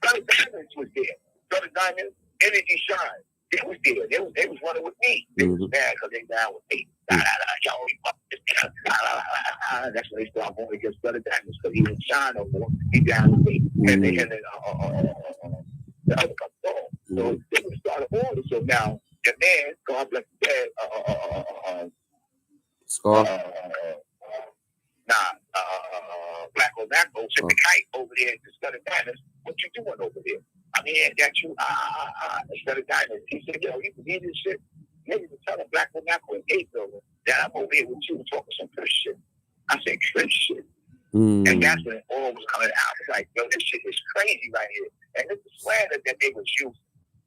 Brother Diamonds was there. Brother Diamonds, Energy Shine. They was there. They was running with me. They was mad because they down with me. That's when they started going against Brother Diamonds because he didn't shine no more. He down with me. And then the other couple. So they would start an order. So now the man, God bless the dead, Scar. Black O'Nacko sent the kite over there to Study Diamonds. What you doing over there? I mean, that you, Study Diamonds. He said, yo, you believe this shit? Maybe to tell Black O'Nacko in 8 building that I'm over here with you talking some Christian. I said, Christian. And that's when it all was coming out. It's like, yo, this shit is crazy right here. And this is slander that they was using,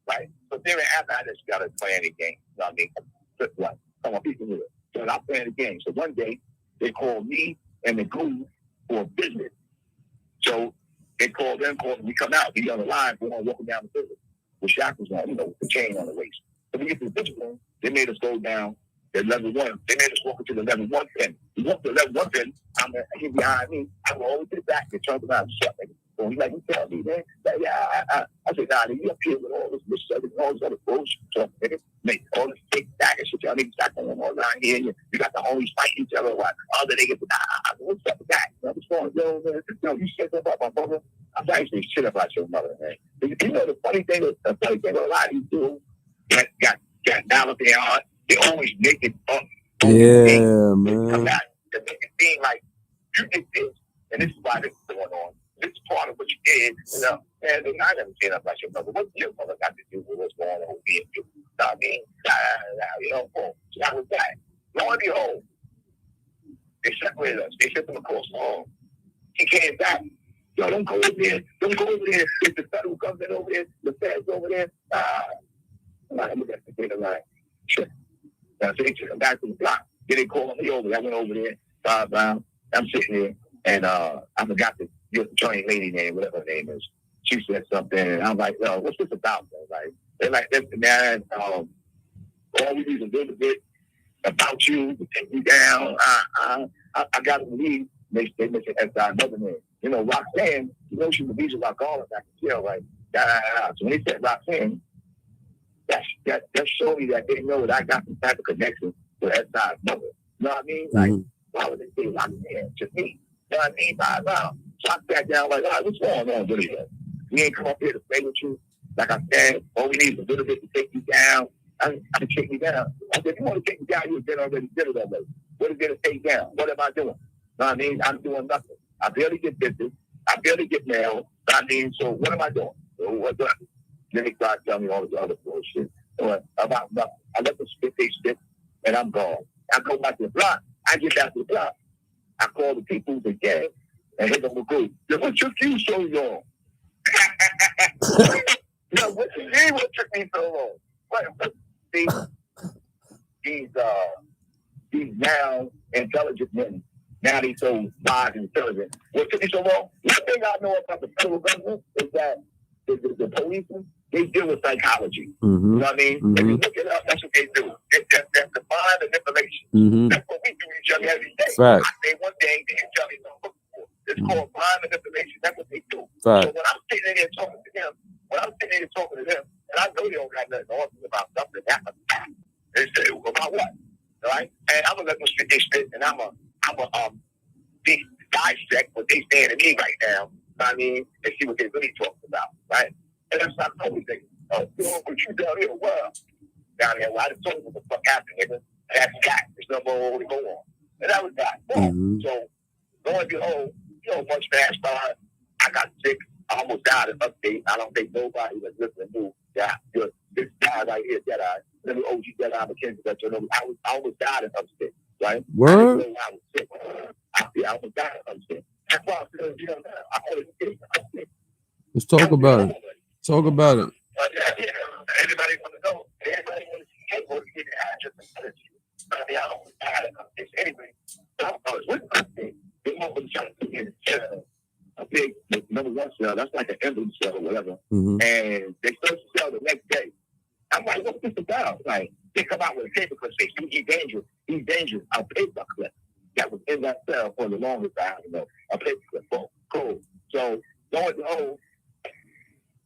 right? So then after I just got to play the game. You know what I mean? Flip what? Come on, people do it. So I'm playing the game. So one day, they called me and the group for a visit. So they called them, we come out, we on the line, we're going to walk down the visit with shackles on, with the chain on the waist. So we get to the visit room, they made us go down The level 1, they made us walk into the level 1 pin. We walked to the level 1 pin. He behind me. I go over to the back and turn around and shut me. So he's like, you tell me, man. Like, yeah, I said, nah, you up here with all this and all this other bullshit stuff, nigga. Make all this fake back and shit. Y'all niggas got going on around here. You got the homies fighting each other. What? Other niggas, what's up with that? What's going on? Yo, you said something about my brother? I'm not actually shit about your mother, man. You know, the funny thing with a lot of these dudes that got down with their heart, they always make it up. Yeah, man. Come back to make it seem like you did this, and this is why this is going on. This is part of what you did, you know. And they're not going to say that about your mother. What's your mother got to do with what's going on with you? You know what I mean? You know, boom. So that was that. Lo and behold, they separated us. They sent them across the hall. He came back. Yo, don't go over there. Don't go over there. It's the federal government over there. The feds over there. I'm not going to get the data line. Sure. So they took him back to the block. Then they called me over. I went over there. I'm sitting there, and I forgot the joint lady name, whatever her name is. She said something, and I'm like, yo, what's this about? They're like, listen, man, all we need is a little bit about you to take you down. I got to leave. They mentioned SI mother name. You know, Roxanne, you know, she was a Rock Garland back in jail, right? So when they said Roxanne, that showed me that they know that I got some type of connection with SI's mother. You know what I mean? Like, why would they say Roxanne to me? You know what I mean? So I sat down like, all right, what's going on with it? We ain't come up here to play with you. Like I said, all we need is a little bit to take you down. I can take you down. I said, if you want to take me down, you've already did it already. What is there to take down? What am I doing? You know what I mean? I'm doing nothing. I barely get business. I barely get mail. You know what I mean? So what am I doing? So what's up? Then they start telling me all this other bullshit about nothing. I let them spit, they spit, and I'm gone. I go back to the block. I get back to the block. I call the people again and hit them with good. What took you so long? No, what took me so long? What? See, these now intelligent men, now they so wise and intelligent. What took me so long? One thing I know about the federal government is that the policemen, they deal with psychology. You know what I mean? If you look it up, that's what they do. That's divine manipulation. That's what we do to each other every day. Right. I say one thing, they tell me something. It's called divine manipulation. That's what they do. Right. So when I'm sitting in there talking to them, and I know they don't got nothing on about something that happened, they say, about what? All right? And I'm going to let them spit their spit, and I'm a dissect what they saying to me right now. I mean, and see what they really talking about, right? And that's not always thinking, oh, you know what you down here, well, down here, well, I just told you what the fuck happened, nigga. And that's that. There's no more to go on. And that was that. So, lo and behold, you know, much fast by, I got sick. I almost died in upstate. I don't think nobody was listening to that. This guy right here, Deadeye, little OG Deadeye McKenzie, that you know, I almost died in upstate, right? Word? I was sick. I almost died in upstate. That's why I'm still in jail now. I always get in upstate. Let's talk about it. Talk about it. Everybody want to know. Everybody want to see, hey, what do you get address and I mean, I almost died in upstate. Anyway, I was with upstate. They want to try to put me in jail. A big number 1 cell, that's like an emblem cell or whatever. And they start to sell the next day. I'm like, what's this about? Like, they come out with a paper clip saying, he's dangerous. He's dangerous. A paper clip that was in that cell for the longest time, you know, a paper clip. Oh, cool. So, lo and behold,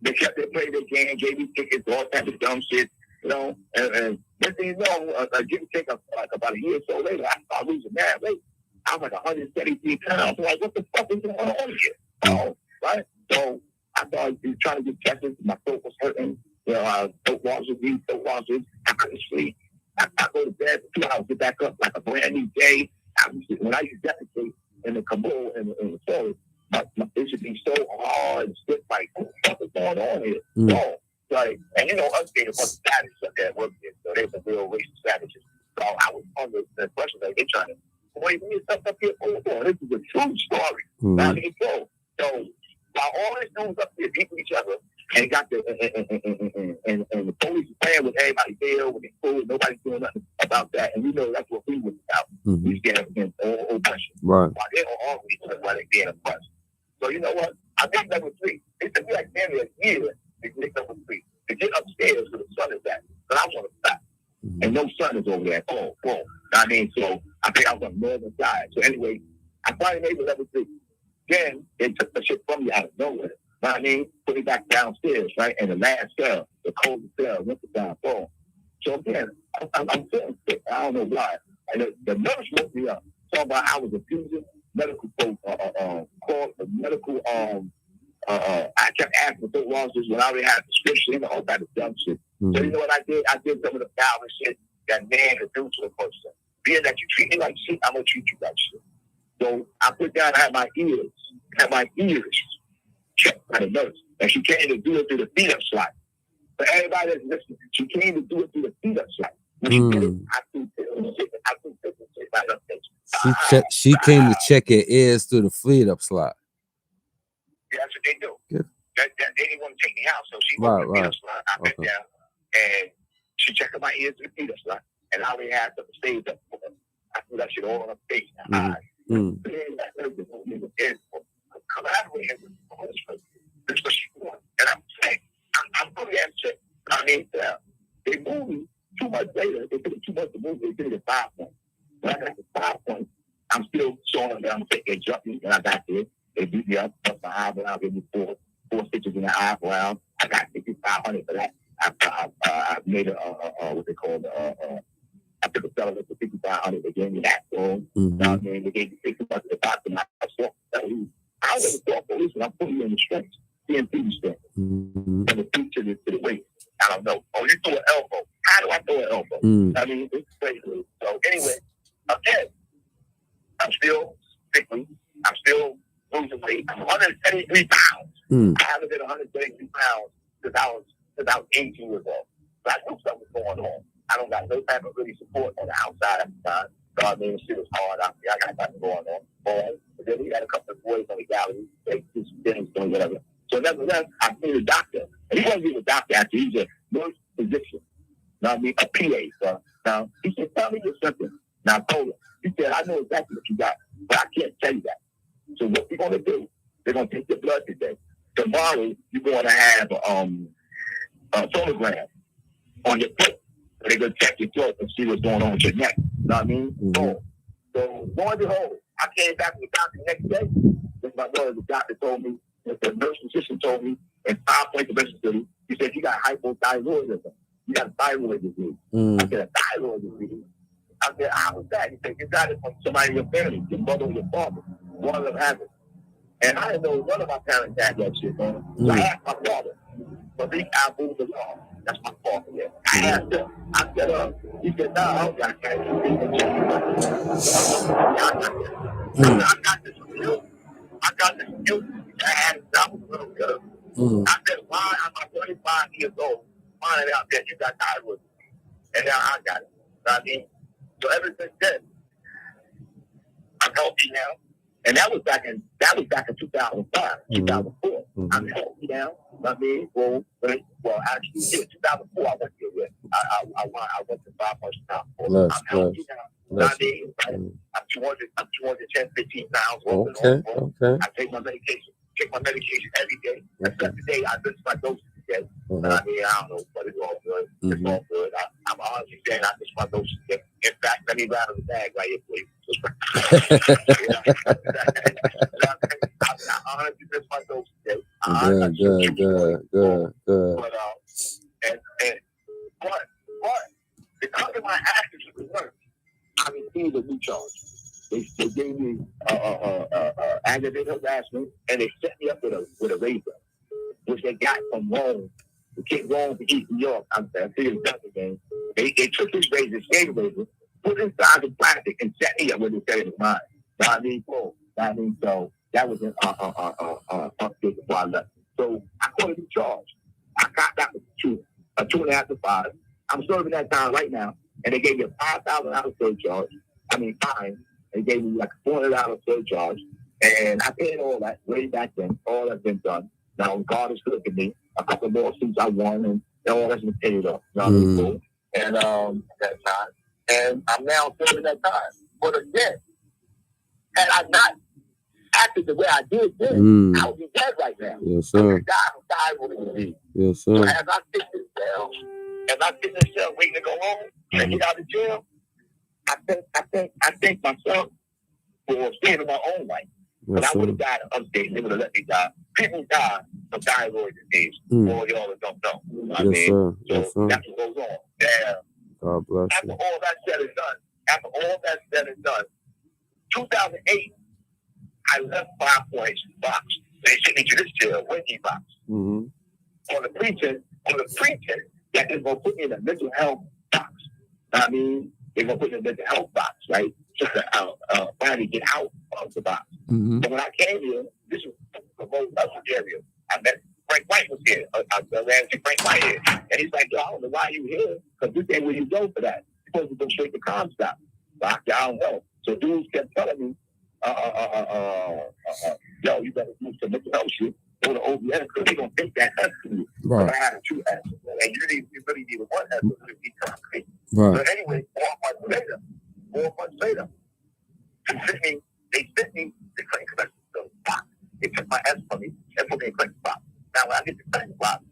they kept their play their game, gave me tickets, all types of dumb shit, you know, and next thing you know, give or take like about a year or so later, I started losing mad weight. I was like 173 pounds. I'm like, what the fuck is going on here? Oh, right? So I started trying to get tested. My throat was hurting. You know, throat washers. I couldn't sleep. I go to bed for 2 hours, get back up like a brand new day. When I used to defecate in the Kabul and the toilet, it should be so hard and stiff. Like, what the fuck is going on here? No. Like, and you know, upstate was savages up there at work there. So they were real racist savages. So I was under the impression that they trying to wait me stuff up here. Oh, this is a true story. Now they go. So while all this dudes up there beating each other and got the and the police is playing with everybody there with the food, nobody's doing nothing about that. And you know that's what we was about. We stand against all oppression. Right. While they don't always while they being oppressed. So you know what? I think number 3. It took me like nearly a year to get number 3. To get upstairs to the sun is that. But I want to stop. and no sun is over there. I mean, so I think I was on the northern side. So anyway, I finally made it level 3. Then they took the shit from me out of nowhere. I mean, put me back downstairs, right? And the last cell, the coldest cell, went to downfall. So again, I'm feeling sick. I don't know why. And the nurse woke me up. Talking about I was abusing medical medical I kept asking for losses when I already had a prescription, all that of dumb shit. So you know what I did? I did some of the foul shit that man could do to a person. Being that you treat me like shit, I'm gonna treat you like shit. So I put down, I had my ears checked by the nurse. And she came to do it through the feed-up slide. For everybody that's listening, she came to do it through the feed-up slide. When she did it, I threw shit by her face. She came to check your ears through the feed-up slide. Yeah, that's what they do. Good. They didn't want to take me out, so she went to the feed-up slide. I bent down, and she checked my ears through the feed-up slide. And I already had something saved up for her. I threw that shit all on her face and eyes. Come out of here. That's what she wants. And I'm saying, I'm really upset. I mean, they moved me 2 months later. They took it 2 months to move me. They took it 5 points. When I got to 5 points, I'm still showing them. They jumped me when I got there. They beat me up, put my eyebrow, gave me four stitches in the eyebrow. I got $5,500 for that. I made what they call I took a settlement for $5,500. They gave me that. So, I mean, they gave me $60 to the doctor. I was a police and I'm putting you in the strength. CMP strength. From the feet to the waist. I don't know. Oh, you throw an elbow. How do I throw an elbow? I mean, it's crazy. So anyway, again, I'm still sickly. I'm still losing weight. I'm 173 pounds. I haven't been 173 pounds since I was 18 years old. So I knew something was going on. I don't got no type of really support on the outside at the time. So I mean, shit was hard out there. I got nothing going on. But then we had a couple of boys on the gallery. They did some things and whatever. So nevertheless, I seen a doctor. And he wasn't even a doctor actually. He's a nurse physician. Now I mean, a PA. So now he said, tell me your symptoms. Now I told him. He said, I know exactly what you got, but I can't tell you that. So what we're gonna do? They're gonna take your blood today. Tomorrow you're gonna have a sonogram on your foot. They're gonna check your throat and see what's going on with your neck. You know what I mean? So lo and behold, I came back to the doctor the next day. My brother, the doctor told me, the nurse physician told me, in 5 points of city, he said, you got hypothyroidism. You got thyroid disease. I said, a thyroid disease? I said, how was that? He said, you got it from somebody in your family, your mother or your father. One of them has it. And I didn't know none of my parents had that shit, man. So I asked my father. But I moved along. That's my fault. Yeah. I asked him. I said, he said, no, I don't got that. I got this milk. I had I was a little good. I said, why am I 25 years old finding out that you got thyroid? And now I got it. You know what I mean? So ever since then, I'm healthy now. And that was back in 2005, 2004. I'm healthy now. You know what I mean? Well, actually, yeah, 2004, I went to it. I went to 5 months now. I'm healthy now. You know what I mean? I'm 210, 15 pounds. Okay. I take my medication every day. Except today, I missed my doses today. I mean, I don't know, but it's all good. It's all good. I'm honestly saying I missed my doses today. In fact, let me rattle the bag right here, please. I honestly missed my doses today. Good. But because of my actions with the nurse, I received a new charge. They gave me aggravated harassment, and they set me up with a razor, which they got from Rome. The kid Rome to East New York. I'm saying, they took his razor, shaved razor, put it inside the plastic, and set me up with it instead of mine. You know what I mean? Cool. You know what I mean? So that was before I left. So I caught a new charge. I got that with 2.5 to 5. I'm serving that time right now, and they gave me a $5,000 surcharge. I mean, fine. They gave me like a $400 surcharge, and I paid all that way back then. All that's been done. Now God is looking at me. A couple more suits I won, and all that's been paid off. You know what I mean? Cool. And that time, and I'm now serving that time. But again, had I not acted the way I did then, I would be dead right now. Yes, sir. I would die from thyroid disease. Yes, sir. So as I take this down, If I sit in the cell waiting to go home, and get out of jail, I think myself for saving my own life. But I would have died upstate. They would have let me die. People die of thyroid disease. Or y'all don't know. I mean, so that's what goes on. Yeah. God bless after all that said and done, 2008, I left 5 points box. They sent me to this jail, Wendy box. On the pretense that they're gonna put me in a mental health box. I mean, they're gonna put me in a mental health box, right? Just to finally get out of the box. But when I came here, this was the most other area. I met Frank White was here. I ran into Frank White here. And he's like, yo, I don't know why you here, because this ain't where you go for that. You're supposed to go straight to Comstock. I don't know. So dudes kept telling me, yo, you better do some mental health shit. Go to OBS, because they're going to take that S from you. Right. But I had a 2 S. And you really need a 1 S to be concrete. Right. So anyway, 4 months later, they sent me the Clinton Collection box. They took my S from me and put me in Clinton box. Now, when I get to Clinton box,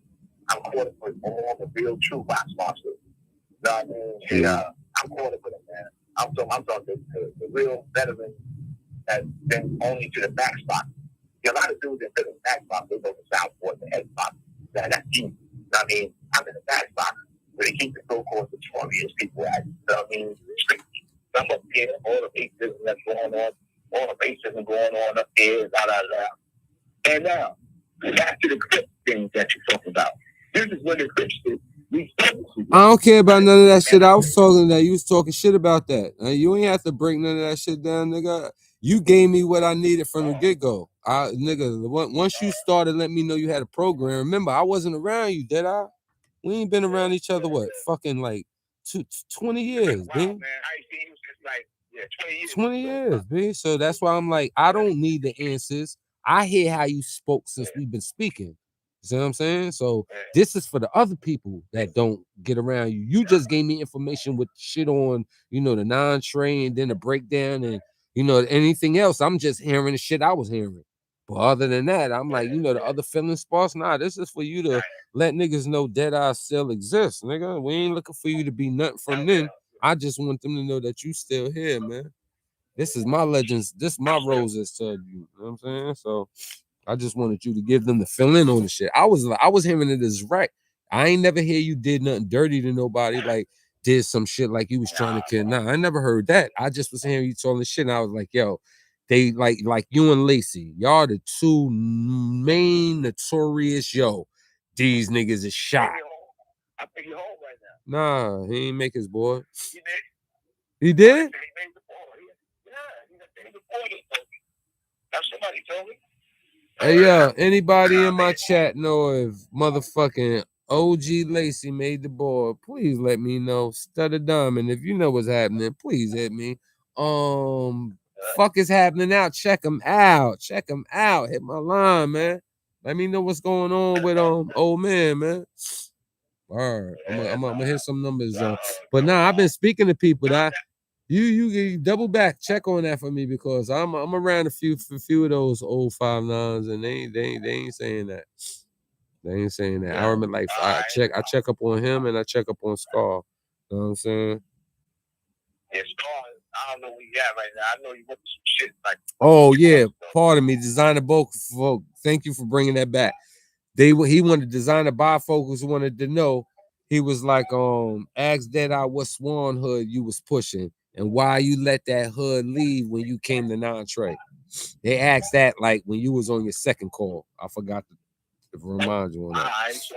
I'm caught up with all the real true box monsters. You know what I mean? I'm caught up with them, man. I'm talking the real veteran that's been only to the back spot. A lot of dudes that fit in the back spot, they go to Southport, the head spot. That's deep. You know what I mean? I'm in the back spot where they keep the so-called notorious people at. You know what I mean? Some up here, all the racism that's going on, all the racism going on up there, And now, back to the Crip thing that you're talking about. This is what the Crips did. I don't care about none of that shit. I was talking that you was talking shit about that. You ain't have to break none of that shit down, nigga. You gave me what I needed from the get-go. Nigga, once you started letting me know you had a program, remember, I wasn't around you, did I? We ain't been around each other, what, fucking like 20 years, wow, man. Man. I see you since like 20 years. 20 years, B. So that's why I'm like, I don't need the answers. I hear how you spoke since we've been speaking. You see what I'm saying? So this is for the other people that don't get around you. You just gave me information with shit on, the non-Trey and then the breakdown and, anything else. I'm just hearing the shit I was hearing. But other than that, I'm like, the other filling spots, nah, this is for you to let niggas know Deadeye still exists, nigga. We ain't looking for you to be nothing from them. I just want them to know that you still here, man. This is my legends. This is my roses to you. You know what I'm saying? So I just wanted you to give them the fill in on the shit. I was hearing it as right. I ain't never hear you did nothing dirty to nobody, like did some shit like you was trying to kill. Nah, I never heard that. I just was hearing you talking shit, and I was like, yo, they like you and Lacey. Y'all the two main notorious, these niggas is shot. I think you're home right now. Nah, he ain't make his boy. He did? He did? That's somebody told me. Hey, yo, anybody in my chat know if motherfucking OG Lacey made the board? Please let me know. Stutter Diamond, if you know what's happening, please hit me. Fuck is happening out. Check him out. Check him out. Hit my line, man. Let me know what's going on with old man. All right, I'm gonna hit some numbers. But nah, I've been speaking to people that you double back, check on that for me, because I'm around a few of those old 5'9s, and they ain't saying that. They ain't saying that. I remember, like, I check up on him and I check up on Scar. You know what I'm saying? Yeah, Scar, I don't know where you at right now. I know you went to some shit like. Oh yeah, pardon me, Designer Bulk. Thank you for bringing that back. He wanted Designer bifocals, wanted to know. He was like, ask Deadeye what Swan hood you was pushing and why you let that hood leave when you came to non-Trey. They asked that like when you was on your second call. I forgot to remind you on that. All right, so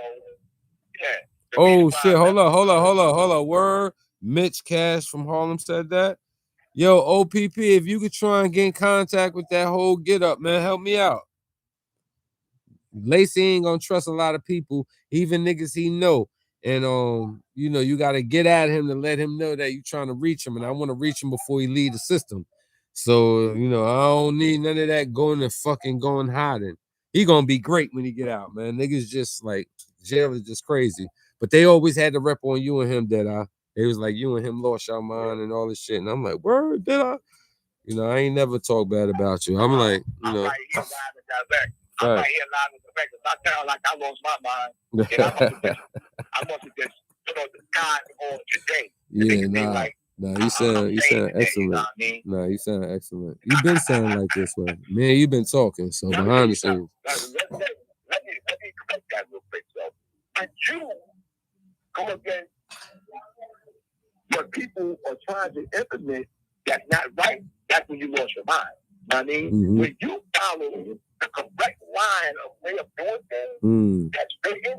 yeah. Oh shit! Hold on. Word, Mitch Cash from Harlem said that. Yo, OPP, if you could try and get in contact with that whole get up, man, help me out. Lacey ain't gonna trust a lot of people, even niggas he know. And you gotta get at him to let him know that you trying to reach him. And I want to reach him before he leave the system. So, I don't need none of that going hiding. He gonna be great when he get out, man. Niggas just like jail is just crazy. But they always had the rep on you and him, Deadeye. They was like, you and him lost your mind and all this shit. And I'm like, word, Deadeye? I ain't never talk bad about you. I'm like, I'm right here live and direct. I'm right here live and direct. If I sound like I lost my mind, then I must have just the sky on today. Yeah, nah, you sound excellent. You know what I mean? Nah, you sound excellent. You've been sounding like this way. Man, you've been talking, so behind the scenes. Let me correct that real quick. So, when you go against what people are trying to implement that's not right, that's when you lost your mind. You know what I mean? When you follow the correct line of way of doing things that's written,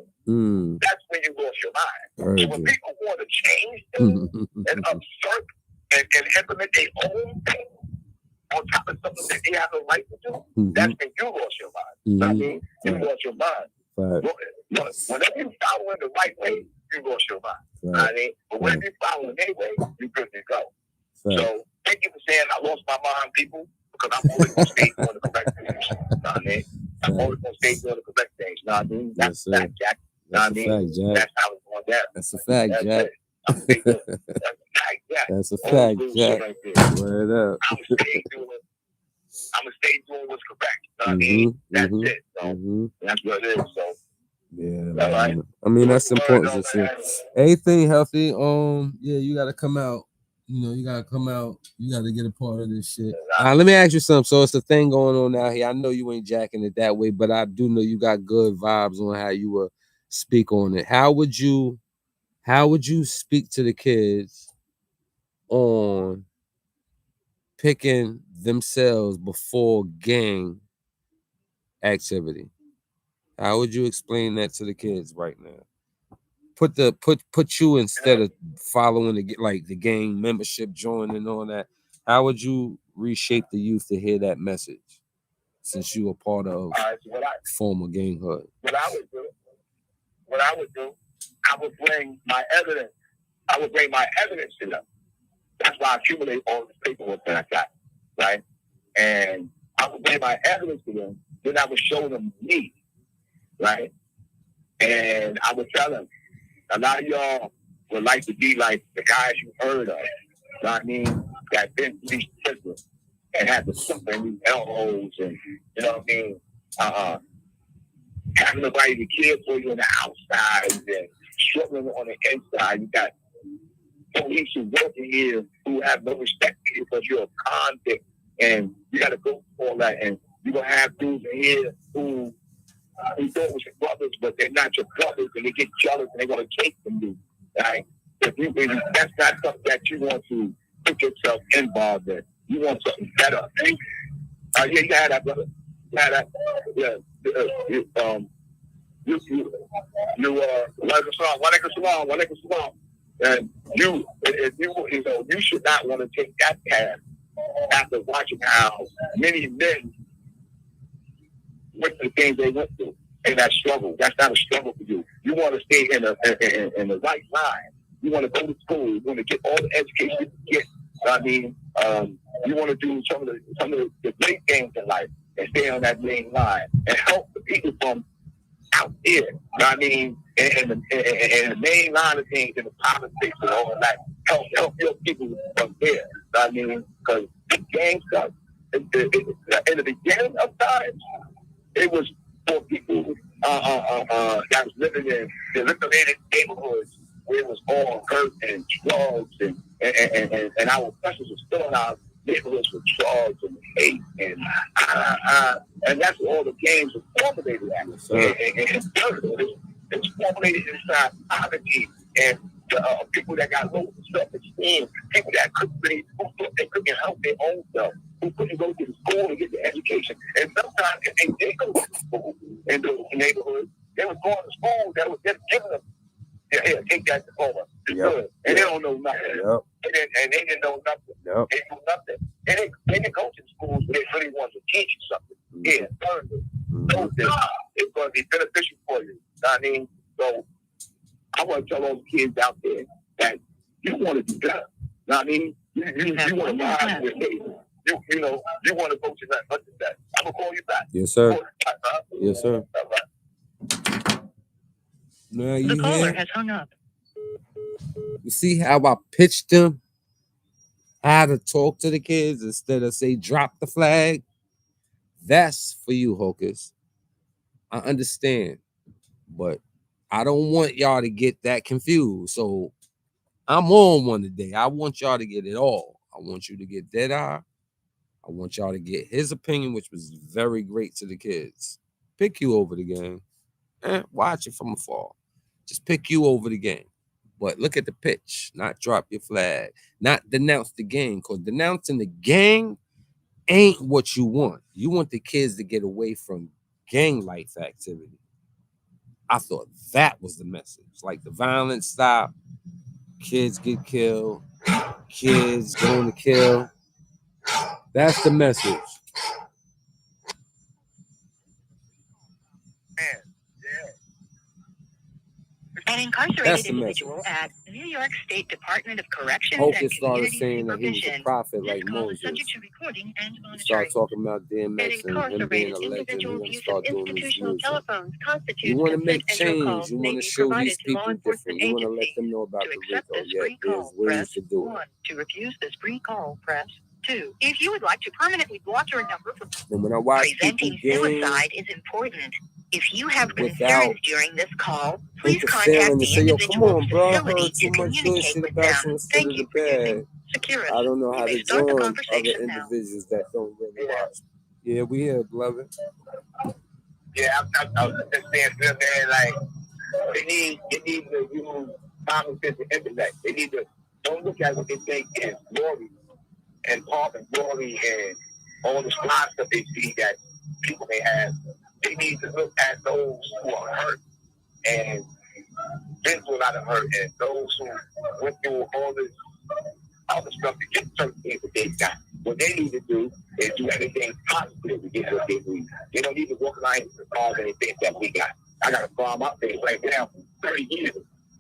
that's when you lost your mind. So when people want to change things and usurp and implement their own thing on top of something that they have the right to do, that's when you lost your mind. You know what I mean? You lost your mind. Whenever you follow in the right way, you lost your mind. You know what I mean? But when you follow in their way, you're good to go. So thank you for saying I lost my mind, people, because I'm always going to stay doing the correct things. You know what I mean? I'm always going to stay doing the correct things. You know what I mean? That's a fact, Jack. You know what I mean? That's how it's going down. That's a fact, Jack. That's a fact, Jack. Word up. I'm going to stay doing what's correct. You know what I mean? That's it. So that's what it is. So. Yeah, right. I mean, that's important. Everything healthy. Yeah, you gotta come out. You know, you gotta come out. You gotta get a part of this shit. Let me ask you something. So it's a thing going on out here. I know you ain't jacking it that way, but I do know you got good vibes on how you will speak on it. How would you speak to the kids on picking themselves before gang activity? How would you explain that to the kids right now? Put you instead of following the gang membership, joining and all that. How would you reshape the youth to hear that message? Since you were part of former ganghood. What I would do, I would bring my evidence. I would bring my evidence to them. That's why I accumulate all this paperwork that I got, right? And I would bring my evidence to them. Then I would show them me. Right? And I would tell them, a lot of y'all would like to be like the guys you heard of, you know what I mean, that been through these prisons and had to suffer in these hellholes and, you know what I mean, having nobody to care for you on the outside and struggling on the inside. You got police who working here who have no respect for you because you're a convict and you got to go through all that. And you're going to have dudes in here who thought was your brothers, but they're not your brothers, and they get jealous and they're going to take from you. Right? If that's not something that you want to put yourself involved in. You want something better. Yeah, you had that, brother. You had that. Yeah. And you should not want to take that path after watching how many men went through the things they went through in that struggle. That's not a struggle for you. You want to stay in the right line. You want to go to school. You want to get all the education you can get. I mean, you want to do some of the great things in life and stay on that main line and help the people from out here. You know what I mean? And the main line of things in the politics and all of that. Help your people from there. You know what I mean? Because the gang stuff, in the beginning of time, it was for people that was living in the liberated neighborhoods where it was all hurt and drugs and our oppressors were still in our neighborhoods with drugs and hate and that's where all the gangs were formulated at. It's formulated inside poverty and people that got low self-esteem, people that who thought they couldn't help their own self, who couldn't go to school and get the education. And sometimes if they did go to school in those neighborhoods, they were going to school that was just giving them, here, take that diploma. It's good. And they don't know nothing. And they didn't know nothing. They knew nothing. And they didn't go to schools where they really wanted to teach you something. Yeah, learn it. It's going to be beneficial for you. I mean, so I want to tell those kids out there that you want to do better. You know what I mean? You want to rise with me. You know, you want to go to that. I'm going to call you back. Yes, sir. Yes, sir. Now, the caller has hung up. You see how I pitched them? How to talk to the kids instead of say drop the flag? That's for you, Hocus. I understand, but I don't want y'all to get that confused. So I'm on one today. I want y'all to get it all. I want you to get Deadeye. I want y'all to get his opinion, which was very great to the kids. Pick you over the game. Watch it from afar. Just pick you over the game. But look at the pitch, not drop your flag, not denounce the gang, because denouncing the gang ain't what you want. You want the kids to get away from gang life activity. I thought that was the message. Like the violence stop, kids get killed, kids going to kill. That's the message. An incarcerated individual at New York State Department of Corrections and Community Supervision. Prophet like This call is Moses. subject to recording and Start monitoring. talking about DMX An and him being incarcerated a legend. individual's We're use start of doing this institutional music. telephones You constitutes want to make consent, and no change. calls You may want to be show provided these to law people enforcement different. You want to let agencies. them know about To the accept Rico. this Yeah, free there's call, ways press to do it. 1. To refuse this free call, press 2. If you would like to permanently block your number from And when I watch presenting people suicide is important. If you have without concerns during this call, please interfering contact and the say, yo, come individual on, bro, I facility heard to too much good communicate shit with about them. you instead Thank of the you for using bad. security. I don't know how You may to start the join other conversation now. individuals that don't really watch. Yeah, we here, beloved. Yeah, I was just saying to them, man, like, they need to use common sense and intellect. They need to, don't look at what they think is glory and pomp and glory and all the spots that they see that people may have. They need to look at those who are hurt and been through a lot of hurt, and those who went through all this other stuff to get certain things that they got. What they need to do is do everything positive to get what they need. They don't need to walk around and cause anything that we got. I got a farm out there right now for 30 years.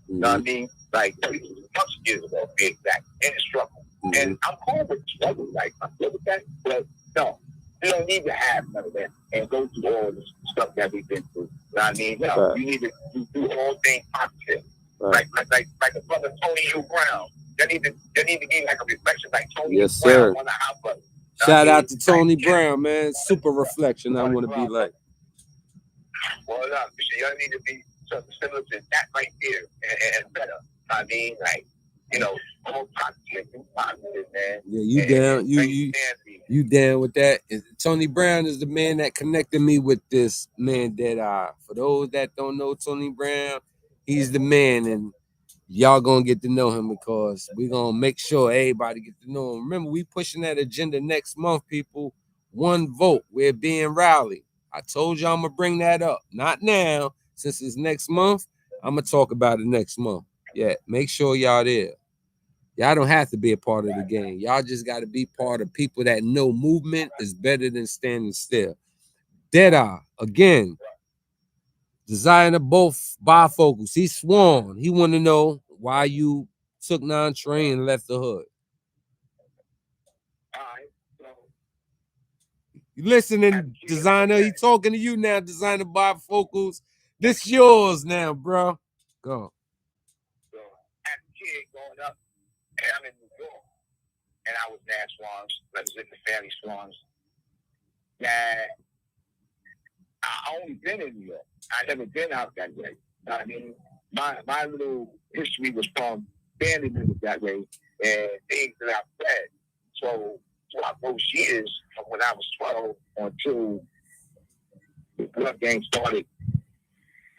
You know what I mean? Like 30 plus years ago, to be exact, in the struggle. And I'm cool with struggle. Like, I'm good with that. But no, you don't need to have none of that and go through all this stuff that we've been through. You know what I mean? No, you need to do all things positive. Like the brother Tony U. Brown. They need to be like a reflection like Tony Yes, sir. Brown on the output. Shout out to Tony Brown, man. Super reflection. I want to be like. Well, no, y'all need to be something similar to that right there and better. I mean, like, you know, all positive, man. Yeah, you down? You down with that? Tony Brown is the man that connected me with this man, Deadeye. For those that don't know Tony Brown, he's the man, and y'all gonna get to know him because we're gonna make sure everybody get to know him. Remember, we pushing that agenda next month, people. 1 vote. We're being rallied. I told you I'm gonna bring that up. Not now, since it's next month. I'm gonna talk about it next month. Yeah, make sure y'all there. Y'all don't have to be a part of the game. Y'all just got to be part of people that know movement is better than standing still. Deadeye, again, designer both bifocals. He sworn. He want to know why you took Trey and left the hood. You listening, designer? He talking to you now, designer bifocals. This yours now, bro. Go. So, as a kid growing up, and I'm in New York, and I was Nash Swans, representing the family Swans. That I only been in New York. I never been out that way. I mean, my little history was from family members that way and things that I've read. So throughout those years, from when I was 12 until the blood gang started,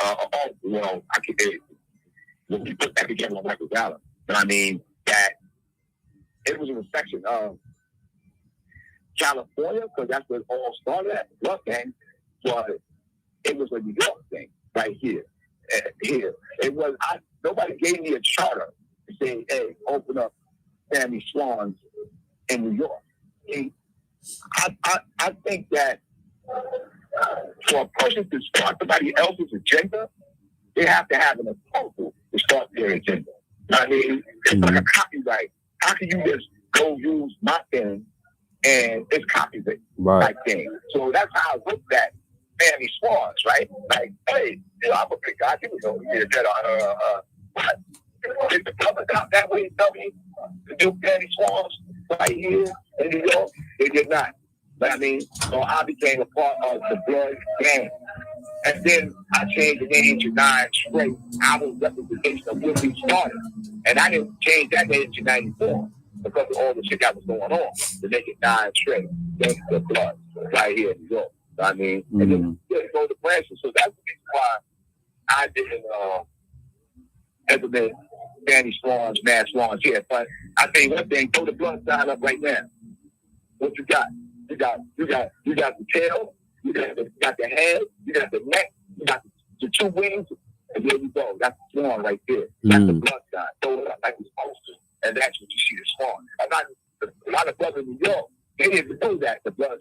I could when we put that together on Rikers Island. But I mean that it was a reflection of California, because that's where it all started at, the blood gang, but it was a New York thing right here. Here. It was nobody gave me a charter to say, hey, open up Family Swans in New York. I think that for a person to start somebody else's agenda, they have to have an approval to start their agenda. I mean, it's like a copyright. How can you just go use my thing and it's copyright type thing? So that's how I looked at Family Swans, right? Like, hey, I'm a big guy. Here we go. What? Did the public out that way tell me to do Family Swans right here in New York? They did not. But I mean, so I became a part of the blood gang. And then I changed the name to Trey. I was representation of when we started. And I didn't change that name to 94 because of all the shit that was going on. To make it Trey. Gangsta Blood. Right here in New York. I mean, and then go to branches. So that's the reason why I didn't implement Danny Swans, Mad Swans here. But I tell you one thing, throw the blood sign up right now. What you got? You got the tail, you got the head, you got the neck, you got the two wings, and there you go. That's the swan right there. That's the blood sign. Throw it up like it's supposed to. And that's what you see the swan. A lot of brothers in New York, they didn't know that the blood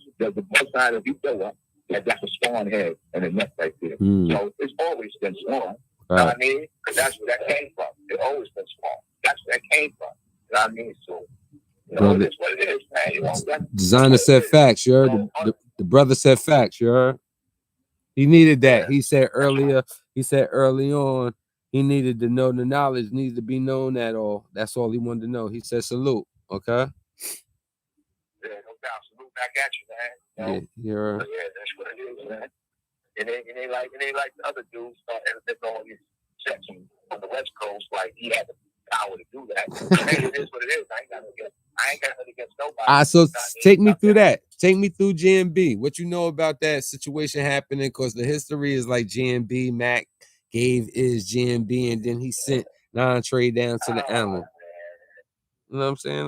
sign of you throw up. That's a swan head and a neck right there. So it's always been swan. You know what I mean? Because that's where that came from. It's always been swan. That's where that came from. You know what I mean? So, it's what it is, man. Designer said facts, you heard? The brother said facts, you heard? He needed that. He said early on, he needed to know the knowledge, needs to be known at all. That's all he wanted to know. He said salute, okay? Yeah, no doubt. Salute back at you, man. Yeah, that's what it is, man. It ain't like the other dudes that's on his section on the West Coast, like he had the power to do that. It is what it is. I ain't got nothing against nobody. So take me through that. Take me through GMB. What you know about that situation happening? Because the history is like GMB, Mac gave is GMB, and then he sent Trey down to the island. You know what I'm saying?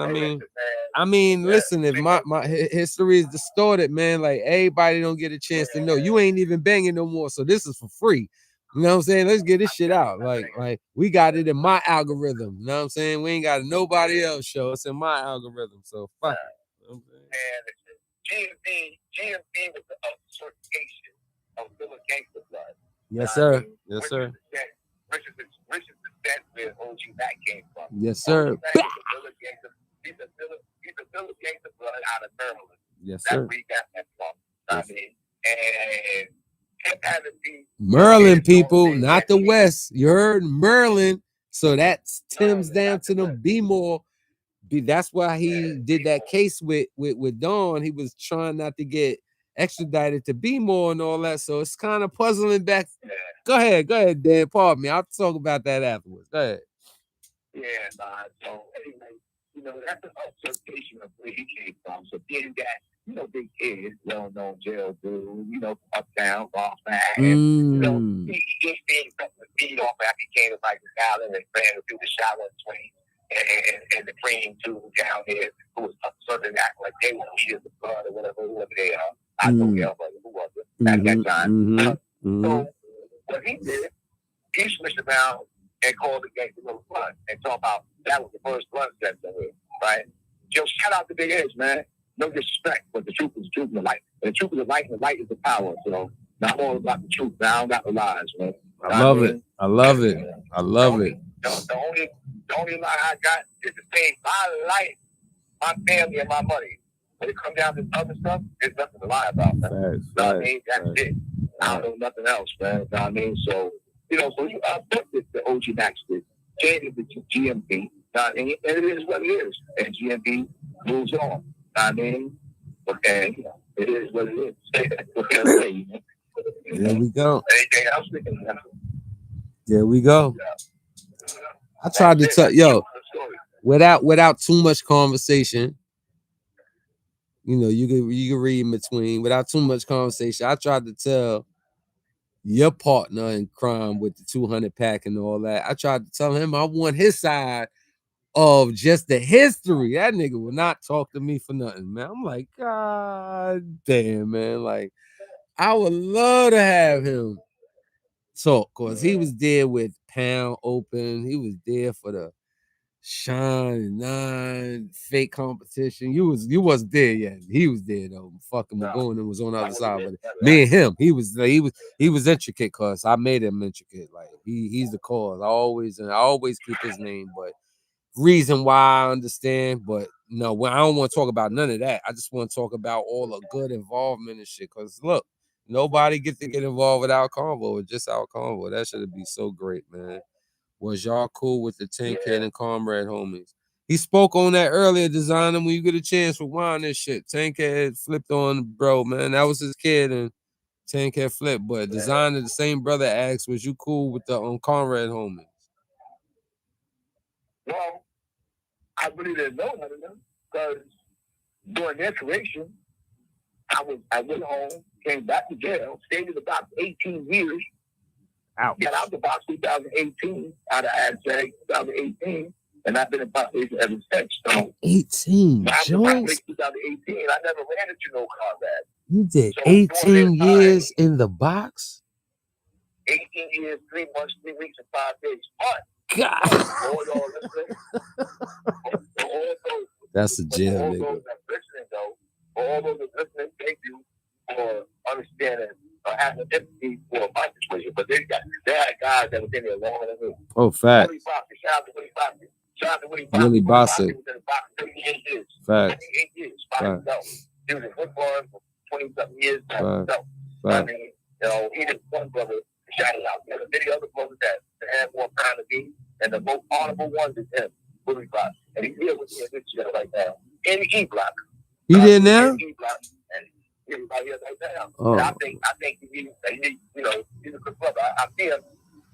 I mean, listen, if my history is distorted, man, like everybody don't get a chance to know. You ain't even banging no more, so this is for free. You know what I'm saying? Let's get this shit out. Like we got it in my algorithm. You know what I'm saying? We ain't got nobody else show. It's in my algorithm. So fuck it. You know GMB was the certification of Villa Gangsta Blood. Yes, sir. Yes, sir. Richard is where OG Mac came from. Yes, sir. He's a Villa Gangsta Blood out of Maryland. Yes, sir. That's where he got that from. I mean, and Maryland people, not the West. You heard Maryland. So that stems down to them be more. That's why he did that case with Dawn. He was trying not to get extradited to be more and all that. So it's kind of puzzling back. Go ahead, Dan. Pardon me. I'll talk about that afterwards. Go ahead. Yeah, so anyway, that's an observation of where he came from. So being that, big kid, well-known jail dude, uptown, Boston, he being something to feed off after he came to Rikers Island and ran through the shot 120 and the cream dude down there who was something acting like they were eating the blood or whatever they are. I don't care who was it at that time. So what he did, he switched around and called the gangster little blood and talk about that was the first blood test in here, right? Yo, shout out to Big Edge, man. No disrespect, but the truth is the truth of the light. And the truth is the light, and the light is the power. So I'm all about the truth. Now I don't got the lies, man. I love it. The only lie I got is to save my life, my family, and my money. When it comes down to other stuff, there's nothing to lie about, man. That's it. I don't know nothing else, man. You know what I mean? So, so you updated the OG Max did, changed it to GMB, and it is what it is. And GMB moves on. You know what I mean? Okay, it is what it is. There we go. Anything else we can have? There we go. I tried to tell without too much conversation. You can read in between without too much conversation. I tried to tell your partner in crime with the 200 pack and all that. I tried to tell him I want his side of just the history. That nigga will not talk to me for nothing, man. I'm like, God damn, man. Like, I would love to have him talk, cause he was there with Pound Open. He was there for the Shine and Nine fake competition. You wasn't there yet. He was there though. Fucking Magoon and was on the other side. But me and him, he was intricate, cause I made him intricate. Like he's the cause. I always keep his name, but reason why I understand. But no, I don't want to talk about none of that. I just want to talk about all the good involvement and shit. Cause look, nobody gets to get involved without Convo. It's just our Convo. That should be so great, man. Was y'all cool with the 10K and Comrade homies? He spoke on that earlier, Designer. When you get a chance, rewind this shit. 10K flipped on bro, man. That was his kid, and 10K flip, but Designer, the same brother asked, was you cool with the Conrad homies? Well, I really didn't know none of them because during their creation, I went home, came back to jail, stayed in about 18 years. Ouch. Got out the box 2018, out of AdSeg 2018, and I've been in population ever since. So 18 joints? 2018, I never ran into no Conrad. You did 18 years in the box? 18 years, 3 months, 3 weeks, and 5 days. But God. all y'all listening, that's a jail, all nigga. those that listening, though, for all those that listening, thank you for understanding or having empathy for my situation. But they had guys that was in there longer than me. Oh, facts. Willie Bossick, shout out to Willie Bossick. Shout out to Willie Bossick. Willie Bossick. Was in the box 38 years. Facts. 38 years by himself. He was in football for 20-something years by himself. I mean, you know, he just one brother. Shout it out. There are many other brothers that have more time to be, and the most honorable one is him, Willie Bossick. And he's here with me in this jail right now. In the E block. He there now? In the E block. And everybody here right now. Oh. And I think he you know, he's a good brother. I see him.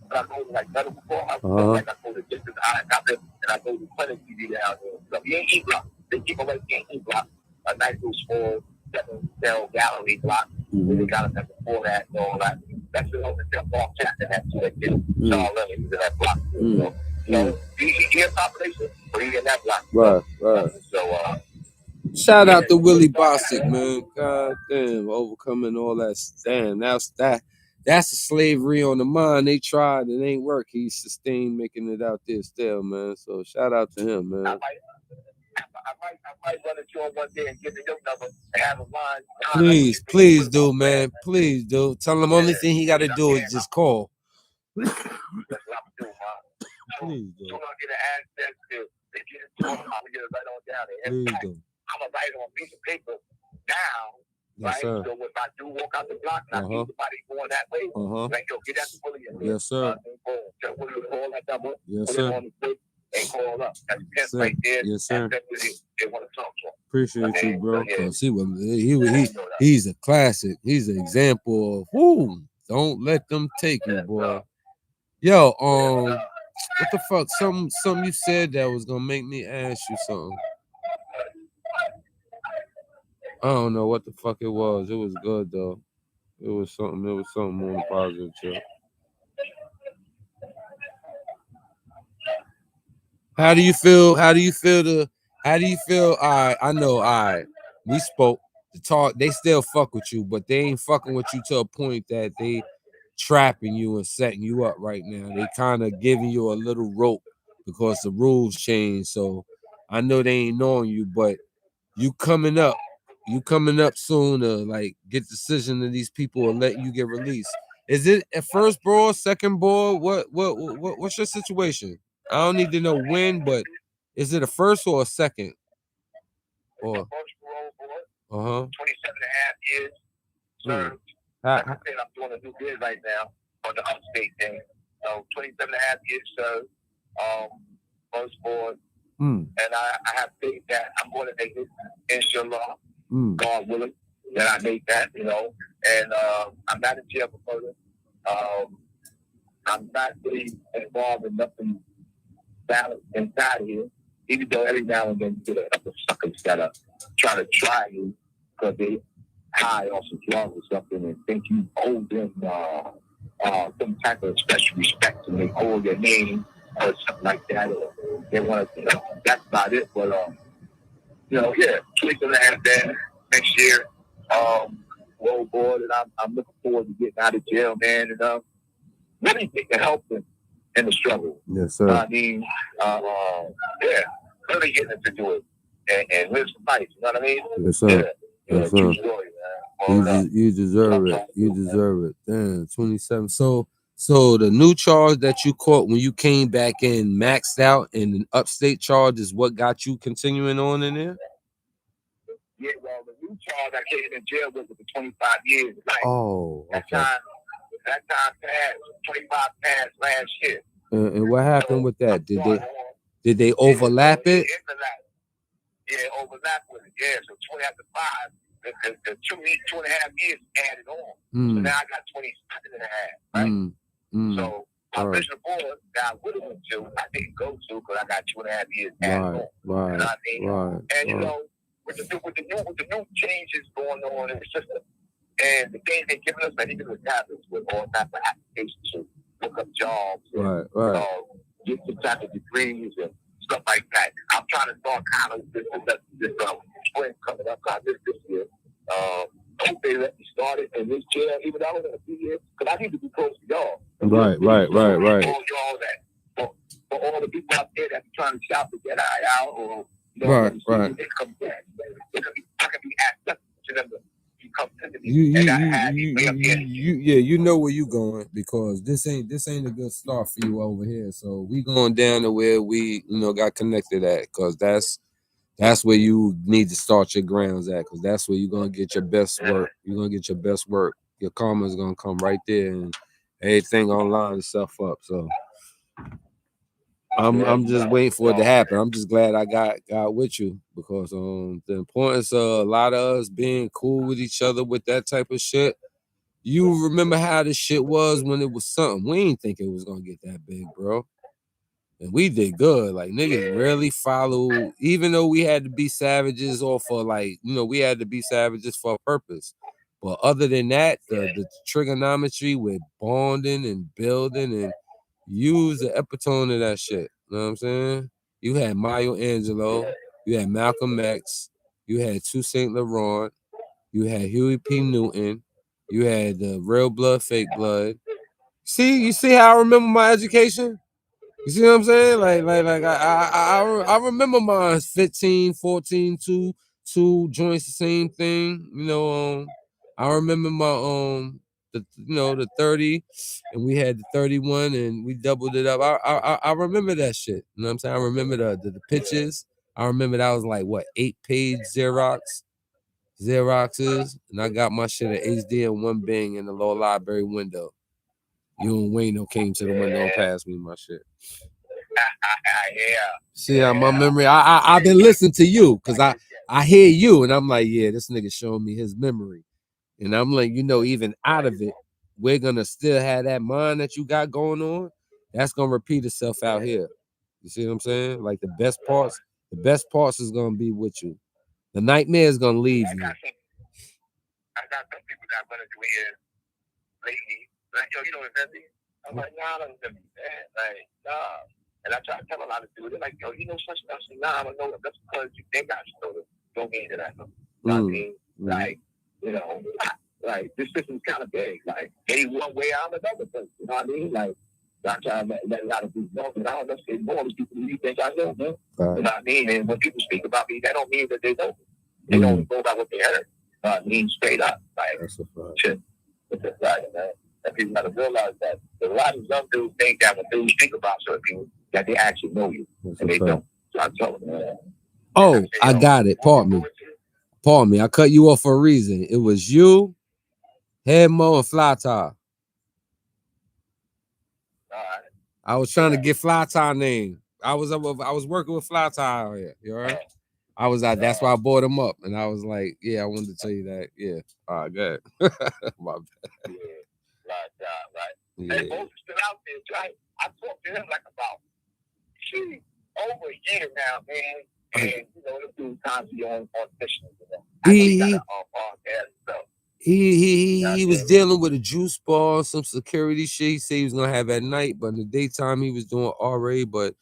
I go to like medical before. I go to distance eye doctor, and I go to clinic TV down there. So he ain't E block. They keep away from E block. A nice little small 7-cell gallery block. They got him there before that and all that. That's the only thing off chat that had to that kid. Sean Lennon was in that block. You know, he in population, but he in that block. Right. So shout out to Willie Bossick, man. God damn, overcoming all that. Damn, that's a slavery on the mind. They tried, it ain't work. He sustained making it out there still, man. So shout out to him, man. I might run into him one day and give him your number and have a line. Please do, man. Please do. Tell him only thing he got to do is just call. That's what I'm doing, man. Please do. So I'm going to get an access to get it to him. I'm going to get it right on down there. In fact, I'm going to write it on a piece of paper now. Yes, right? sir. So if I do walk out the block and I see somebody going that way, like, yo, get that to Willie. Yes, sir. Tell Willie to call that number. Yes, put sir. it on the quick and call up. That's yes, right there. Yes, sir. They want to talk to him. Appreciate you, bro. Cause he's a classic. He's an example of don't let them take you, boy. Yo, what the fuck? Something you said that was gonna make me ask you something. I don't know what the fuck it was. It was good though. It was something on the positive too. How do you feel? All right, I know. All right, we spoke. The talk. They still fuck with you, but they ain't fucking with you to a point that they trapping you and setting you up right now. They kind of giving you a little rope because the rules change. So I know they ain't knowing you, but you coming up soon to like get decision of these people and let you get released. Is it a first board, second board? What's your situation? I don't need to know when, but is it a first or a second? Or first parole board, 27 and uh-huh. a half years served. Like I said, I'm doing a new bid right now on the upstate thing. So 27 and a half years served, first board. And I have faith that I'm going to make it, inshallah, God willing, that I make that, you know. And I'm not in jail for murder. I'm not really involved in nothing valid inside here, even though every now and then you get a couple of suckers that try to try you because they high off some drugs or something and think you owe them some type of special respect and they hold your name or something like that. Or they want to, that's about it. But, 20 and a half there next year. Roll board, and I'm looking forward to getting out of jail, man, and really getting help in the struggle. Yes, sir. I mean, really getting to do it and live some life. You know what I mean? Yes, sir. Yes, sir. True story, man. You deserve it. You deserve it. Damn, 27. So the new charge that you caught when you came back in maxed out, and an upstate charge is what got you continuing on in there? Yeah, well, the new charge I came in jail with was 25 years. Like, okay. That time passed. 25 passed last year. And what happened with that? Did they overlap it? Yeah, overlap with it. Yeah, so 20 after 5, the 2.5 years added on. So now I got 27 and a half, right? So my original board that I would have went to, I didn't go to because I got 2.5 years added on. Right. You know what I mean? And you know, with the new changes going on in the system, and the things they're giving us, that even with tablets, with all types of applications to look up jobs, and, get some type of degrees and stuff like that. I'm trying to start kind of this spring coming up, this year. I hope they let me start it in this chair, even though I was going to be here, because I need to be close to y'all. Right. All y'all that, for all the people out there that be trying to shop to get out, or you know, they come back. I can be asked to them to come to me. You know where you going, because this ain't a good start for you over here. So we going down to where we got connected at, because that's where you need to start your grounds at, because that's where you're gonna get your best work. You're gonna get your best work. Your karma is gonna come right there, and everything gonna line itself up. So I'm just waiting for it to happen. I'm just glad I got with you, because the importance of a lot of us being cool with each other with that type of shit. You remember how this shit was when it was something. We ain't think it was gonna get that big, bro. And we did good. Like, niggas really followed, even though we had to be savages, or for we had to be savages for a purpose. But other than that, the trigonometry with bonding and building, and use the epitome of that shit. You know what I'm saying? You had Maya Angelou, you had Malcolm X, you had Toussaint Laurent, you had Huey P. Newton, you had the Real Blood, Fake Blood. You see how I remember my education? You see what I'm saying? I remember mine 15, 14, two joints, the same thing. I remember my the 30, and we had the 31, and we doubled it up. I remember that shit. You know what I'm saying? I remember the pictures. I remember that was like 8-page Xeroxes, and I got my shit at HD and one bang in the lower library window. You and Wayno came to the window and passed me my shit. See how my memory. I've been listening to you, because I hear you, and I'm like, yeah, this nigga showing me his memory, and I'm like, even out of it, we're gonna still have that mind that you got going on. That's gonna repeat itself out here. You see what I'm saying? Like the best parts is gonna be with you. The nightmare is gonna leave you. I got some people that run into here lately. Like, yo, you know what that is? I'm like, nah, I don't know that. Like, nah. And I try to tell a lot of people, they're like, yo, you know such stuff? I say, nah, I don't know. That's because you think I should know. Don't get into that. You know what I mean? Like, like, this system's kind of big. Like, maybe one way out another place. You know what I mean? Like, I try to let a lot of people know, but I don't know if more of people who think I know, man. You know what I mean? And when people speak about me, that don't mean that they know. They don't go about what they heard. I mean, straight up. Like, that's a fact. Shit. It's a fact, man. And people got to realize that a lot of young dudes think that when dudes think about certain people, that they actually know you. That's and they don't. So I tell them, man. Oh, I got it. Pardon me. I cut you off for a reason. It was you, Headmo, and Fly Tie. I was trying to get Fly Tie name. I was working with Fly Tie out here. You all right? I was out. That's why I bought him up, and I was like, "Yeah, I wanted to tell you that." Yeah, all right, good. My bad. Yeah, right. Yeah. Hey, both still out there, right? I talked to him like about over a year now, man. And this dude constantly on missions. He was dealing with a juice bar, some security shit. He said he was gonna have at night, but in the daytime he was doing RA, but.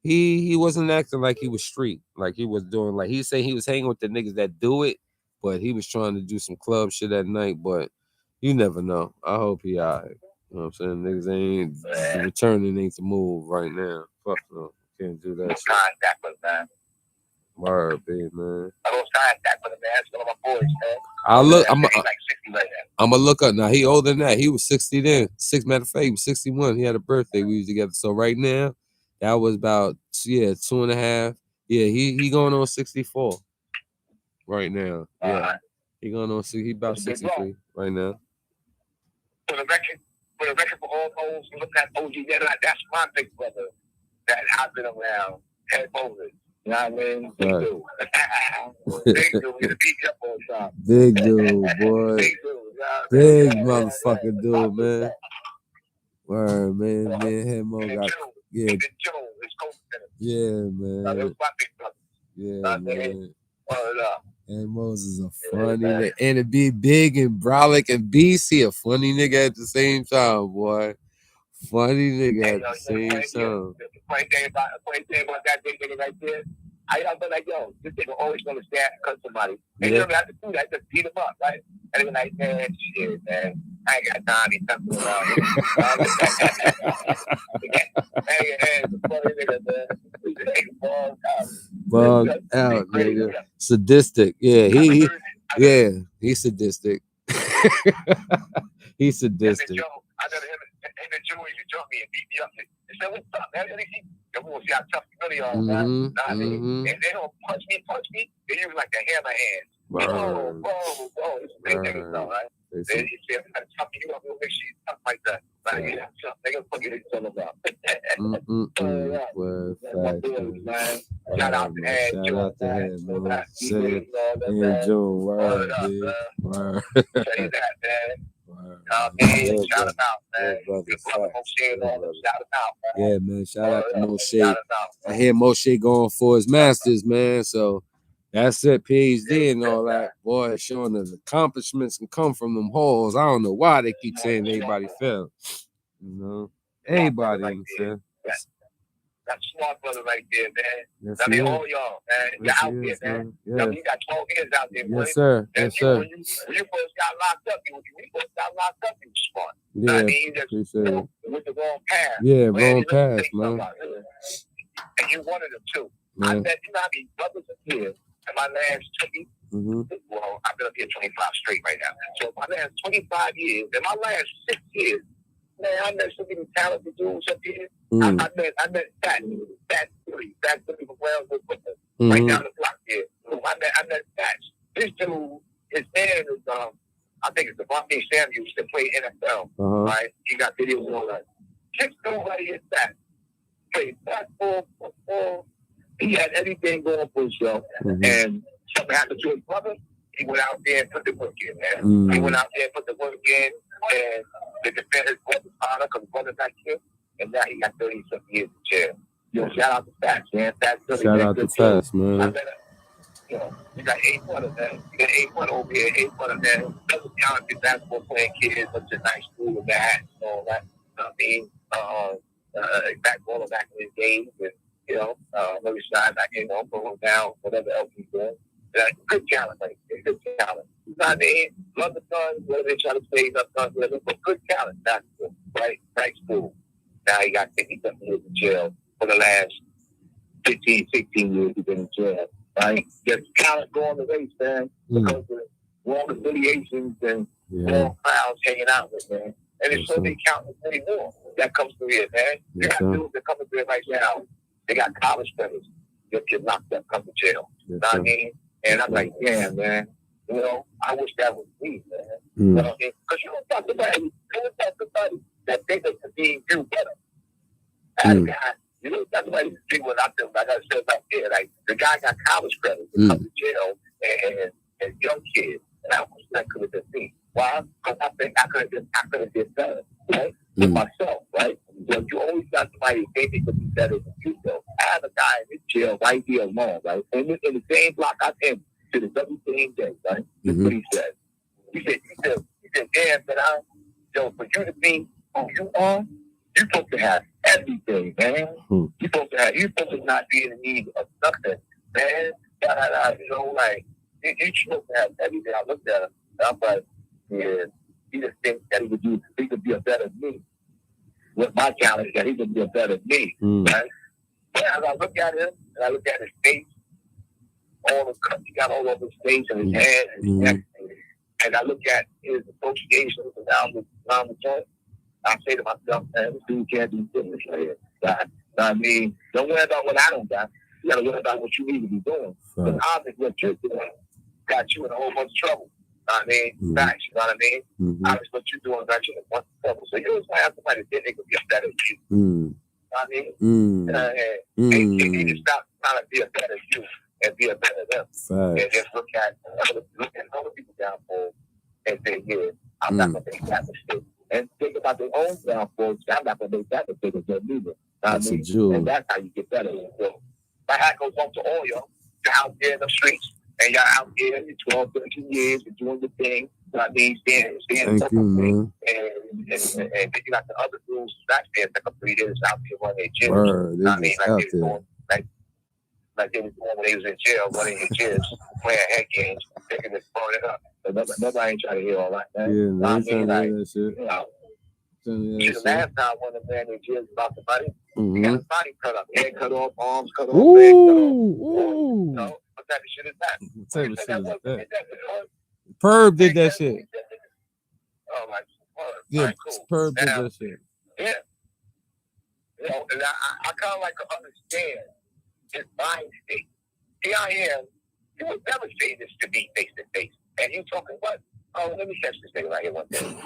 He wasn't acting like he was street, like he was doing, like he said he was hanging with the niggas that do it, but he was trying to do some club shit at night. But you never know. I hope he all right. You know what I'm saying? Niggas ain't returning, ain't the move right now. Fuck no, can't do that shit. Contact with man. Word, big man. I lost contact with him, man. That's one of my boys, man. I'm like 60 right now. I'm gonna look up now. He older than that. He was 60 then. Matter of fact, he was 61. He had a birthday. We was together. So right now. That was about 2.5. Yeah, he going on 64 right now. Yeah, he going on. He about 63 right now. For the record, for all those who look at OG Deadeye, that's my big brother that I've been around. Head Moses. You know what I mean? Big Right. dude. Big dude. Get a beat up all the time. Big dude, boy. Big dude. You know what I Big mean? motherfucking dude, man. Word, man. Me and him all got, yeah. Joe is co-defendant. Yeah, That was man. my big brother. Yeah, man. Word up. And Moses a funny nigga. And to be big and brolic and beast, he a funny nigga at the same time, boy. Funny nigga at the same time. The funny thing about that big nigga right there, I be like, yo, this nigga always gonna stand and cut somebody. And you don't have to do that, just beat him up, right? And they be like, man, shit, man. I ain't got time to be talking around here. Hey, the funny nigga, man. This nigga Bugged out, nigga. Sadistic. Yeah, he's sadistic. He's sadistic. I know him and Joe used to jump me and beat me up. They said, what's up, man? We want to see how tough you really are, man. And they don't punch me. They use like a hammer hand. Whoa. It's big niggas, though, right? They say, I'm going to tough you up. We'll make sure you tough like that. Like, yeah, tough. They going to fucking tell about. Well, man. Shout out to Ed, Shout out to him, man. Say and Joe, word, man. Word. Say that, man. Man, shout him out, man. Brother, Shout him out, man. Yeah, man. Shout out to Moshe. I hear Moshe going for his masters, man. So that's it, PhD and all that. Boy, showing the accomplishments can come from them holes. I don't know why they keep saying everybody fell. You know, everybody fell. That's smart brother right there, man. Yes, I mean, all y'all, man. You're out there, man. Yeah. You got 12 years out there, boy. Yes, sir. Yes, sir. When you first got locked up, you was smart. Yeah, I mean, you just with the wrong path. Yeah, wrong path, man. And you wanted them too. Man. I bet you know how many brothers are here. And my last 20, well, I've been up here 25 straight right now. So my last 25 years, and my last 6 years, man, I met so many talented dudes up here. I met Fat Billy from Wellswood with us, right down the block here. So I met Fat. This dude, his name is, I think it's Devontae Samuels that played NFL, right? He got videos on that. Just nobody is that. Played basketball, football. He had everything going for himself. And something happened to his brother. He went out there and put the work in, man. He went out there and put the work in, and the defenders brought his honor because his brother's not here. And now he got 30-something years in jail. Yo, shout out to Fats, man. Shout out to Fats, man. You know, you got 8-footer, man. You got 8-footer over here, 8-footer, man. Those talented basketball playing kids, went to nice school with that and all that. I mean, back in his days, and, you know, maybe shine back, you know, going down, whatever else he's doing. Good talent, like, good talent. You know what I mean? Love the Suns, whether they try to say the Suns, whatever, but good talent, basketball, right school. Now he got 50-something years in jail for the last 15, 16 years he's been in jail. Right? There's talent going the race, man, because of wrong affiliations and wrong crowds hanging out with, man. And there's so many countless many more that comes through here, man. You got dudes that come through here right now. They got college players that get locked up, come to jail. You know what I mean? And I'm like, damn, man. You know, I wish that was me, man. You know what I mean? Because you don't talk to somebody that think they can be do better. As a guy, you know, that's why these people out there, like I said back there, like the guy got college credit to come to jail and young kids. And I wish that could have been me. Why? Because I think I could have been better, right? For myself, right? So you always got somebody who think they could be better than you. So I have a guy in this jail right here alone, right? And in the same block I'm in to the very same day, right? That's what he said. He said, damn, but so for you to be who you are, you're supposed to have everything, man. You're supposed to not be in need of nothing, man. You know, like, you're supposed to have everything. I looked at him, and I'm like, yeah, he just thinks that he could be a better me. With my challenge, that he could be a better me, right? But as I look at him, and I look at his face, all the cuts he got all over his face and his head and his neck, and I look at his associations around the joint, I say to myself, man, this dude can't do business right here. I mean, don't worry about what I don't got. You got to worry about what you need to be doing. Because obviously what you're doing got you in a whole bunch of trouble. You know what I mean? Facts, you know what I mean? Obviously what you're doing got you in a bunch of trouble. So you always have somebody that think they could get better than you. You know what I mean? He just stop trying to be a better you and be a better them. And just look at other people's downfall and say, yeah, I'm not going to make that mistake. And think about their own downfall. I'm not going to make that mistake as well either. That's a jewel. And that's how you get better. So, my hat goes off to all y'all. You're out there in the streets, and y'all out there in 12, 13 years and doing the thing. I mean, stand Thank you, man. And then you got the other dudes back there that completed out there running their gyms. Word, I mean, like they was doing, like they was doing when they was in jail, running your gyms, playing head games, taking this, throwing it up. But nobody ain't trying to hear all that, man. Yeah, no, I mean, like, that shit. Last time one of the man in jail about the body, he got his body cut up, head cut off, arms cut off, legs cut off. You know, what type of shit is that? What type of shit is that? Perb did that shit. Oh, like, yeah, right, cool. Perb did that shit. Yeah. You know, and I kind of like to understand his mind state. Here I am. You would never say this to me face to face. And you talking what? Oh, let me catch this thing right here one day.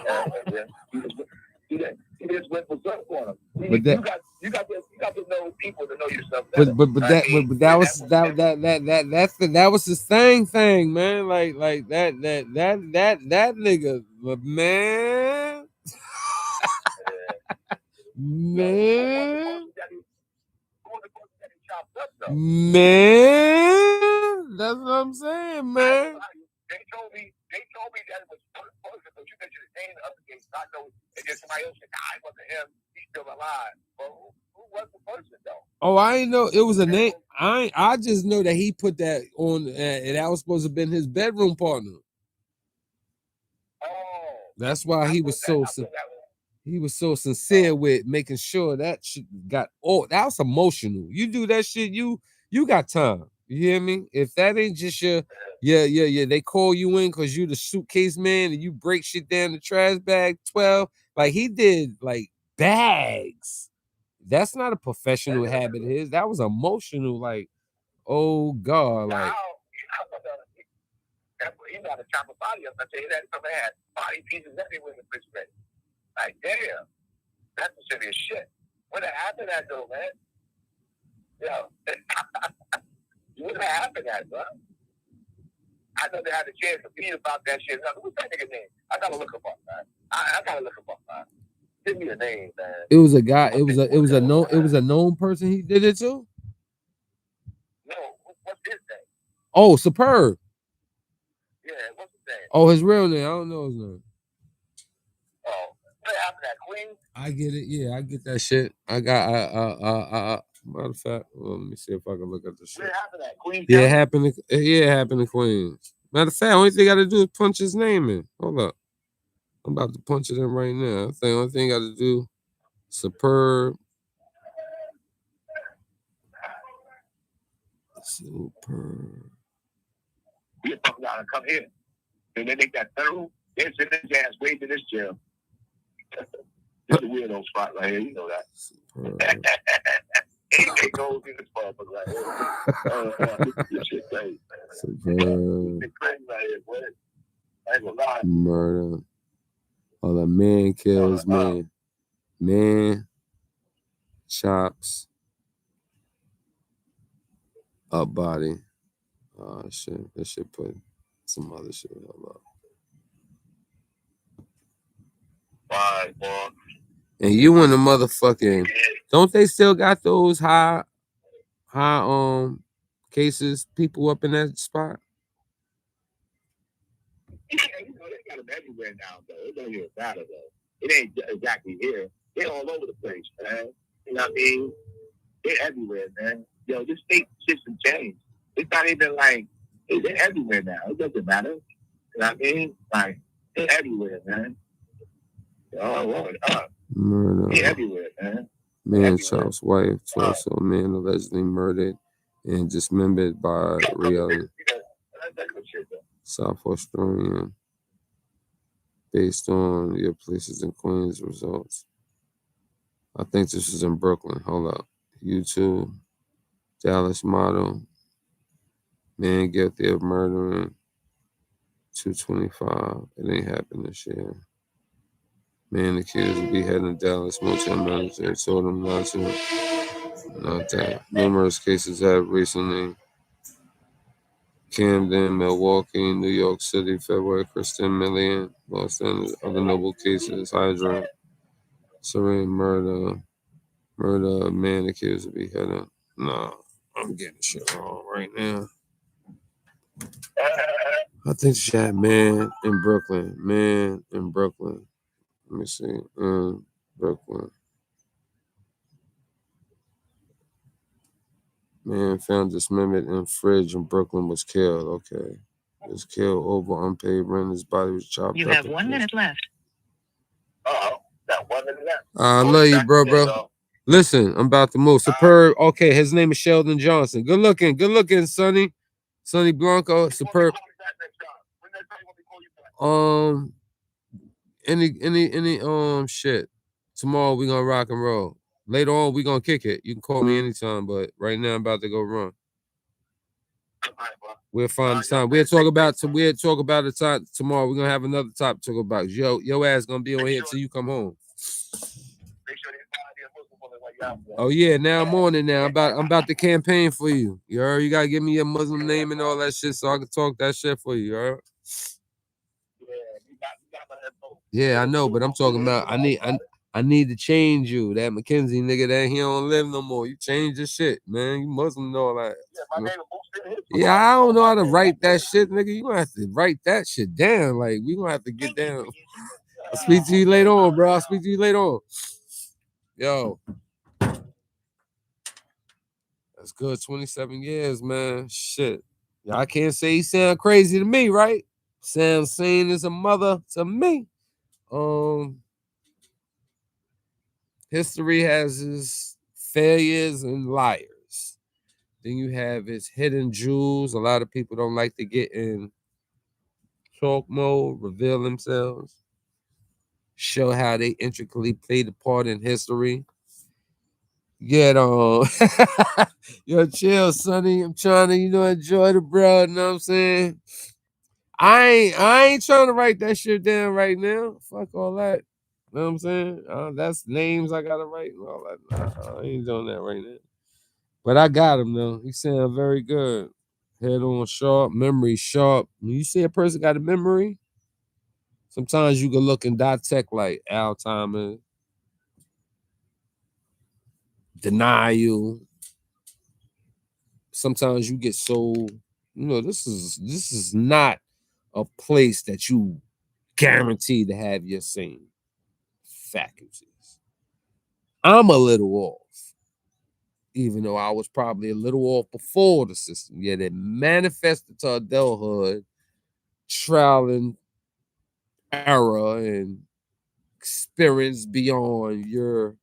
You just went for something on him. You got to know people to know yourself better. That was his thing, man. Like that nigga, man. Man, that's what I'm saying, man. They told me that it was poison, so you mentioned his name the other day. I know and then somebody else said, it wasn't him. He's still alive. Well, who was the person though? Oh, I didn't know it was a name. I just know that he put that on, and that was supposed to have been his bedroom partner. Oh, that's why he was so sincere with making sure that shit got. Oh, that was emotional. You do that shit, you got time. You hear me? If that ain't just your, they call you in because you the suitcase man and you break shit down the trash bag 12. Like he did, like bags. That's not a professional habit of his. That was emotional. Like, oh God, like. He got to chop a body up. I tell you that somebody had body pieces everywhere in the refrigerator. Like, damn, that's some serious shit. What happened to that though, man? Yo, what happened to that, bro? I know they had a chance to be about that shit. What's that nigga name? I gotta look him up, man. I gotta look him up, man. Give me a name, man. It was a guy. It was a known person. He did it too. No, what's his name? Oh, Superb. Yeah, what's his name? Oh, his real name. I don't know his name. Oh, what happened to that Queen? I get it. Yeah, I get that shit. I got. Matter of fact, well, let me see if I can look at the shit. What happened to that Queen? Yeah, it happened to Queens. Matter of fact, only thing I got to do is punch his name in. Hold up. I'm about to punch it in right now. I think the only thing I got to do, Superb. We talking about to come here. And they make that thorough. They send his ass way to this jail. This is a weirdo spot right here. You know that. It goes in this motherfucker right here. This shit crazy. It's crazy right here, boy. I ain't gonna lie. Murder. Oh, the man kills man. Man chops a body. Oh shit. That shit put some other shit. Hold up. Fine, boy. And you in the motherfucking, don't they still got those high cases, people up in that spot? Yeah, you know, they got them everywhere now, though. It don't even matter, though. It ain't exactly here. They're all over the place, man. You know what I mean? They're everywhere, man. Yo, this state system changed. It's not even like, they're everywhere now. It doesn't matter. You know what I mean? Like, they're everywhere, man. Oh, Murder. They're everywhere, man. Man chops wife, torso, man allegedly murdered and dismembered by reality. South Australian. Based on your places in Queens results. I think this is in Brooklyn. Hold up. YouTube. Dallas model. Man guilty of murdering 225. It ain't happened this year. Man accused of beheading Dallas motel manager told him not to. Not that. Numerous cases have recently. Camden, Milwaukee, New York City, February, Kristen Million, Los Angeles, other notable cases, Hydra, Serene murder, man accused of beheading. Nah, I'm getting shit wrong right now. I think she had man in Brooklyn. Let me see. In Brooklyn. Man found dismembered in fridge in Brooklyn was killed. Okay. Was killed over unpaid rent. His body was chopped up. You have 1 minute left. Got 1 minute left. I love you, bro. Listen, I'm about to move. Superb. Okay, his name is Sheldon Johnson. Good looking, Sonny. Sonny Blanco. Superb. Any shit. Tomorrow we gonna rock and roll. Later on we gonna kick it. You can call me anytime, but right now I'm about to go run. We'll find the time. We'll talk about the time tomorrow. We're gonna have another topic to talk about. Your ass gonna be on here till you come home. Oh yeah, now I'm on it now. I'm about to campaign for you. You heard? You gotta give me your Muslim name and all that shit so I can talk that shit for you. You heard? Yeah, I know, but I'm talking about I need to change you. That McKenzie nigga that he don't live no more. You change your shit, man. You Muslim know all that. Yeah, I don't know how to write that shit, nigga. You gonna have to write that shit down. Like we gonna have to get down. I'll speak to you later on, bro. I'll speak to you later on. Yo. That's good. 27 years, man. Shit. Y'all can't say he sound crazy to me, right? Sounds sane as a mother to me. History has his failures and liars. Then you have his hidden jewels. A lot of people don't like to get in talk mode, reveal themselves, show how they intricately played a part in history. Get on. Yo, chill, Sonny. I'm trying to, enjoy the bro. You know what I'm saying? I ain't trying to write that shit down right now. Fuck all that. You know what I'm saying? That's names I gotta write and all that. I ain't doing that right now. But I got him though. He sound very good. Head on sharp, memory sharp. When you see a person got a memory, sometimes you can look and dissect like Alzheimer's, denial. Sometimes you get so, this is not a place that you guaranteed to have your same faculties. I'm a little off, even though I was probably a little off before the system. Yet it manifested to adulthood, trial and error, and experience beyond your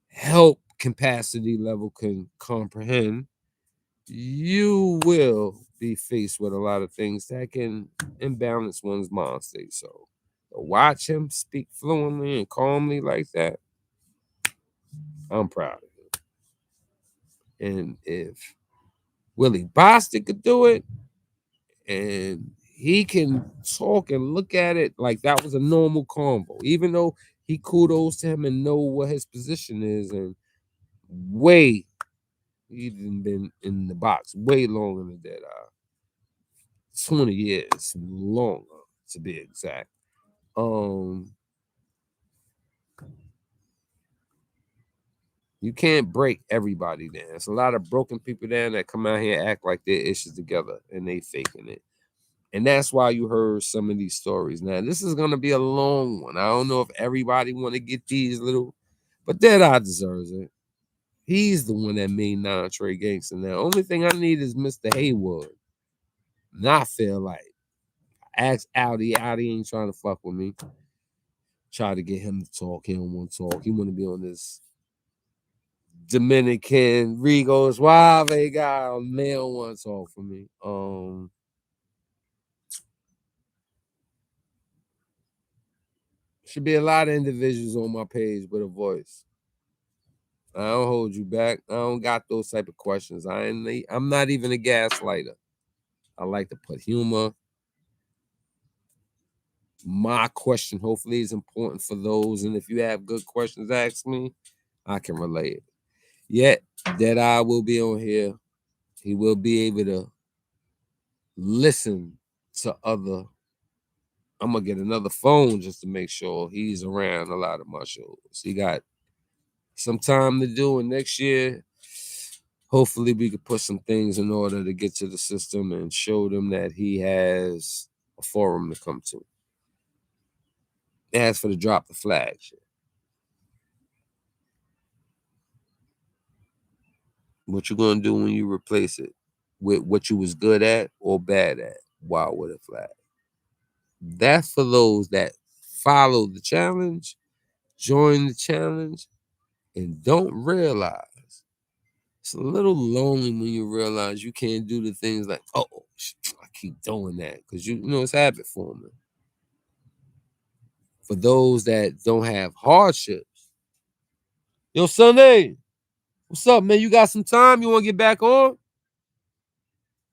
help capacity level can comprehend. You will be faced with a lot of things that can imbalance one's mind state. So watch him speak fluently and calmly like that. I'm proud of him. And if Willie Bostic could do it, and he can talk and look at it like that was a normal convo, even though he kudos to him and know what his position is, and he's been in the box way longer than Deadeye. 20 years longer, to be exact. You can't break everybody down. There's a lot of broken people down that come out here and act like their issues together and they faking it. And that's why you heard some of these stories. Now, this is going to be a long one. I don't know if everybody want to get these little, but Deadeye deserves it. He's the one that made Trey gangster. Now, only thing I need is Mr. Haywood. And I feel like ask Audi. Audi ain't trying to fuck with me. Try to get him to talk. He don't want to talk. He want to be on this Dominican Rigo Suave guy. Man don't want to talk for me. Should be a lot of individuals on my page with a voice. I don't hold you back. I don't got those type of questions. I'm not even a gaslighter. I like to put humor. My question hopefully is important for those. And if you have good questions, ask me. I can relate it. Yet Deadeye will be on here. He will be able to listen to other. I'm gonna get another phone just to make sure he's around a lot of my shows. He got some time to do, and next year, hopefully, we could put some things in order to get to the system and show them that he has a forum to come to. As for the drop the flag shit, what you gonna do when you replace it with what you was good at or bad at? Wild with a flag. That's for those that follow the challenge, join the challenge, and don't realize it's a little lonely when you realize you can't do the things like, oh, I keep doing that because you know it's habit forming. For those that don't have hardships, yo, Sunday, what's up, man? You got some time? You want to get back on?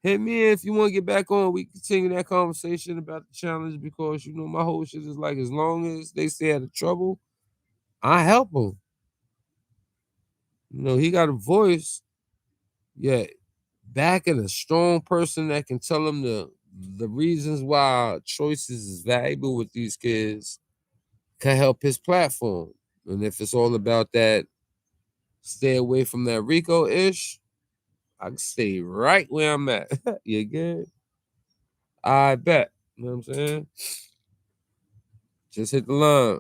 Hit me if you want to get back on. We continue that conversation about the challenge because you know my whole shit is like as long as they stay out of trouble, I help them. You know, he got a voice, yeah, backing a strong person that can tell him the reasons why choices is valuable with these kids can help his platform. And if it's all about that, stay away from that Rico-ish, I can stay right where I'm at. You good? I bet. You know what I'm saying? Just hit the line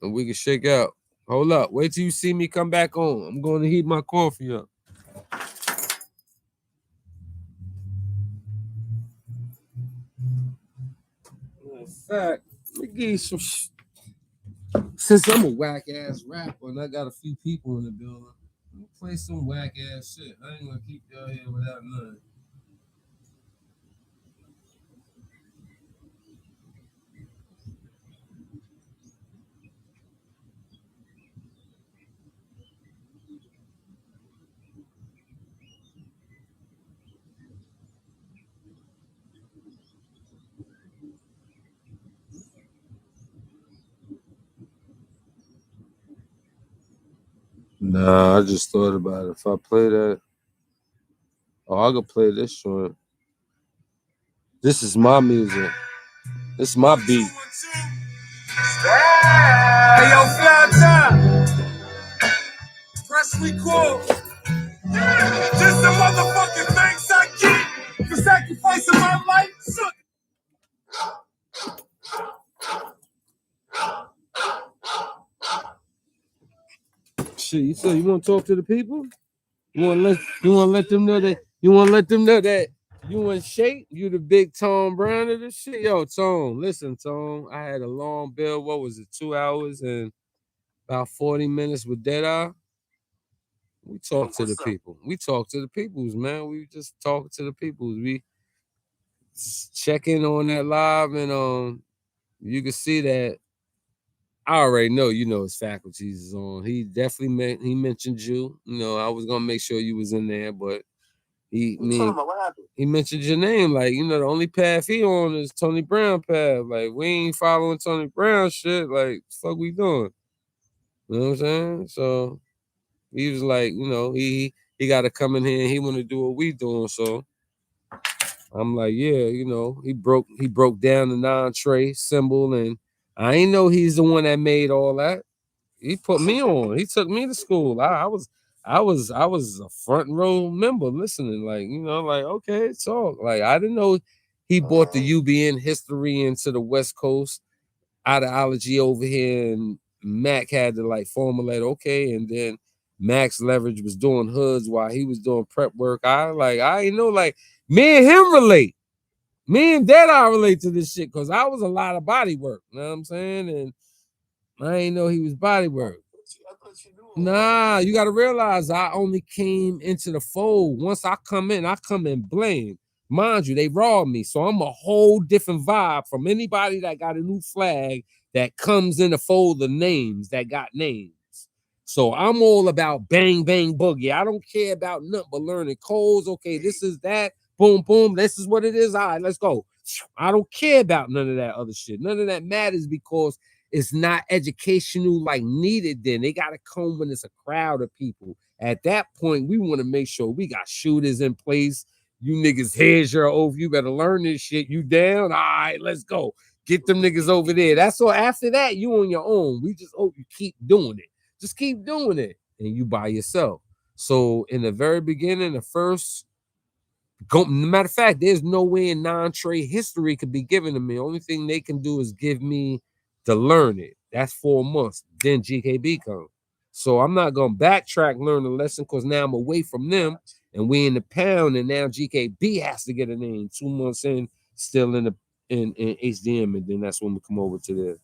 and we can shake out. Hold up. Wait till you see me come back on. I'm going to heat my coffee up. In fact, let me give you some since I'm a whack ass rapper and I got a few people in the building, let me play some whack ass shit. I ain't gonna keep y'all here without none. Nah, I just thought about it. If I play that, oh, I could play this joint. This is my music. This is my beat. Hey, yo, Fly Time. Press record. Just the motherfucking thanks I get for sacrificing my life. Shit, you said you want to talk to the people? You want to let them know that you in shape. You the big Tom Brown of this shit. Yo, Tom, listen, Tom. I had a long bill. What was it? 2 hours and about 40 minutes with Deadeye. We talk to the people. We talk to the peoples, man. We just talk to the peoples. We check in on that live, and you can see that. I already know, you know, his faculties is on. He definitely he mentioned you. You know, I was gonna make sure you was in there, but he mentioned your name. Like, you know, the only path he on is Tony Brown path. Like, we ain't following Tony Brown shit. Like, fuck we doing? You know what I'm saying? So he was like, you know, he got to come in here and he want to do what we doing. So I'm like, yeah, you know, he broke down the non-Trey symbol, and I ain't know he's the one that made all that. He put me on. He took me to school. I was a front row member listening, like, you know, like, okay, talk. Like, I didn't know he brought the UBN history into the West Coast ideology over here, and Mac had to like formulate, okay, and then Max Leverage was doing hoods while he was doing prep work. I ain't know, like, me and him relate. Me and Deadeye relate to this shit because I was a lot of body work. You know what I'm saying? And I ain't know he was body work. Nah, you gotta realize I only came into the fold. Once I come in blame. Mind you, they robbed me. So I'm a whole different vibe from anybody that got a new flag that comes in the fold of names that got names. So I'm all about bang, bang, boogie. I don't care about nothing but learning codes. Okay, this is that. Boom, boom. This is what it is. All right, let's go. I don't care about none of that other shit. None of that matters because it's not educational like needed. Then they gotta come when it's a crowd of people. At that point, we want to make sure we got shooters in place. You niggas, here's your oath. You better learn this shit. You down? All right, let's go. Get them niggas over there. That's all. After that, you on your own. We just hope you keep doing it. Just keep doing it. And you by yourself. So in the very beginning, the first, matter of fact, there's no way in non-Trey history could be given to me. Only thing they can do is give me to learn it. That's 4 months. Then GKB comes. So I'm not gonna backtrack, learn the lesson, because now I'm away from them and we in the pound, and now GKB has to get a name. 2 months in, still in the in HDM, and then that's when we come over to there.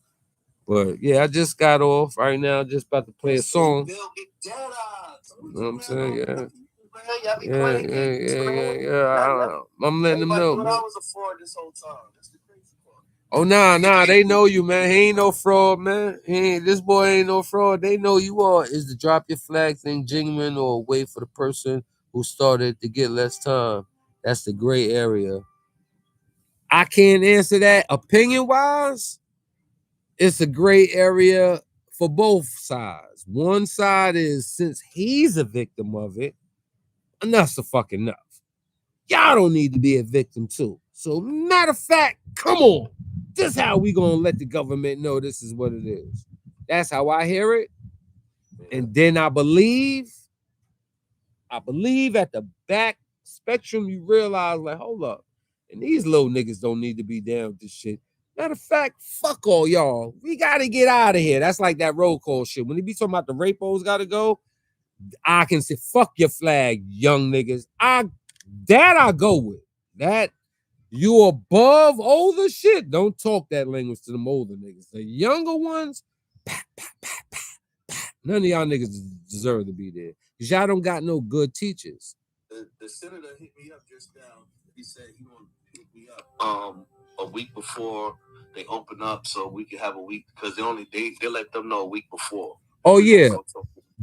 But yeah, I just got off right now, just about to play a song. You know what I'm saying? Yeah. Yeah. I'm letting them know. Man. I was a fraud this whole time. That's the crazy part. Oh nah, they know you, man. He ain't no fraud, man. This boy ain't no fraud. They know you are. Is the drop your flag thing genuine or wait for the person who started to get less time? That's the gray area. I can't answer that. Opinion wise, it's a gray area for both sides. One side is, since he's a victim of it, enough's the fucking enough. Y'all don't need to be a victim too. So matter of fact, come on. This is how we gonna let the government know this is what it is. That's how I hear it. And then I believe at the back spectrum, you realize, like, hold up. And these little niggas don't need to be down with this shit. Matter of fact, fuck all y'all. We gotta get out of here. That's like that roll call shit. When he be talking about the rapos gotta go, I can say, fuck your flag, young niggas. I go with. That you above older shit. Don't talk that language to them older niggas. The younger ones, none of y'all niggas deserve to be there. Because y'all don't got no good teachers. The senator hit me up just now. He said he want to pick me up a week before they open up, so we can have a week, because they let them know a week before. Oh yeah.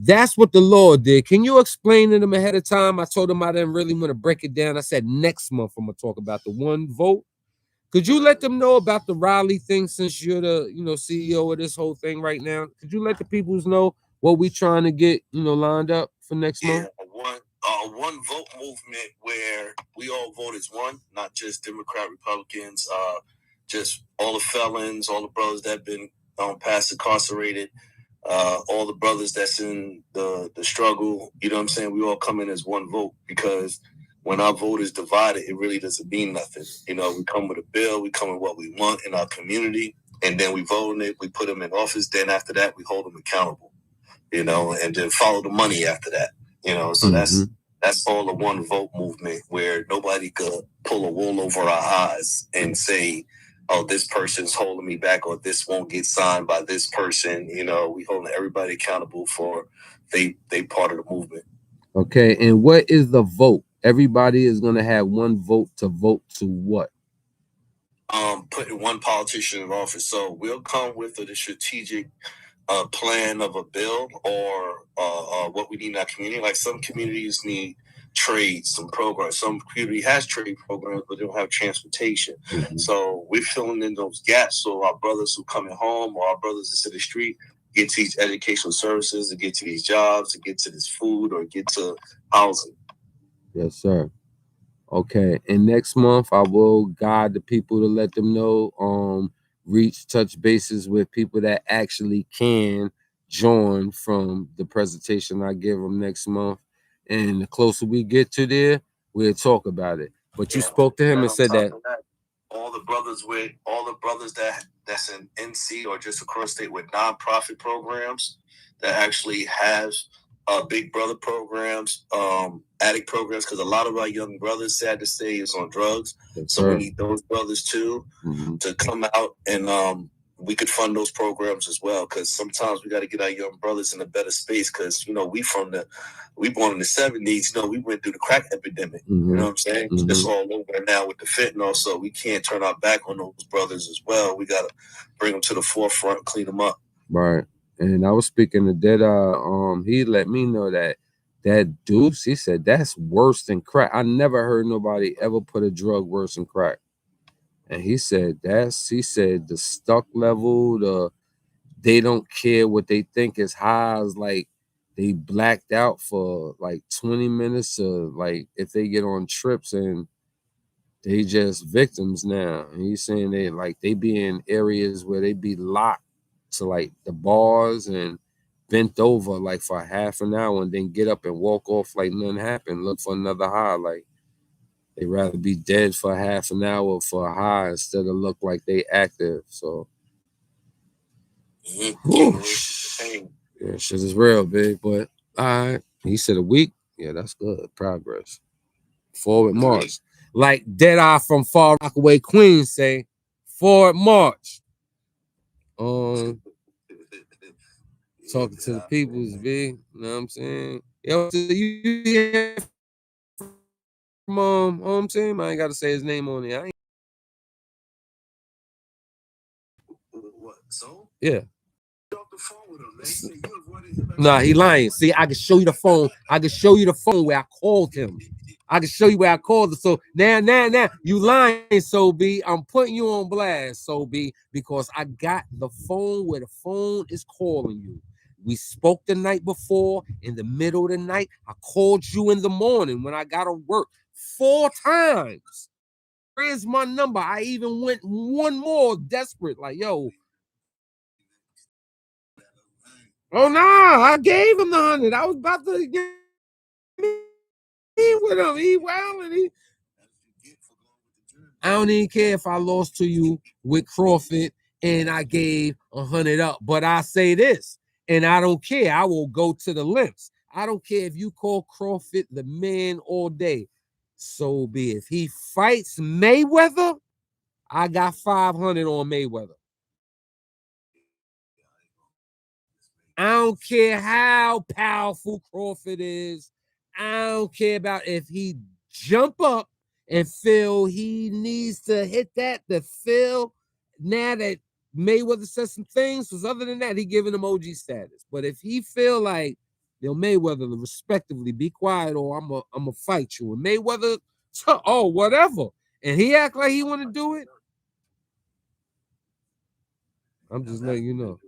That's what the law did. Can you explain to them ahead of time? I told them I didn't really want to break it down. I said next month I'm gonna talk about the one vote. Could you let them know about the Raleigh thing, since you're the CEO of this whole thing right now? Could you let the peoples know what we trying to get lined up for next month? One vote movement where we all vote as one, not just Democrat, Republicans, just all the felons, all the brothers that have been past incarcerated. All the brothers that's in the struggle, you know what I'm saying? We all come in as one vote, because when our vote is divided, it really doesn't mean nothing. We come with a bill, we come with what we want in our community, and then we vote on it, we put them in office. Then after that, we hold them accountable, and then follow the money after that, so that's all the one vote movement, where nobody could pull a wool over our eyes and say, oh, this person's holding me back, or this won't get signed by this person. We holding everybody accountable for they part of the movement. Okay, and what is the vote? Everybody is going to have one vote to what? Putting one politician in office. So we'll come with a strategic plan of a bill, or what we need in our community. Like some communities need trades, some programs. Some community has trade programs, but they don't have transportation. So we're filling in those gaps, so our brothers who coming home, or our brothers that's in the street, get to these educational services, to get to these jobs, to get to this food, or get to housing. Yes, sir. Okay, and next month I will guide the people to let them know, touch bases with people that actually can join from the presentation I give them next month. And the closer we get to there, we'll talk about it. But you spoke to him and said that all the brothers that's in NC or just across state with nonprofit programs that actually have big brother programs, addict programs, because a lot of our young brothers, sad to say, is on drugs. So we need those brothers too to come out, and we could fund those programs as well, because sometimes we got to get our young brothers in a better space, because we born in the 70s, we went through the crack epidemic. You know what I'm saying? It's all over now with the fentanyl, so we can't turn our back on those brothers as well. We got to bring them to the forefront, clean them up. Right. And I was speaking to Deadeye. He let me know that Deuce, he said that's worse than crack. I never heard nobody ever put a drug worse than crack. And he said the stuck level, they don't care what they think is highs. Like they blacked out for like 20 minutes, like if they get on trips, and they just victims now. And he's saying they be in areas where they be locked to like the bars and bent over like for half an hour and then get up and walk off like nothing happened, look for another high. Like they rather be dead for half an hour for a high instead of look like they active. So yeah, shit is real, big. But all right, he said a week. Yeah, that's good progress. Forward march, like Deadeye from Far Rockaway, Queens say, forward march. Talking to the peoples, big. You know what I'm saying? Yo, so you hear from I'm saying, I ain't got to say his name on it. What? So? Yeah. Nah, he lying. See, I can show you the phone. I can show you the phone where I called him. I can show you where I called him. So now, you lying, So B. I'm putting you on blast, So B, because I got the phone where the phone is calling you. We spoke the night before, in the middle of the night. I called you in the morning when I got to work 4 times. Where's my number? I even went one more desperate, like, yo. Oh no, I gave him the 100. I was about to get with him. He wilding. I don't even care if I lost to you with Crawford and I gave 100 up. But I say this, and I don't care. I will go to the lengths. I don't care if you call Crawford the man all day. So be it. If he fights Mayweather, I got 500 on Mayweather. I don't care how powerful Crawford is. I don't care about if he jump up and feel he needs to hit that to feel now that Mayweather said some things. Because other than that, he giving him OG status. But if he feel like, yo, Mayweather, respectively, be quiet or I'm a fight you. And Mayweather, oh, whatever. And he act like he want to do it. I'm just letting you know.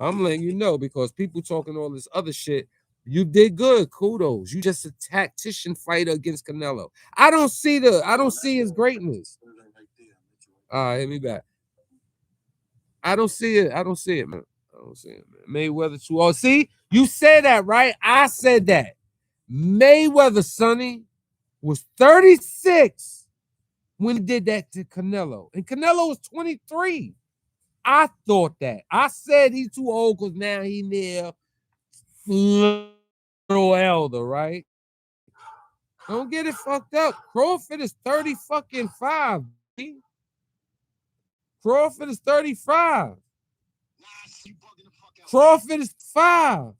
I'm letting you know because people talking all this other shit. You did good. Kudos. You just a tactician fighter against Canelo. I don't see his greatness. All right, hit me back. I don't see it. Man. I don't see it, man. Mayweather too. Oh, see, you said that, right? I said that. Mayweather, Sonny, was 36 when he did that to Canelo. And Canelo was 23. I thought that. I said he's too old because now he near little elder, right? Don't get it fucked up. Crawford is 35. Crawford is 35. Crawford is 5. All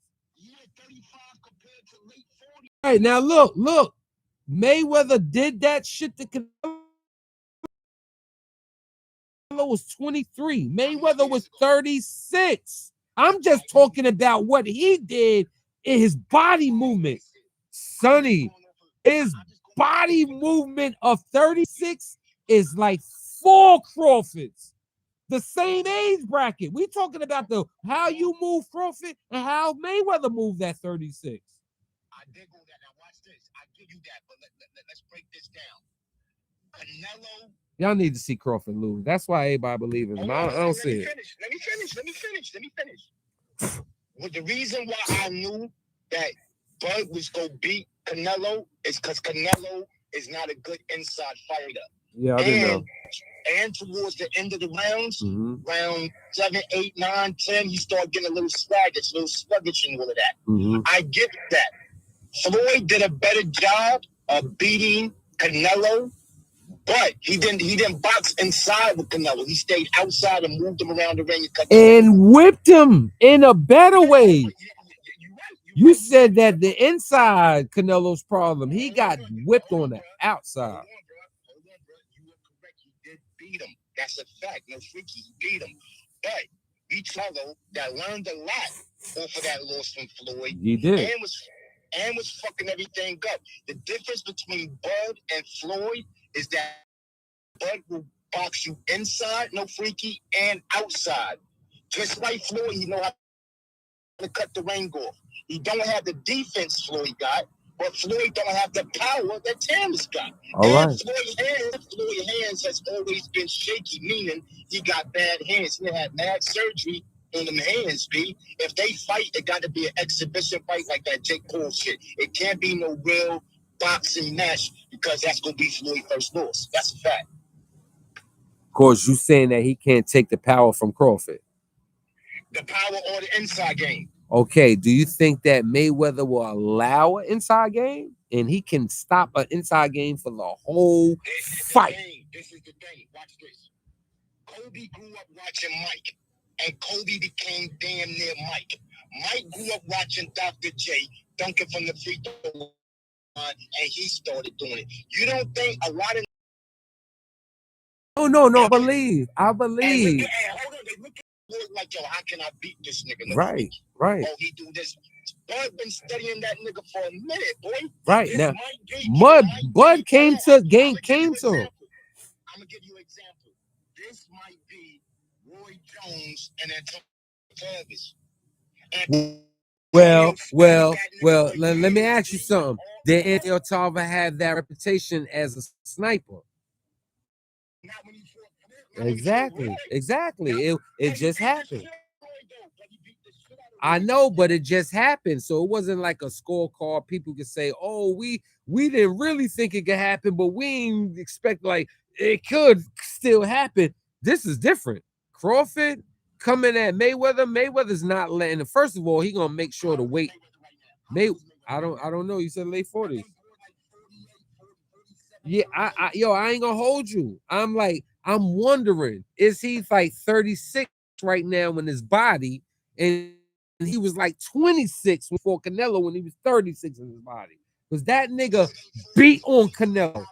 right, now look. Mayweather did that shit to Canelo was 23. Mayweather was 36. I'm just talking about what he did in his body movement. Sonny, his body movement of 36 is like 4 Crawfords. The same age bracket. We talking about how you move Crawford and how Mayweather moved that 36. I did go that. Now watch this. I give you that, but let's break this down. Canelo. Y'all need to see Crawford lose. That's why everybody believes in him. I don't see it. Let me finish. Well, the reason why I knew that Bud was going to beat Canelo is because Canelo is not a good inside fighter. Yeah, I didn't know. And towards the end of the rounds, round 7, 8, 9, 10, he started getting a little sluggish and all of that. I get that. Floyd did a better job of beating Canelo, but he didn't box inside with Canelo. He stayed outside and moved him around the ring and whipped him in a better way. You said that the inside Canelo's problem. He got whipped on the outside. Hold on, bro. You were correct. He did beat him. That's a fact. No freaky. He beat him. But each fellow that learned a lot off of that loss from Floyd. He did. And was fucking everything up. The difference between Bud and Floyd is that Bud will box you inside, no freaky, and outside. Just like Floyd, he know how to cut the ring off. He don't have the defense Floyd got, but Floyd don't have the power that Tam's got. All right. Floyd hands has always been shaky, meaning he got bad hands. He had mad surgery on them hands, B. If they fight, it got to be an exhibition fight like that Jake Paul shit. It can't be no real boxing match because that's going to be Floyd's first loss. That's a fact. Of course, you saying that he can't take the power from Crawford. The power or the inside game. Okay, do you think that Mayweather will allow an inside game and he can stop an inside game for the whole fight? This is the thing. Watch this. Kobe grew up watching Mike, and Kobe became damn near Mike. Mike grew up watching Dr. J dunking from the free throw line, and he started doing it. You don't think a lot of... No, I believe. Hold on, they look at Floyd like, yo, how can I beat this nigga? Right. Oh, he do this. Bud been studying that nigga for a minute, boy. Right This now, Bud came to him. I'm gonna give you an example. This might be Roy Jones and Antonio Travis. Well. Let me ask you something. Did Antonio Tarver have that reputation as a sniper? Exactly. It just happened. I know, but it just happened. So it wasn't like a scorecard. People could say, "Oh, we didn't really think it could happen, but we didn't expect like it could still happen." This is different. Crawford coming at Mayweather. Mayweather's not letting. First of all, he gonna make sure to wait. I don't know. You said late 40s. Yeah, I ain't gonna hold you. I'm wondering, is he like 36 right now in his body, and he was like 26 before Canelo when he was 36 in his body? Because that nigga beat on Canelo.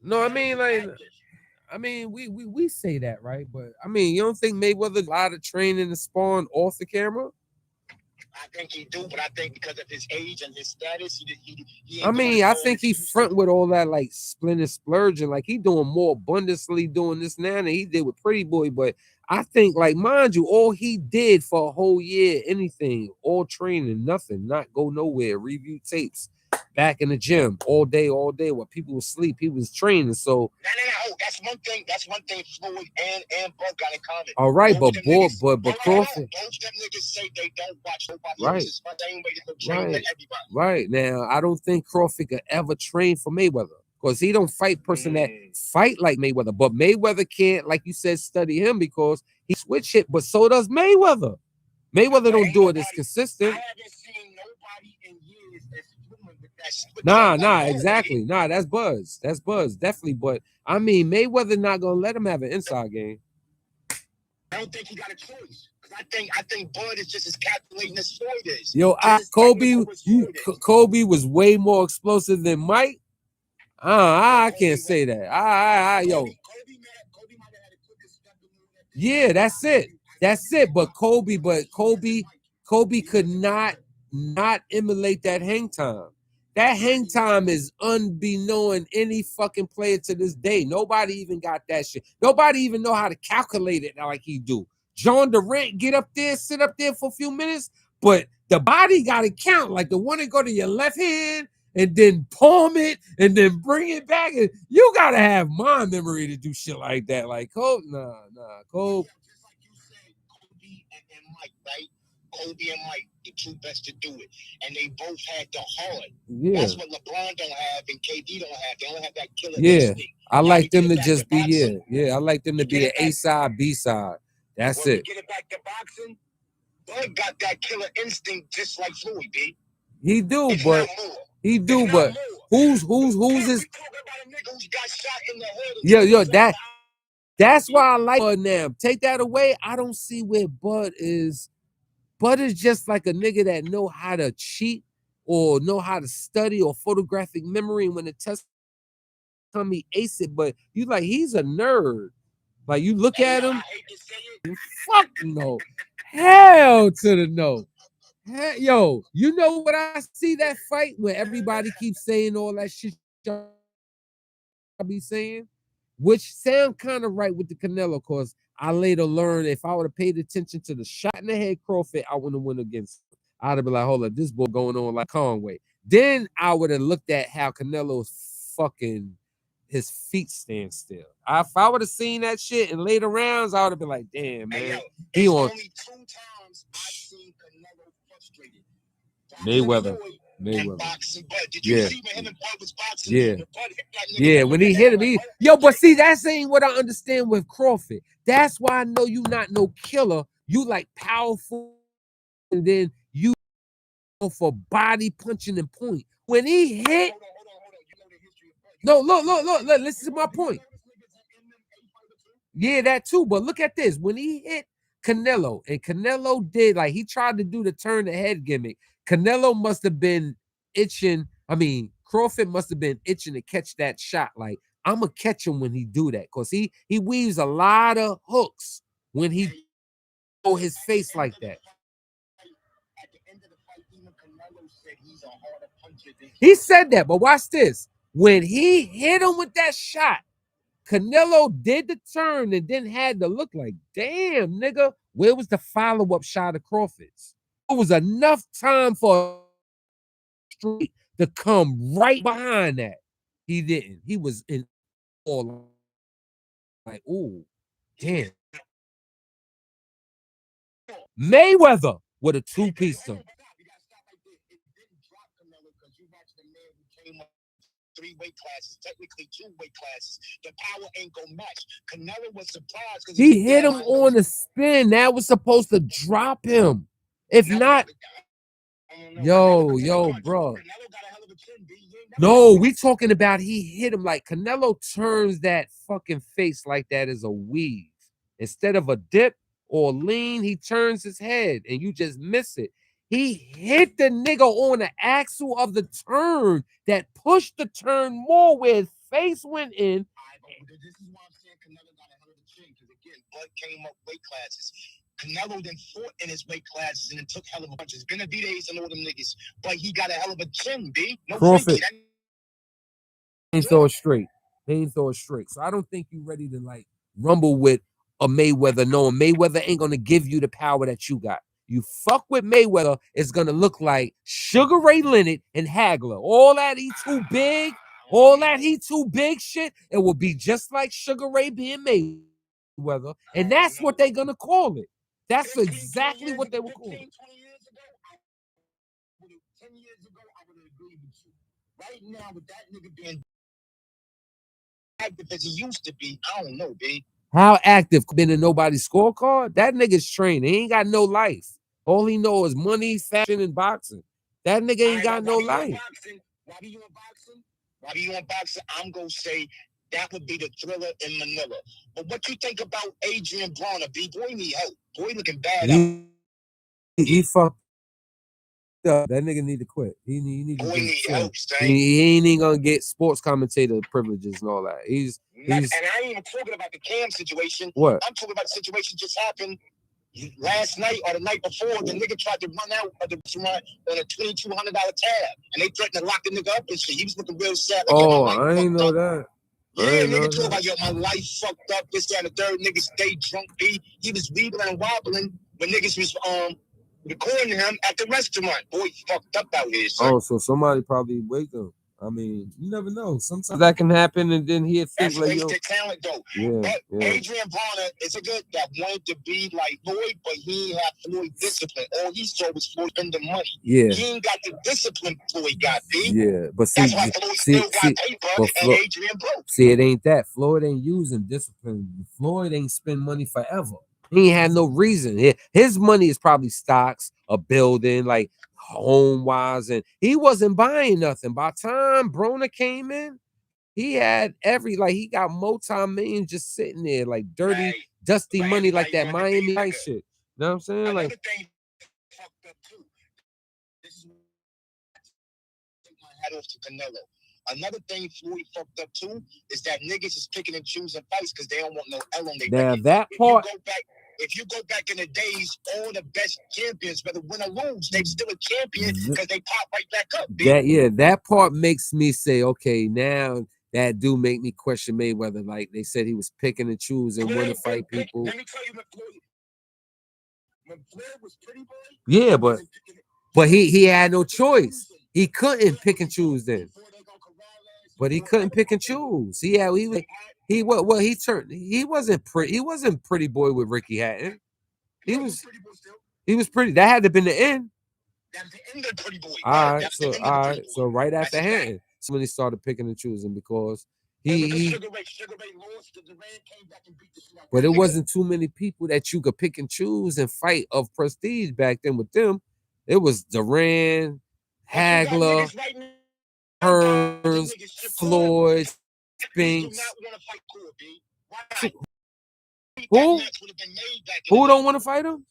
No, I mean, we say that, right? But I mean, you don't think Mayweather a lot of training and sparring off the camera? I think he do, but I think because of his age and his status, I think he front with all that like splendid splurging, like he doing more abundantly doing this now than he did with Pretty Boy. But I think, like, mind you, all he did for a whole year, anything, all training, nothing, not go nowhere, review tapes, back in the gym all day while people was asleep. He was training. So no. That's one thing Floyd and Bud got in common. All right, but Crawford. Both them niggas say they don't watch nobody else's fight. Same way they train with everybody. Right. Now, I don't think Crawford could ever train for Mayweather because he don't fight person that fight like Mayweather. But Mayweather can't, like you said, study him because he switch it, but so does Mayweather. Mayweather don't do it as consistent. I haven't seen nobody in years that's fluent with that switch. Nah, exactly. Nah, that's Buzz. That's Buzz, definitely. But I mean, Mayweather not gonna let him have an inside game. I don't think he got a choice. I think Bud is just as calculating as Floyd is. Yo, Kobe was way more explosive than Mike. I can't say that. Yo. Yeah, that's it. But Kobe could not emulate that hang time. That hang time is unbeknown any fucking player to this day. Nobody even got that shit. Nobody even know how to calculate it like he do. John Durant get up there, sit up there for a few minutes, but the body got to count. Like the one that go to your left hand and then palm it and then bring it back. And you got to have mind memory to do shit like that. Like, Kobe. Just like you said, Kobe and Mike, right? Kobe and Mike, the two best to do it. And they both had the heart. Yeah. That's what LeBron don't have and KD don't have. They don't have that killer instinct. I like them to just be, I like them to be an A side, B side. That's it. Get it back to boxing. Bud got that killer instinct just like Floyd, B. He do, but who's this? Yo, that's why I like Bud now. Take that away, I don't see where Bud is. Bud is just like a nigga that know how to cheat or know how to study or photographic memory. And when the test come, he ace it. But you like, he's a nerd. Like you look at him, fuck no, hell to the no. Yo, you know what I see that fight where everybody keeps saying all that shit y'all be saying? which sound kind of right with the Canelo, because I later learned if I would have paid attention to the shot in the head Crawford, I wouldn't have won against him. I'd have been like, hold up, this boy going on like Conway. Then I would have looked at how Canelo's fucking his feet stand still. If I would have seen that shit in later rounds, I would have been like, damn, man. Hey, yo, he it's on only 2 times I've seen Canelo frustrated. Mayweather. And boxing, but did you see when him and Bud was boxing? Yeah. Bud hit that nigga Yeah, when he hit him, yo, but see, that's ain't what I understand with Crawford. That's why I know you not no killer. You like powerful, and then you go for body punching and point. When he hit, Hold on. You know the history of Bud. no, look, listen to my point. Yeah, that too. But look at this. When he hit Canelo, and Canelo did, like, he tried to do the turn the head gimmick. Canelo must have been itching. I mean, Crawford must have been itching to catch that shot. Like, I'm gonna catch him when he do that, because he weaves a lot of hooks when he throw his face like that. At the end of the fight, even Canelo said he's a harder puncher than He said that, but watch this. When he hit him with that shot, Canelo did the turn and then had to look like, damn, nigga, where was the follow-up shot of Crawford's? It was enough time for Street to come right behind that. He didn't. He was in all like, ooh, damn. Mayweather with a two-piece. We gotta stop right there. It didn't drop Canelo because you watched the man who came up 3 weight classes, technically 2 weight classes. The power ain't gonna match. Canelo was surprised because he hit him on the spin. That was supposed to drop him. If not, yo, bro. No, we talking about he hit him like Canelo turns that fucking face like that as a weave. Instead of a dip or lean, he turns his head and you just miss it. He hit the nigga on the axle of the turn that pushed the turn more where his face went in. This is why I'm saying Canelo got a hell of a chin, because again, Bud came up weight classes. Canelo then fought in his weight classes and then took hell of a punches. Benavidez and all them niggas, but he got a hell of a chin, B. No Crawford. freaky. He ain't throw it straight. So I don't think you ready to like rumble with a Mayweather, knowing Mayweather ain't gonna give you the power that you got. You fuck with Mayweather, it's gonna look like Sugar Ray Leonard and Hagler. All that he too big shit. It will be just like Sugar Ray being Mayweather, and that's what they're gonna call it. That's exactly what they will call it. 10 years ago, I would have agreed with you. Right now, with that nigga being active as he used to be, I don't know, B. How active been in nobody's scorecard? That nigga's training. He ain't got no life. All he know is money, fashion, and boxing. That nigga ain't got no life. Why be you on boxing? I'm gonna say that would be the Thriller in Manila. But what you think about Adrian Bronner, B? Boy need help. Boy looking bad out. He fucked up. That nigga need to quit. He need to need help, he ain't even gonna get sports commentator privileges and all that. And I ain't even talking about the Cam situation. What? I'm talking about the situation just happened last night or the night before. The nigga tried to run out of the restaurant on a $2,200 tab, and they threatened to lock the nigga up and shit. He was looking real sad. Like, I ain't know that. Yeah, nigga talk about, yo, my life fucked up, this, that, and the third. Niggas stay drunk, B. He was weebling and wobbling when niggas was recording him at the restaurant. Boy, fucked up out here, son. Oh, so somebody probably wake him. I mean, you never know. Sometimes that can happen, and then he'll think that's like, wasted talent, though. Yeah. Adrian Bronner is a good that wanted to be like Floyd, but he ain't have Floyd discipline. All he saw was Floyd spending money. Yeah. He ain't got the discipline Floyd got, B. Yeah, but see, that's why Floyd still got paper and Adrian broke. See, it ain't that. Floyd ain't using discipline. Floyd ain't spend money forever. He ain't had no reason. His money is probably stocks, a building, like home-wise, and he wasn't buying nothing. By the time Broner came in, he had he got multi-million just sitting there, like dirty, dusty money, like that Miami Vice shit. You know what I'm saying? Another like, thing fucked up too. This is take my hat off to Canelo. Another thing Floyd fucked up too is that niggas is picking and choosing fights because they don't want no L on their record. That part. If you go back in the days, all the best champions, whether win or lose, they still a champion because they pop right back up. That part makes me say, okay, now that do make me question Mayweather. Like they said, he was picking and choosing when to fight people. Let me tell you when Floyd was Pretty Boy. Yeah, but he had no choice. He couldn't pick and choose then. But he couldn't pick and choose. He wasn't Pretty Boy with Ricky Hatton. He was pretty. That had to have been the end. That's the end of Pretty Boy. All right. So right after Hatton, so when he started picking and choosing because he but it wasn't too many people that you could pick and choose and fight of prestige back then with them. It was Duran, Hagler, Hearns, Floyd, Spinks. Who don't want to fight him?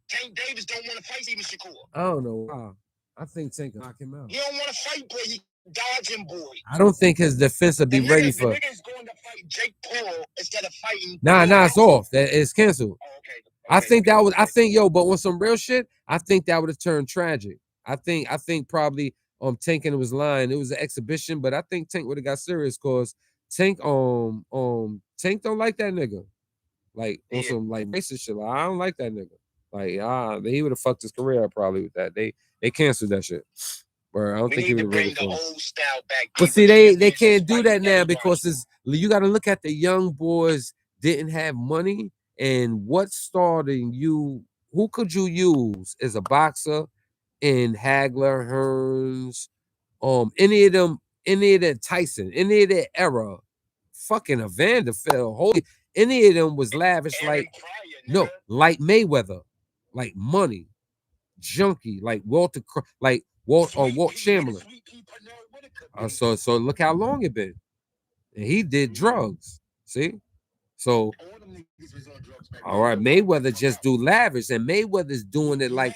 Tank Davis don't want to fight Steven Shakur. I don't know why. I think Tank can knock him out. He don't want to fight, boy. He dodging, boy. I don't think his defense will be ready for. The nigga's going to fight Jake Paul instead of fighting. Nah, it's off. It's canceled. Oh, okay. I think but on some real shit, I think that would have turned tragic. I think probably Tank and was lying. It was an exhibition, but I think Tank would have got serious because Tank don't like that nigga. Like on some like racist shit. Like, I don't like that nigga. Like he would have fucked his career up probably with that. They canceled that shit. Bro, I don't think he would have bring the old style back. But see, they can't do that now because you got to look at the young boys didn't have money and what starting you. Who could you use as a boxer in Hagler, Hearns, any of that Tyson, any of that era, fucking Evander Fell, holy, any of them was lavish like Mayweather, like money, junkie, like Walt Chamberlain. So look how long it been, and he did drugs. See, so all right, Mayweather just do lavish, and Mayweather's doing it like.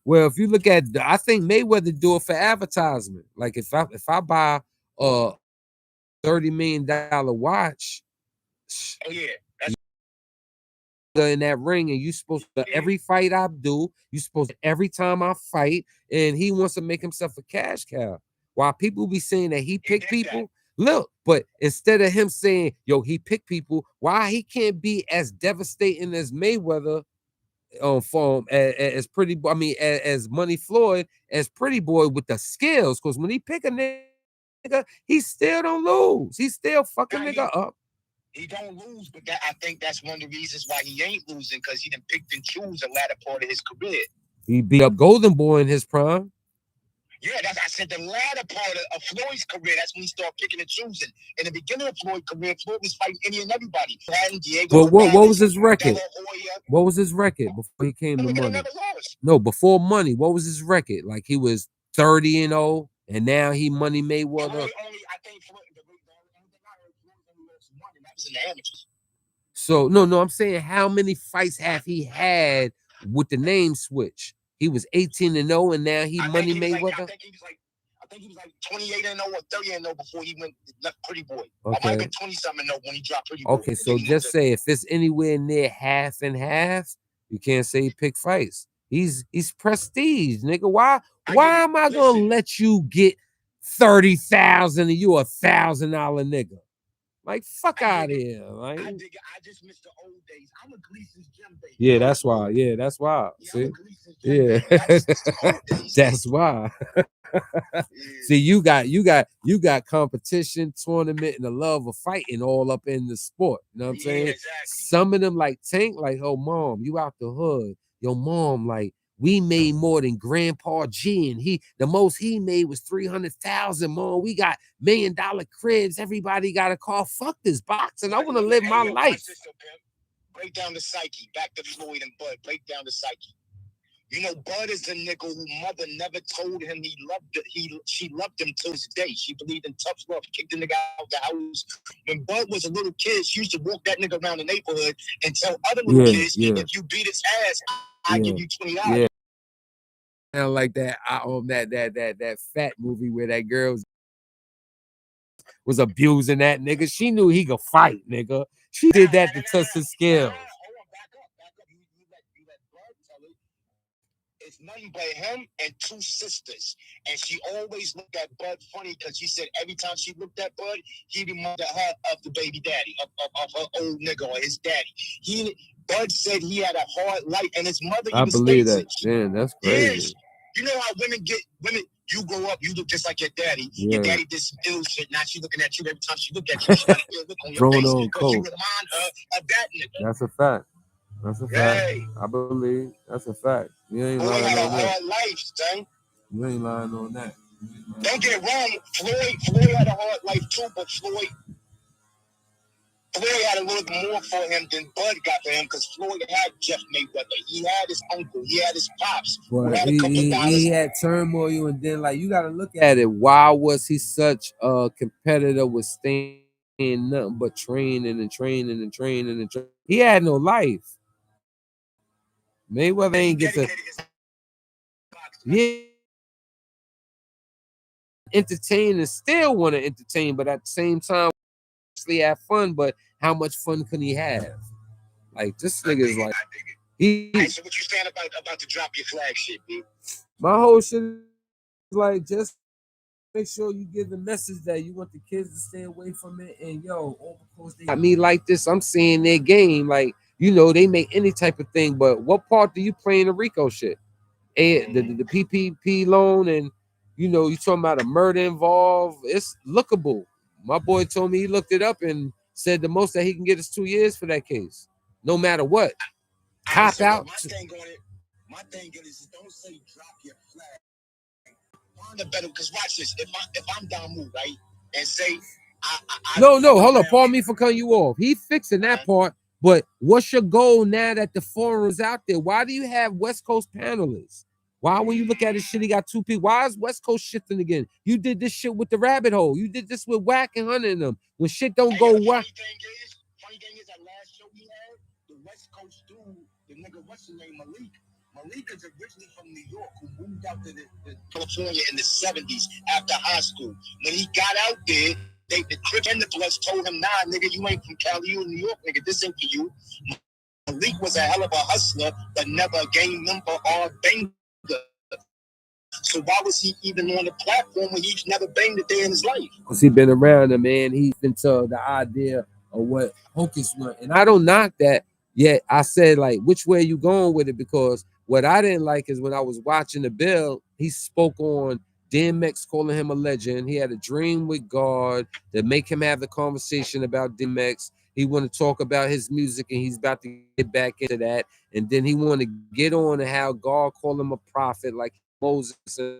Well, if you look at, I think Mayweather do it for advertisement. Like if I buy a $30 million watch, in that ring, and you supposed to every fight I do, you supposed to every time I fight, and he wants to make himself a cash cow. While people be saying that he picked people, look, but instead of him saying, yo, he picked people, why he can't be as devastating as Mayweather as Pretty Boy, as Money Floyd, as Pretty Boy with the skills, because when he pick a nigga, he still don't lose. He still fucking nigga up. He don't lose, but I think that's one of the reasons why he ain't losing, because he done picked and choose the latter part of his career. He beat up Golden Boy in his prime. Yeah, I said the latter part of Floyd's career. That's when he started picking and choosing. In the beginning of Floyd's career, Floyd was fighting any and everybody. Well, what was his record? What was his record before he came to Money? No, before Money, what was his record? Like he was 30-0, and now he Money Mayweather. I think Floyd, in the amateurs. So no, I'm saying how many fights have he had with the name switch? He was 18-0, and now he Money Mayweather. I think he was like 28-0 or 30-0 before he left Pretty Boy. Okay. I might have been 20-something when he dropped Pretty Boy. Okay, so just say if it's anywhere near half and half, you can't say he picked fights. He's prestige, nigga. Why am I gonna let you get 30,000 and you $1,000 nigga? Like, fuck out of here. Like, I just missed the old days. I'm a Gleason's gym baby. Yeah, that's why. Yeah, that's why. See? Yeah. That's why. See, you got competition, tournament, and the love of fighting all up in the sport. You know what I'm saying? Exactly. Some of them like Tank, like, oh, mom, you out the hood. Your mom, like, we made more than Grandpa G, and the most he made was 300,000. Mom, we got $1 million cribs. Everybody got a car. Fuck this boxing. I want to live my life. Break down the psyche. Back to Floyd and Bud. Break down the psyche. You know, Bud is a nigga who mother never told him he loved it. She loved him till this day. She believed in tough love. Kicked the nigga out the house. When Bud was a little kid, she used to walk that nigga around the neighborhood and tell other little kids, if you beat his ass, I give you $20. Yeah. Sound like that that fat movie where that girl was abusing that nigga. She knew he could fight, nigga. She did that to test his skills. Back up. You let Bud tell it. It's It's nothing but him and two sisters. And she always looked at Bud funny because she said every time she looked at Bud, he reminded her of the baby daddy, of her old nigga or his daddy. Bud said he had a hard life, and his mother I even believe states that. it. Man, that's crazy. Yes. You know how women, you grow up, you look just like your daddy. Yeah. Your daddy did some ill shit. Now she looking at you every time she look at you. She got an ill look on your Thrown face on because you coat. remind her of that nigga. That's a fact. That's a fact. I believe that's a fact. You ain't lying had a on that. hard life, son. You ain't lying on that. Don't get wrong, Floyd had a hard life too, but Floyd had a little bit more for him than Bud got for him because Floyd had Jeff Mayweather. He had his uncle. He had his pops. But Had a couple of dollars. he had turmoil, and then like you got to look at it. Why was he such a competitor with staying nothing but training and training and training and training? He had no life. Mayweather ain't get to. Yeah, entertain and still want to entertain, but at the same time, actually have fun. But how much fun can he have? Like this nigga is like he. Right, so what you saying about the drop your flag shit, dude? My whole shit is like just make sure you give the message that you want the kids to stay away from it. And yo, all because they got me like this, I'm seeing their game. Like they make any type of thing. But what part do you play in the Rico shit? The PPP loan, and you talking about a murder involved. It's lookable. My boy told me he looked it up and said the most that he can get is 2 years for that case, no matter what. Cop out. My thing is don't say drop your flag. Find a better, because watch this. If I'm Damu, right, and say no, hold up. Pardon me for cutting you off. He fixing that part. But what's your goal now that the forum's out there? Why do you have West Coast panelists? Why, when you look at this shit, he got 2 people? Why is West Coast shifting again? You did this shit with the rabbit hole. You did this with Whack and Hunter and them. When shit don't go whack. Funny thing is, that last show we had, the West Coast dude, the nigga, what's his name, Malik is originally from New York, who moved out to California in the 70s after high school. When he got out there, the Crip and the Bloods told him, nah, nigga, you ain't from Cali, you in New York, nigga, this ain't for you. Malik was a hell of a hustler, but never a game member or banger. So why was he even on the platform when he's never banged a day in his life? Because he been around him, man. He's into the idea of what Hocus went. And I don't knock that. Yet I said, like, which way you going with it? Because what I didn't like is when I was watching the bill, he spoke on DMX calling him a legend. He had a dream with God to make him have the conversation about DMX. He want to talk about his music, and he's about to get back into that. And then he want to get on to how God called him a prophet, like Moses. And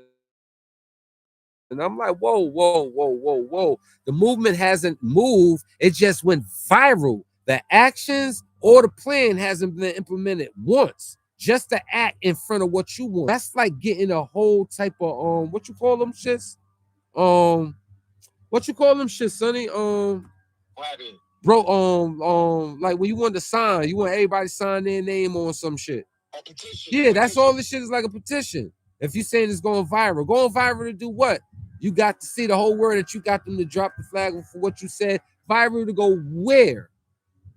I'm like, whoa. The movement hasn't moved. It just went viral. The actions or the plan hasn't been implemented once. Just to act in front of what you want. That's like getting a whole type of what you call them shits? What you call them shits, Sonny? Bro, like when you want to sign, you want everybody to sign their name on some shit. A petition. Yeah, that's all this shit is, like a petition. If you saying it's going viral to do what? You got to see the whole world that you got them to drop the flag for what you said. Viral to go where?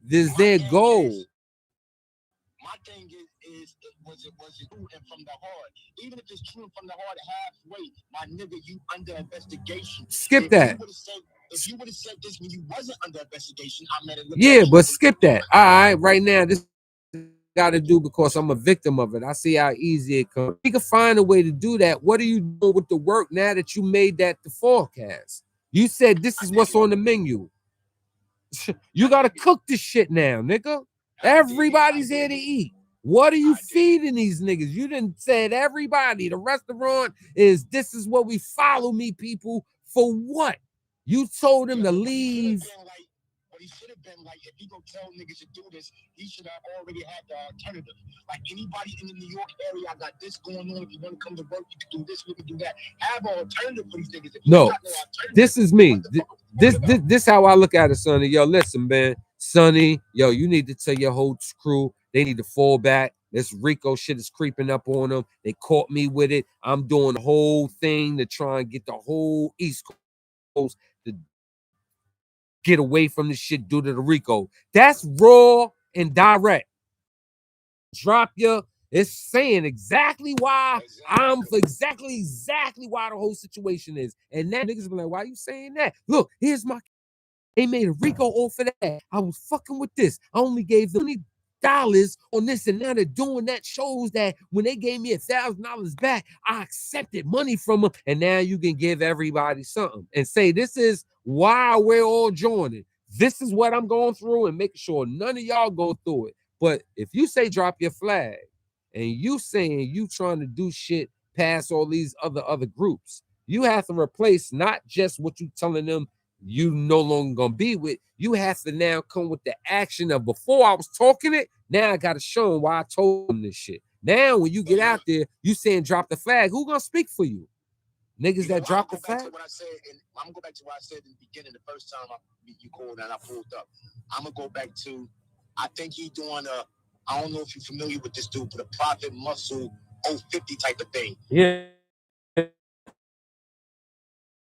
This their goal. My thing is was it true and from the heart? Even if it's true from the heart halfway, my nigga, you under investigation. Skip that. If you would have said this when you wasn't under investigation, I meant it. Yeah, but skip that. All right, right now, this got to do because I'm a victim of it. I see how easy it comes. You can find a way to do that. What are you doing with the work now that you made that the forecast? You said this is what's on the menu. You got to cook this shit now, nigga. Everybody's here to eat. What are you feeding these niggas? You didn't said everybody. The restaurant is this is what we follow me, people. For what? You told them to leave. What he should have been like, if he gonna tell niggas to do this, he should have already had the alternative. Like anybody in the New York area, I got this going on. If you want to come to work, you can do this, we can do that. Have an alternative for these niggas. No, this is me. This how I look at it, Sonny. Yo, listen, man. Sonny, yo, you need to tell your whole crew they need to fall back. This Rico shit is creeping up on them. They caught me with it. I'm doing the whole thing to try and get the whole East Coast to get away from this shit due to the Rico. That's raw and direct. Drop you It's saying exactly why exactly why the whole situation is. And now niggas be like, why you saying that? Look, here's my. They made a RICO off of that. I was fucking with this. I only gave them $20 on this, and now they're doing that. Shows that when they gave me $1,000 back, I accepted money from them, and now you can give everybody something and say, this is why we're all joining. This is what I'm going through, and making sure none of y'all go through it. But if you say drop your flag, and you saying you trying to do shit past all these other groups, you have to replace not just what you telling them you no longer gonna be with. You have to now come with the action of before I was talking it. Now I gotta show them why I told them this shit. Now when you get out there, you saying drop the flag. Who gonna speak for you? Niggas that drop the flag. I'm gonna go back to what I said in the beginning. The first time you called and I pulled up. I'm gonna go back to. I think he's doing a. I don't know if you're familiar with this dude, but a Profit Muscle 050 type of thing. Yeah. He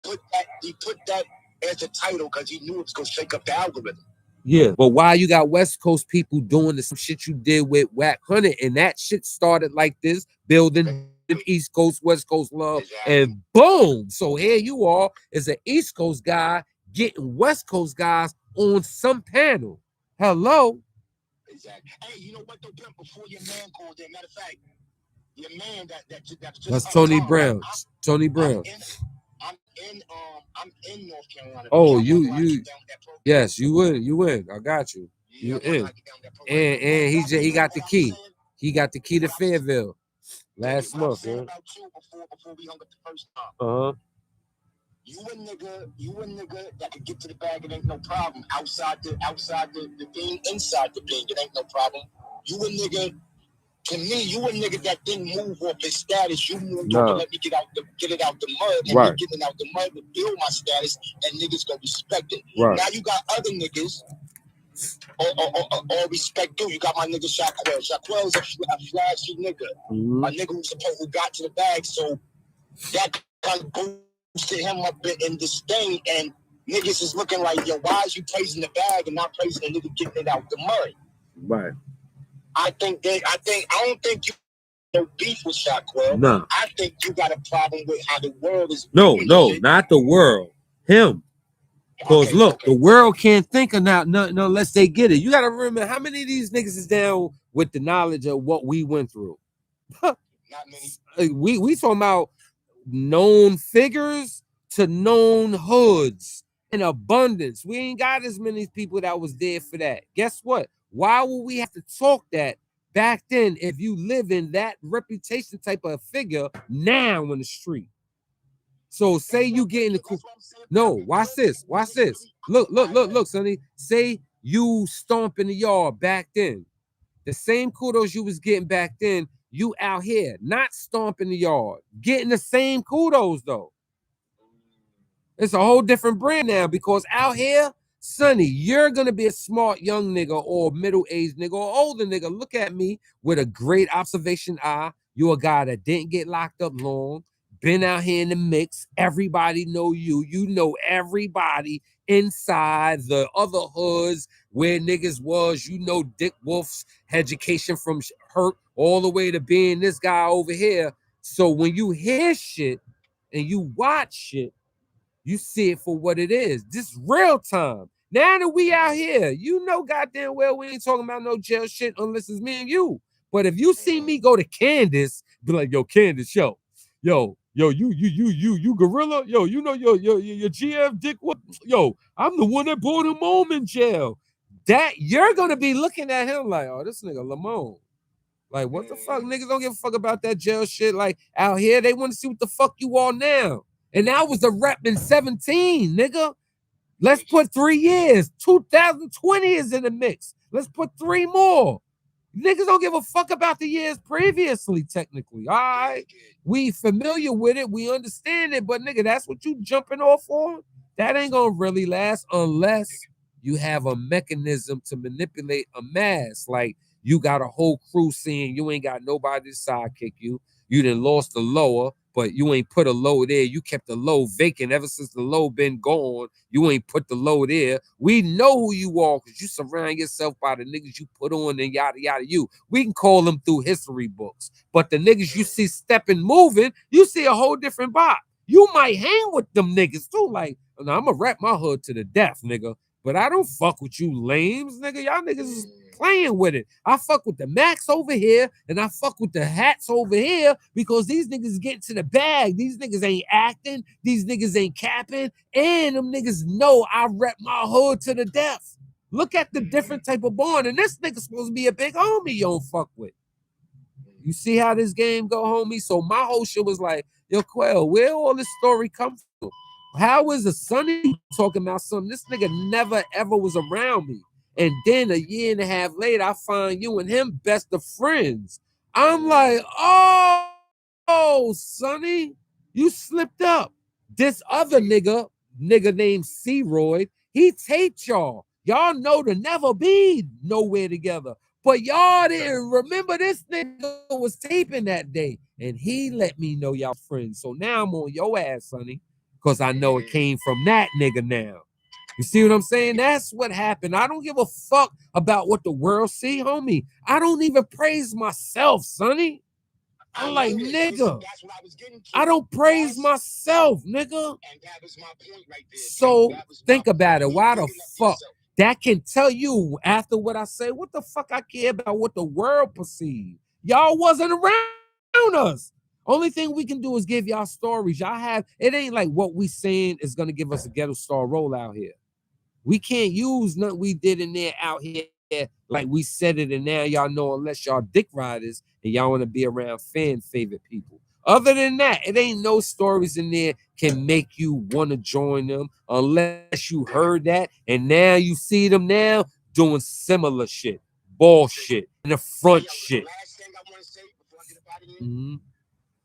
put that as a title because he knew it was gonna shake up the algorithm. Yeah, but why you got West Coast people doing the same shit you did with Whack 100, and that shit started like this, building East Coast, West Coast love, and boom. So here you are as an East Coast guy getting West Coast guys on some panel. Hello. Exactly. Hey, you know what though, Pimp, before your man called in, matter of fact, your man that's Tony Brown. Right? Tony Brown. I'm in North Carolina. Oh, you yes, you win. I got you. You in. And he got the key. He got the key to Fayetteville last month, man. Before we hung up the first time. Uh-huh. You a nigga that could get to the bag, it ain't no problem. Outside the thing, inside the thing, it ain't no problem. You a nigga. To me, you a nigga that didn't move off his status. You moved on to let me get it out the mud. And right. me getting out the mud to build my status, and niggas gonna respect it. Right. Now you got other niggas or respect you. You got my nigga Shaquille. Shaquille's a flashy nigga. Mm-hmm. A nigga who got to the bag. So that kind of boosted him up in this thing. And niggas is looking like, yo, why is you praising the bag and not praising the nigga getting it out the mud? Right. I don't think you no beef with Shaquille. No. I think you got a problem with how the world is. No, not the world. Him. Because look, the world can't think of nothing unless they get it. You got to remember how many of these niggas is down with the knowledge of what we went through. Not many. We talking about known figures to known hoods in abundance. We ain't got as many people that was there for that. Guess what? Why would we have to talk that back then if you live in that reputation type of figure now in the street? So say you get in the cool. No, watch this. Look, Sonny. Say you stomp in the yard back then. The same kudos you was getting back then, you out here, not stomping the yard, getting the same kudos though. It's a whole different brand now because out here, Sonny, you're gonna be a smart young nigga or middle-aged nigga or older nigga. Look at me with a great observation eye. You're a guy that didn't get locked up long, been out here in the mix. Everybody know you. You know everybody inside the other hoods where niggas was. You know Dick Wolf's education from hurt all the way to being this guy over here. So when you hear shit and you watch shit, you see it for what it is. This real time. Now that we out here, you know goddamn well we ain't talking about no jail shit unless it's me and you. But if you see me go to Candace, be like, yo, Candace, yo, you gorilla, yo, you know your GF Dick, what? Yo, I'm the one that brought him home in jail. That you're gonna be looking at him like, oh, this nigga Lamone. Like, what the fuck? Niggas don't give a fuck about that jail shit. Like, out here, they want to see what the fuck you are now. And that was a rep in 17, nigga. Let's put 3 years. 2020 is in the mix. Let's put 3 more. Niggas don't give a fuck about the years previously, technically. All right. We familiar with it. We understand it. But, nigga, that's what you jumping off on? That ain't going to really last unless you have a mechanism to manipulate a mass. Like, you got a whole crew saying you ain't got nobody to sidekick you. You done lost the lower. but you ain't put a low there. You kept the low vacant ever since the low been gone. You ain't put the low there. We know who you are because you surround yourself by the niggas you put on and yada yada you. We can call them through history books. But the niggas you see stepping, moving, you see a whole different vibe. You might hang with them niggas too. Like, now I'm gonna rap my hood to the death, nigga. But I don't fuck with you lames, nigga. Y'all niggas is playing with it. I fuck with the Max over here and I fuck with the hats over here because these niggas get to the bag. These niggas ain't acting. These niggas ain't capping. And them niggas know I rep my hood to the death. Look at the different type of bond. And this nigga supposed to be a big homie you don't fuck with. You see how this game go, homie? So my whole shit was like, yo, Quell, where all this story come from? How is a Sonny talking about something? This nigga never ever was around me. And then a year and a half later, I find you and him best of friends. I'm like, oh, Sonny, you slipped up. This other nigga named C-Royd, he taped y'all. Y'all know to never be nowhere together. But y'all didn't remember this nigga was taping that day. And he let me know y'all friends. So now I'm on your ass, Sonny. Because I know it came from that nigga now. You see what I'm saying? That's what happened. I don't give a fuck about what the world see, homie. I don't even praise myself, Sonny. I'm like, nigga, I don't praise myself, nigga. So think about it. Why the fuck? That can tell you after what I say, what the fuck I care about what the world perceives. Y'all wasn't around us. Only thing we can do is give y'all stories. Y'all have, it ain't like what we saying is gonna give us a ghetto star roll out here. We can't use nothing we did in there out here like we said it, and now y'all know unless y'all dick riders and y'all want to be around fan favorite people. Other than that, it ain't no stories in there can make you want to join them unless you heard that and now you see them now doing similar shit, bullshit, in the front shit. Mm-hmm.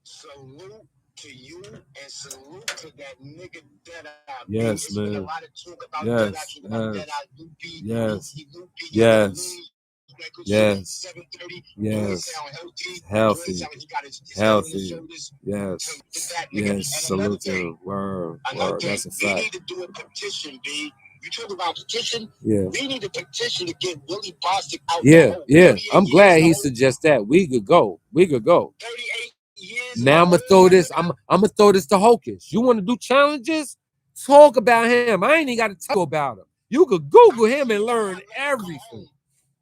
Salute to you and salute to that nigga Deadeye. Yes, man. A lot of talk about yes, Deadeye, yes, yes, yes, yes, healthy, healthy, yes, yes, salute to him. Word, that's a fact. We need to do a petition, B. You talk about petition? Yeah. We need a petition to get Willie Bostic out. Yeah. I'm glad he suggests that. We could go. 38 years. Now I'm gonna throw this. I'm gonna throw this to Hocus. You want to do challenges? Talk about him. I ain't even got to tell you about him. You could Google him and learn everything.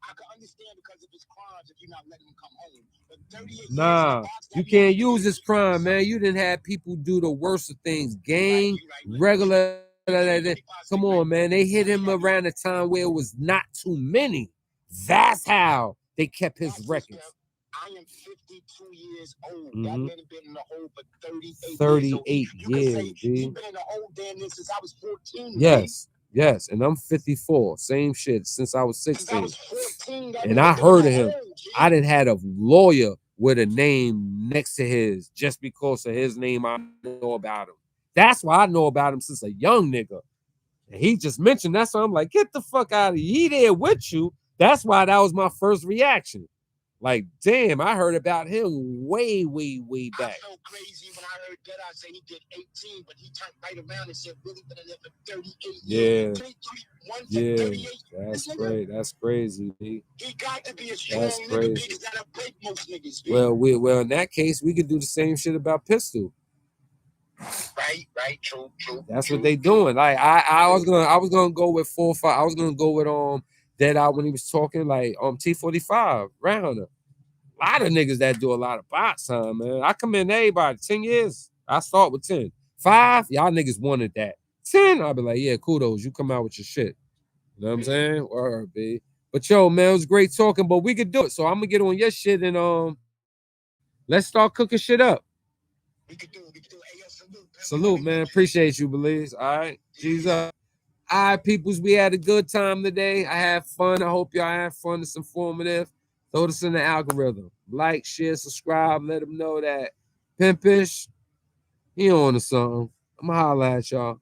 I can understand because of his crimes if you're not letting him come home. But 38 nah, you can't use this crime, man. You didn't have people do the worst of things. Gang, regular. Come on, man. They hit him around a time where it was not too many. That's how they kept his records. I am 52 years old. That man has been in the hole for 38 years, He's been in the hole damn near since I was 14. Yes, and I'm 54. Same shit since I was 16. I was 14, and I heard of him. I didn't had a lawyer with a name next to his just because of his name. I know about him. That's why I know about him since a young nigga. And he just mentioned that, so I'm like, get the fuck out of here. He there with you. That's why that was my first reaction. Like, damn, I heard about him way back. I felt crazy when I heard Deadeye say he did 18, but he turned right around and said, Willie been in there for 38 years. 38. That's great. That's crazy, B. He got to be a strong nigga because that'll break most niggas, B. Well, in that case, we could do the same shit about Pistol. Right, true. That's what they doing. Like I was gonna go with 4 or 5. I was gonna go with Deadeye when he was talking like T45 Rounder. A lot of niggas that do a lot of box time, man. I commend everybody. 10 years. I start with 10. 5, y'all niggas wanted that. 10, I'll be like, yeah, kudos. You come out with your shit. You know what I'm saying? Word, B. But yo, man, it was great talking, but we could do it. So I'm gonna get on your shit and let's start cooking shit up. We could do it. Hey, yo, salute, man. Appreciate you, Belize. All right. Jesus. All right, peoples. We had a good time today. I had fun. I hope y'all had fun. It's informative. Throw this in the algorithm. Like, share, subscribe. Let them know that Pimpish, he on to something. I'm going to holler at y'all.